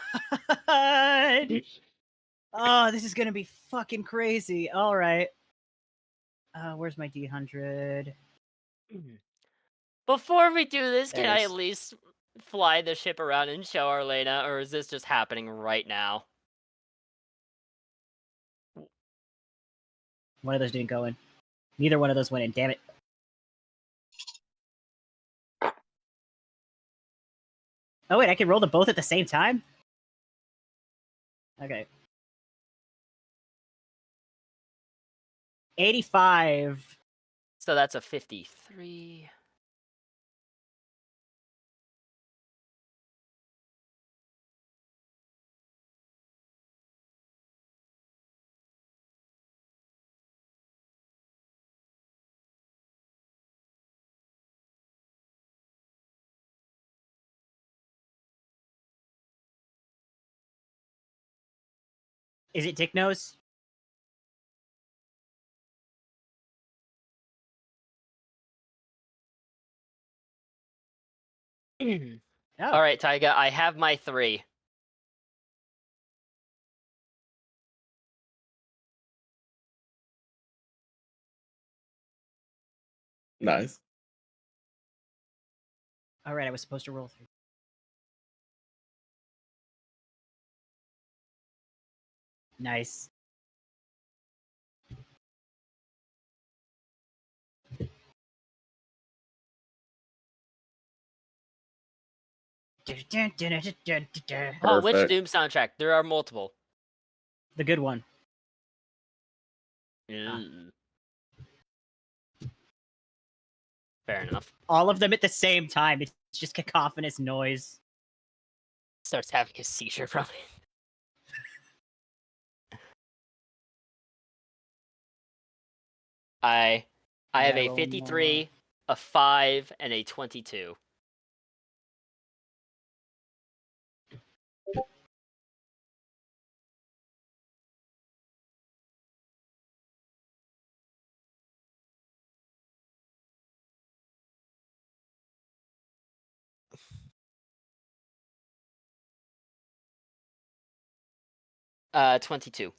Oh, this is gonna be fucking crazy. All right. Where's my D100? Before we do this, There can it I is. at least fly the ship around and show Arlena, or is this just happening right now? One of those didn't go in. Neither one of those went in. Damn it. Oh wait, I can roll them both at the same time? Okay. 85. So that's a 53. Is it Dick Nose? Oh. All right, Taiga, I have my 3. Nice. All right, I was supposed to roll 3. Nice. Oh, which Perfect. Doom soundtrack? There are multiple. The good one. Mm. Fair enough. All of them at the same time. It's just cacophonous noise. Starts having a seizure from it. I have a roll 53, a 5, and a 22. Uh, 22.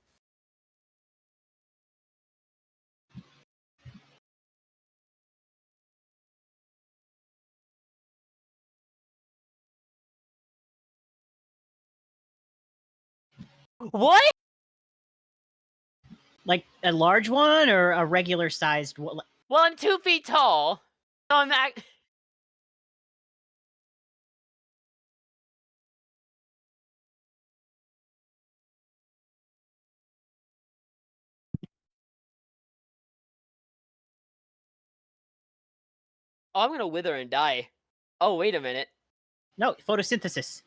What? Like a large one or a regular sized one? Well, I'm 2 feet tall. So I'm Oh, I'm gonna wither and die. Oh, wait a minute. No, photosynthesis.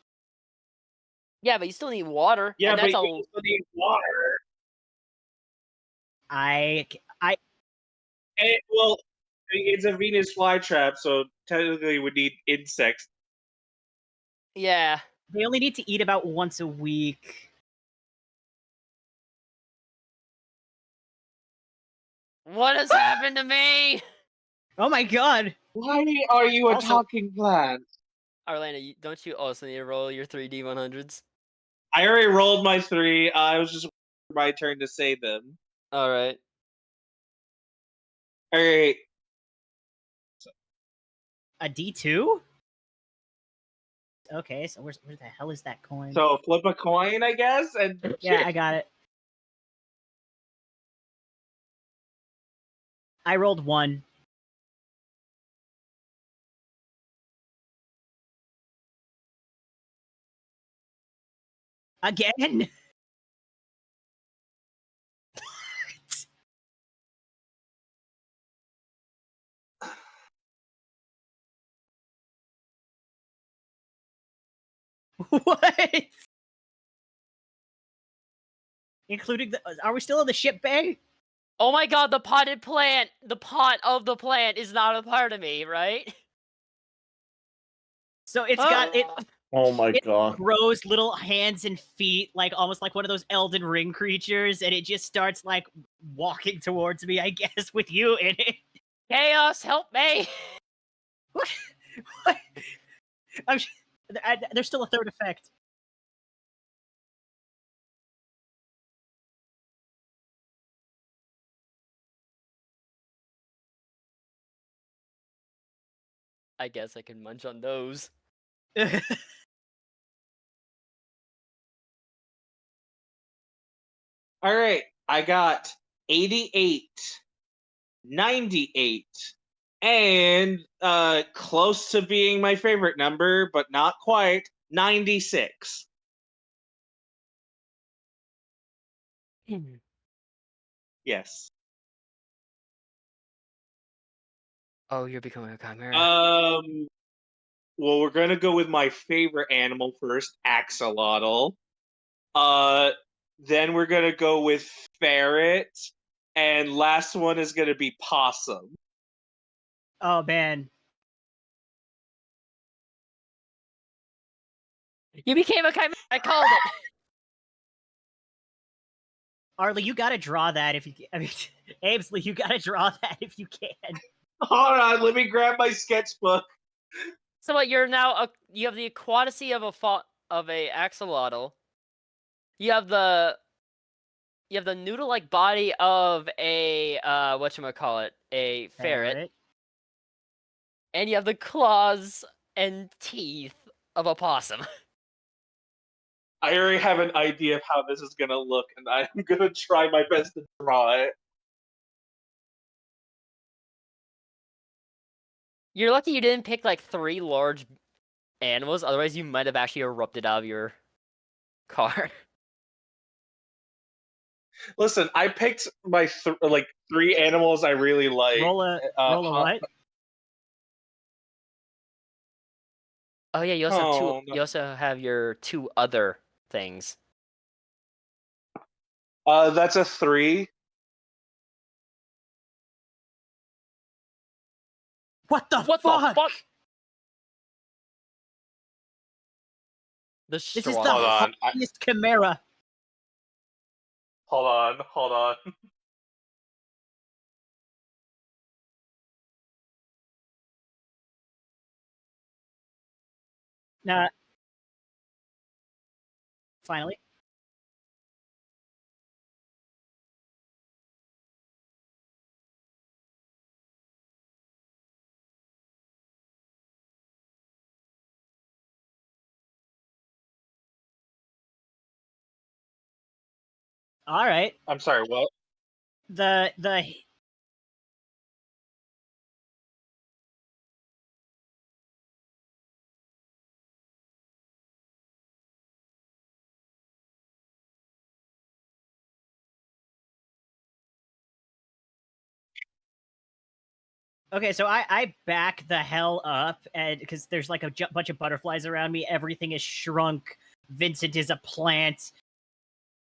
Yeah, but you still need water. Yeah, and but that's you all. also need water. Well, it's a Venus flytrap, so technically we need insects. Yeah. They only need to eat about once a week. What has happened to me? Oh my god! Why are you a Also- talking plant? Arlena, don't you also need to roll your 3D 100s? I already rolled my 3. I was just my turn to say them. Alright. Alright, A D2? Okay, so where the hell is that coin? so flip a coin, I guess, and Yeah, I got it. I rolled 1. Again? What? Including the... Are we still in the ship bay? Oh my god, the potted plant! The pot of the plant is not a part of me, right? So it's got... It Oh my It god. grows little hands and feet, like almost like one of those Elden Ring creatures, and it just starts like walking towards me, I guess, with you in it. Chaos, help me! What? I'm, there's still a third effect. I guess I can munch on those. All right, I got 88, 98, and close to being my favorite number, but not quite, 96. Yes. Oh, you're becoming a chimera. Well, we're gonna go with my favorite animal first, axolotl. Then we're gonna go with ferret, and last one is gonna be possum. Oh man. You became a chimera! I called it! Arlie, you gotta draw that if you can. I mean, Aimsley, you gotta draw that if you can. Hold on, let me grab my sketchbook. So what, you're now you have the aquaticity of a axolotl. You have the noodle-like body of a whatchamacallit, a ferret. And you have the claws and teeth of a possum. I already have an idea of how this is gonna look, and I'm gonna try my best to draw it. You're lucky you didn't pick like 3 large animals, otherwise you might have actually erupted out of your car. Listen, I picked my 3 animals I really like. Roll a what? Oh yeah, you also have your 2 other things. That's a 3. What the What fuck? the fuck? This is the Hold on. highest chimera. Hold on. Nah. Finally. All right. I'm sorry, what? The Okay, so I back the hell up, and because there's like a bunch of butterflies around me, everything is shrunk. Vincent is a plant.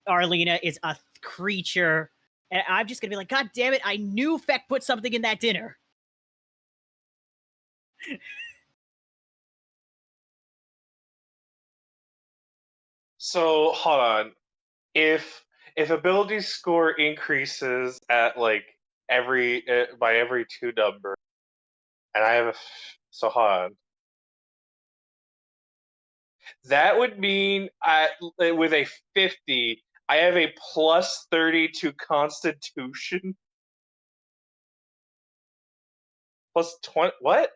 Arlena is a creature, and I'm just gonna be like, God damn it! I knew Feck put something in that dinner. So, hold on. If ability score increases at like every by every 2 number, and I have so hold on. That would mean with a 50, I have a plus 30 to Constitution. Plus 20. What?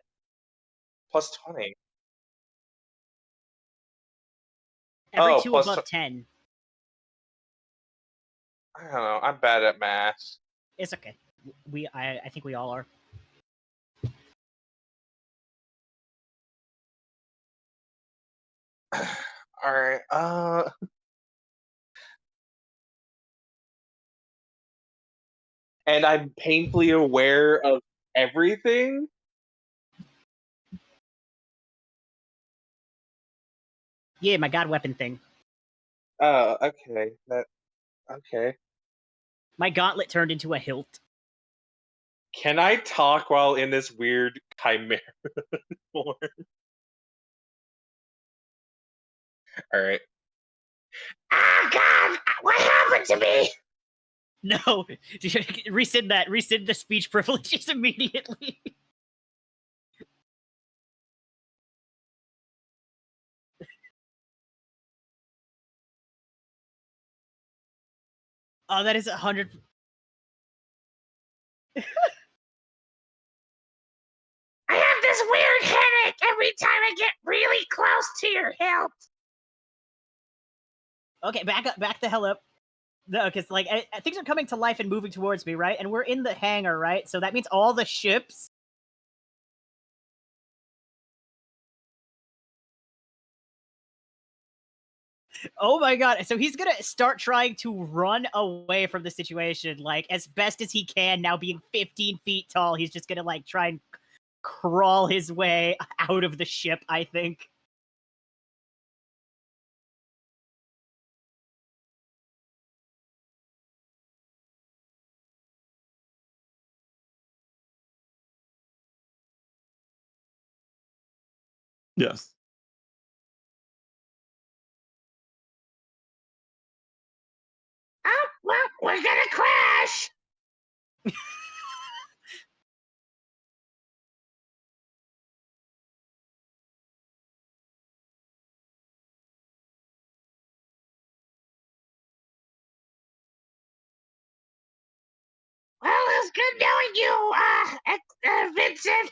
Plus 20. Every two plus above 10. I don't know. I'm bad at math. It's okay. I think we all are. All right. and I'm painfully aware of everything. Yeah, my god weapon thing. Oh, okay. Okay. My gauntlet turned into a hilt. Can I talk while in this weird chimera form? Alright. Ah, God! What happened to me? No, rescind that. Rescind the speech privileges immediately. Oh, that is 100. I have this weird headache every time I get really close to your hilt. Okay, back the hell up. No, because like things are coming to life and moving towards me, right? And we're in the hangar, right? So that means all the ships. Oh my god! So he's gonna start trying to run away from the situation, like as best as he can. Now being 15 feet tall, he's just gonna like try and crawl his way out of the ship. I think. Yes. Oh, well, we're gonna crash. Well, it was good knowing you, Vincent.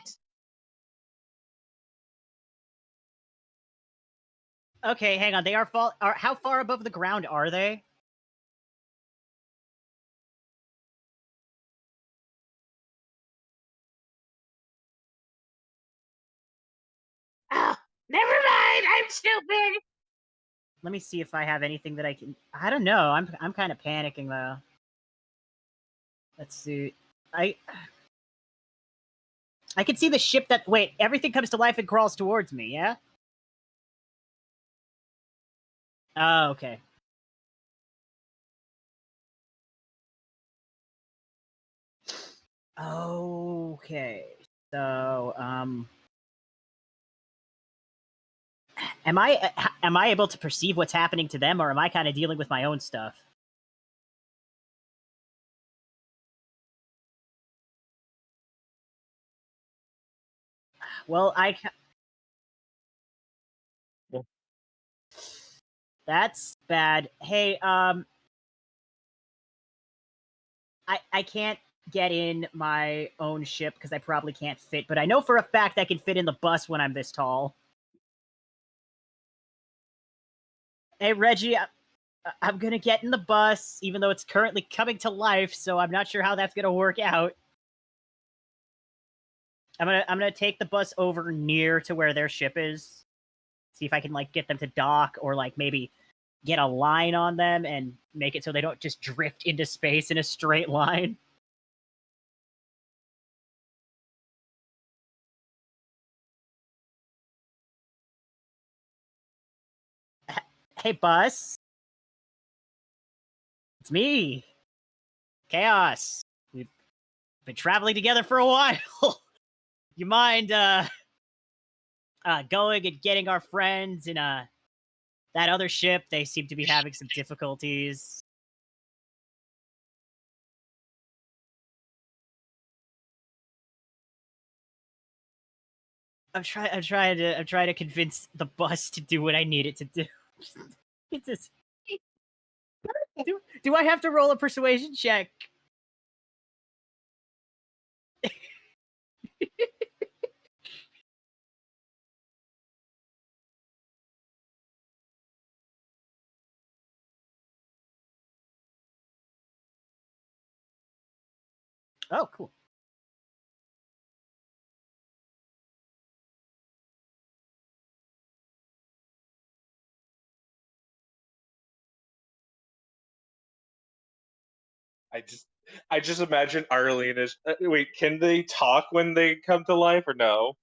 Okay, hang on. They are how far above the ground are they? Oh, never mind. I'm stupid. Let me see if I have anything that I can. I don't know. I'm kind of panicking though. Let's see. I I can see the ship that. Wait, everything comes to life and crawls towards me. Yeah. Oh, okay. Okay. So, am I able to perceive what's happening to them, or am I kind of dealing with my own stuff? Well, Yeah. that's bad. Hey, I can't get in my own ship because I probably can't fit, but I know for a fact I can fit in the bus when I'm this tall. Hey, Reggie, I'm gonna get in the bus, even though it's currently coming to life, so I'm not sure how that's gonna work out. I'm gonna take the bus over near to where their ship is. See if I can like get them to dock, or like maybe get a line on them and make it so they don't just drift into space in a straight line. Hey, bus. It's me, Chaos. We've been traveling together for a while. You mind going and getting our friends in that other ship? They seem to be having some difficulties. I'm trying to convince the bus to do what I need it to do. It's just, do I have to roll a persuasion check? Oh, cool. I just imagine Arlene is. Wait, can they talk when they come to life or no?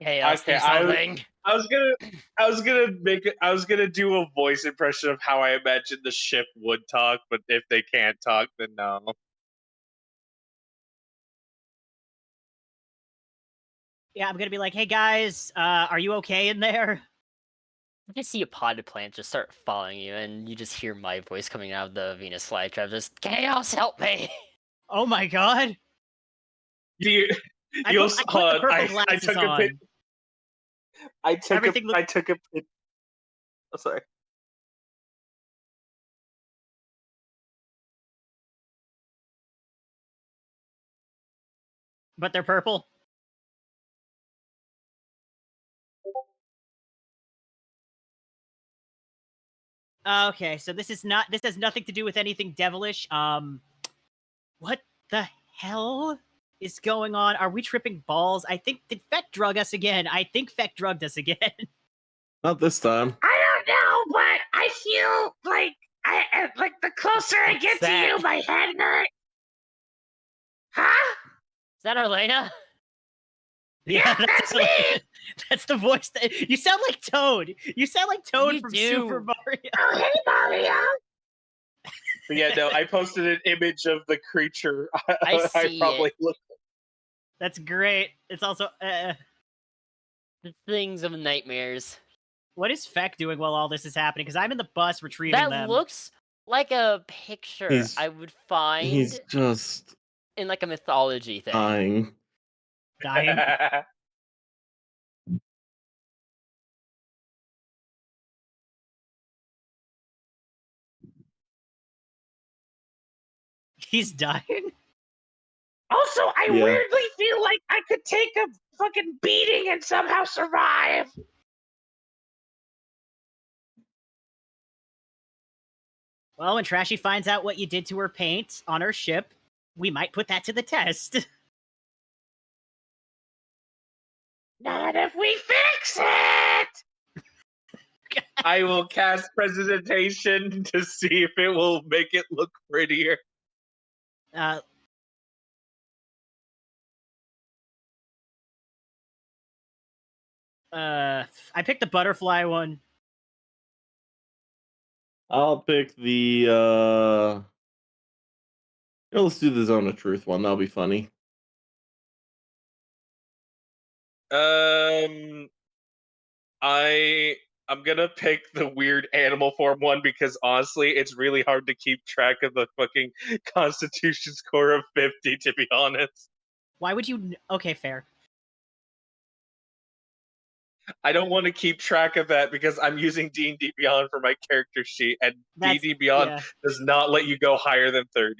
Chaos, Okay, do something. I was gonna I was gonna do a voice impression of how I imagine the ship would talk, but if they can't talk, then no. Yeah, I'm gonna be like, hey guys, are you okay in there? You see a potted plant just start following you, and you just hear my voice coming out of the Venus flytrap. Just Chaos, help me! Oh my god! Do you? I You'll put the purple I glasses took a pic. on. I took Everything I took a pic. Oh, sorry. But they're purple. Okay, so this has nothing to do with anything devilish. What the hell is going on? Are we tripping balls? Did Feck drug us again? I think Feck drugged us again. Not this time. I don't know, but I feel like the closer I What's get to that? you, my head hurts. Huh? Is that Arlena? Yeah, that's me. That's the voice that you sound like Toad. You sound like Toad You from do. Super Mario. Oh, hey, Mario. But yeah, no, I posted an image of the creature. I see probably it. look. That's great. It's also The things of nightmares. what is Feck doing while all this is happening? Because I'm in the bus retrieving That them. looks like a picture I would find He's just in like a mythology thing. dying. Dying. He's dying. Also, I Yeah. weirdly feel like I could take a fucking beating and somehow survive. Well, when Trashy finds out what you did to her paint on her ship, we might put that to the test. Not if we fix it. I will cast Presidentation to see if it will make it look prettier. Uh, I picked the butterfly one. I'll pick the let's do the Zone of Truth one. That'll be funny. I'm gonna pick the weird animal form one because honestly, it's really hard to keep track of the fucking Constitution score of 50. To be honest, Why would you? Okay, fair. I don't want to keep track of that because I'm using D&D Beyond for my character sheet, and D&D Beyond does not let you go higher than 30.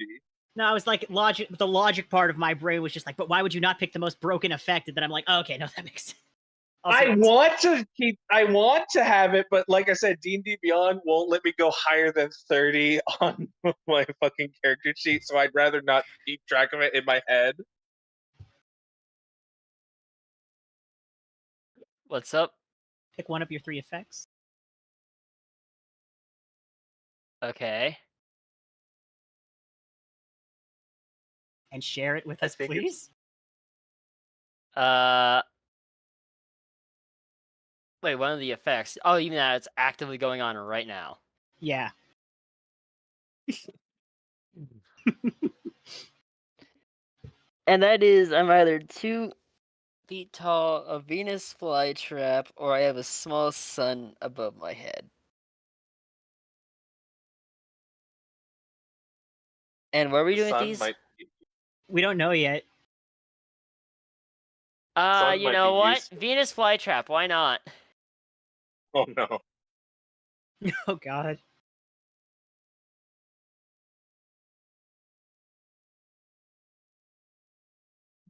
No, I was like logic. The logic part of my brain was just like, but why would you not pick the most broken effect? And then I'm like, oh, okay, no, that makes sense. Also, I want to have it, but like I said, D&D Beyond won't let me go higher than 30 on my fucking character sheet, so I'd rather not keep track of it in my head. What's up? pick one of your 3 effects. Okay. And share it with I us, think please. Wait, one of the effects. Oh, you mean that it's actively going on right now? Yeah. And that is, I'm either 2 feet tall, a Venus flytrap, or I have a small sun above my head. And what are we doing with these? We don't know yet. sun You might know be what? useful. Venus flytrap, why not? Oh no. Oh god.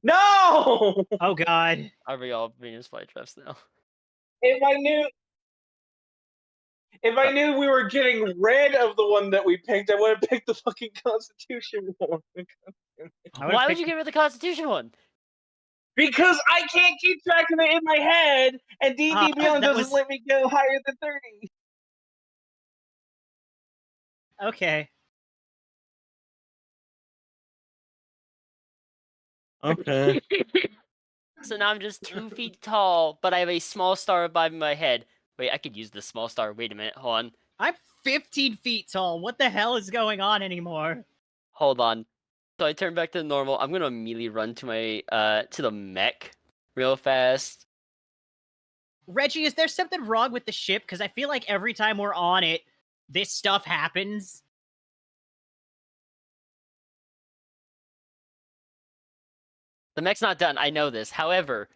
No! Oh god. Are we all Venus flytraps now? If I knew we were getting rid of the one that we picked, I would have picked the fucking Constitution one. Why would you get rid of the Constitution one? Because I can't keep track of it in my head, and D&D Beyond that doesn't was- let me go higher than 30. Okay. Okay. So now I'm just 2 feet tall, but I have a small star above my head. Wait, I could use the small star. Wait a minute. Hold on. I'm 15 feet tall. What the hell is going on anymore? Hold on. So I turn back to normal. I'm gonna immediately run to my to the mech real fast. Reggie, is there something wrong with the ship? Because I feel like every time we're on it, this stuff happens. The mech's not done. I know this. However,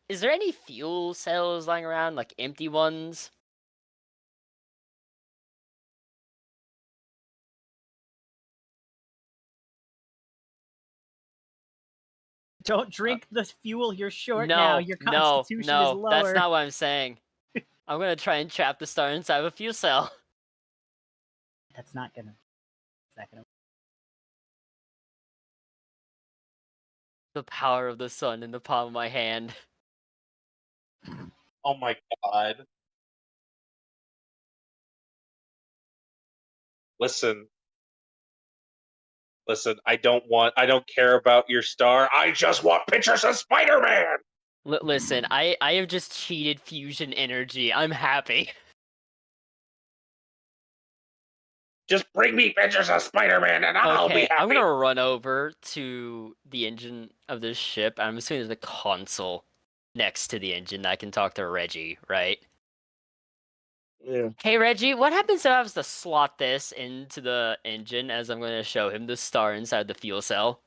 is there any fuel cells lying around, like empty ones? Don't drink the fuel. You're short No, now. Your no, constitution is no. lower. That's not what I'm saying. I'm gonna try and trap the star inside of a fuel cell. That's not gonna. Is that gonna? The power of the sun in the palm of my hand. Oh my god. Listen. Listen, I don't care about your star. I just want pictures of Spider-Man! Listen, I have just cheated fusion energy. I'm happy. Just bring me pictures of Spider-Man and I'll be Okay, happy. I'm gonna run over to the engine of this ship. I'm assuming there's a console next to the engine that I can talk to Reggie, right? Yeah. Hey Reggie, what happens if I was to slot this into the engine as I'm going to show him the star inside the fuel cell?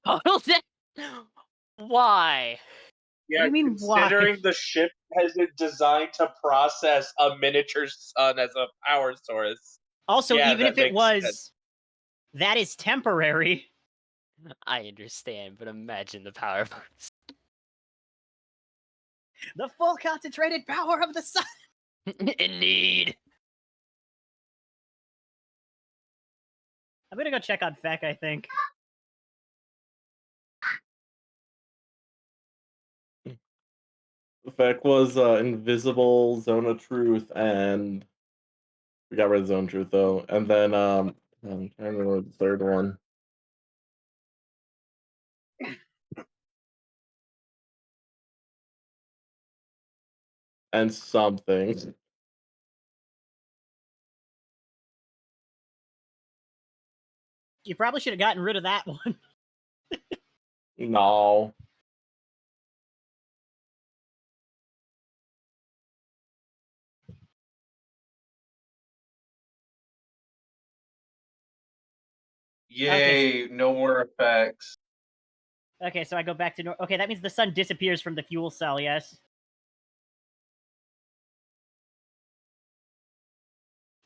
Oh, why? Yeah, What do you mean, why? considering the ship has been designed to process a miniature sun as a power source. Also, Yeah, even that if it makes was, sense. that is temporary. I understand, but imagine the power of The full concentrated power of the sun. Indeed. I'm gonna go check on Feck, I think. The fact was invisible, zone of truth, and we got rid of zone of truth though. And then I'm trying to remember the third one. And something. You probably should have gotten rid of that one. No. Yay, no more effects. Okay, so I go back to okay, that means the sun disappears from the fuel cell, yes?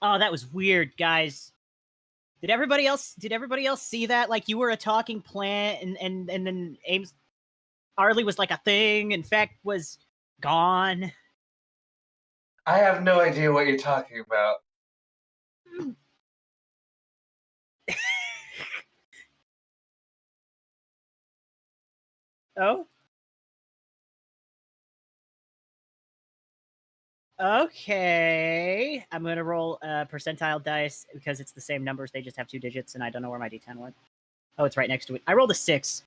Oh, that was weird, guys. Did everybody else see that? Like you were a talking plant and then Ames Arlie was like a thing, in fact was gone. I have no idea what you're talking about. Oh? Okay. I'm gonna roll percentile dice because it's the same numbers, they just have 2 digits, and I don't know where my D10 went. Oh, it's right next to it. I rolled a 6.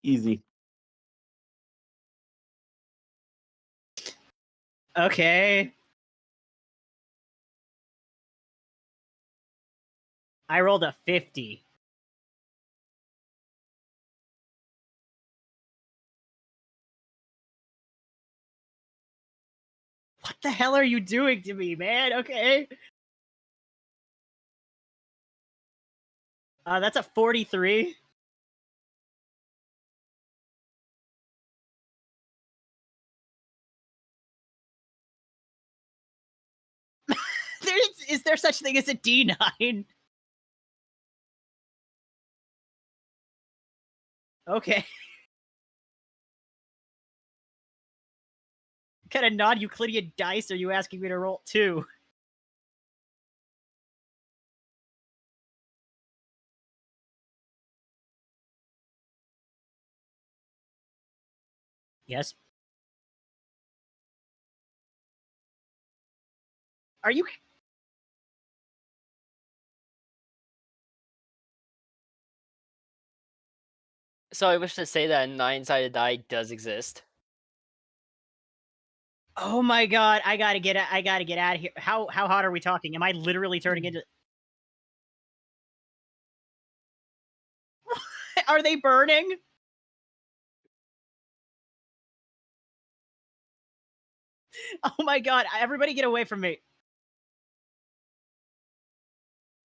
Easy. Okay. I rolled a 50. What the hell are you doing to me, man? Okay. That's a 43. Is there such thing as a D9? Okay. What kind of non-Euclidean dice are you asking me to roll? 2. Yes. Are you? So I wish to say that a 9-sided die does exist. Oh my god! I gotta get out of here. How hot are we talking? Am I literally turning into? Are they burning? Oh my god! Everybody, get away from me!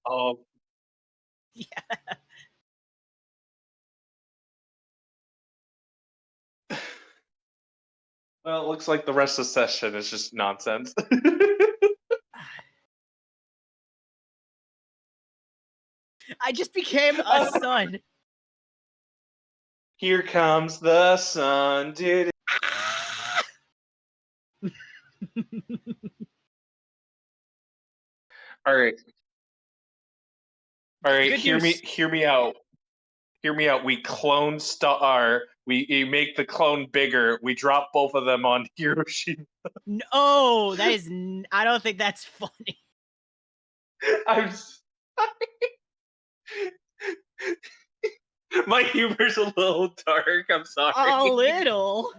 Oh, Yeah. well, it looks like the rest of the session is just nonsense. I just became a sun. Here comes the sun, dude. All right, all right. Good Hear me, news. hear me out. Hear me out. We clone Star. We make the clone bigger. We drop both of them on Hiroshima. No, that is. I don't think that's funny. I'm sorry. My humor's a little dark. I'm sorry. A little.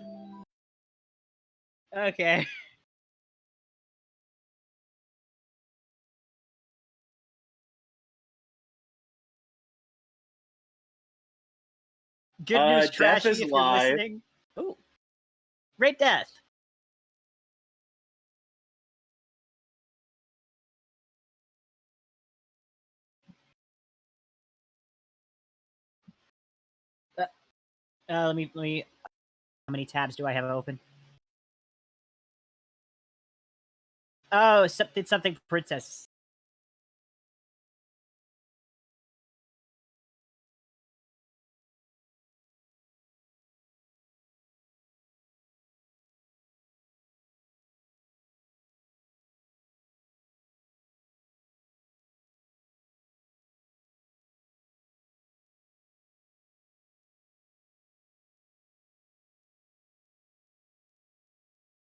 Okay. Good news, Death Trashy, is if you're live. listening. Ooh. Great death. Let me. How many tabs do I have open? Oh, did something for Princess.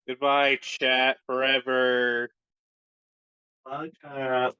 Goodbye, chat forever. Bye, chat.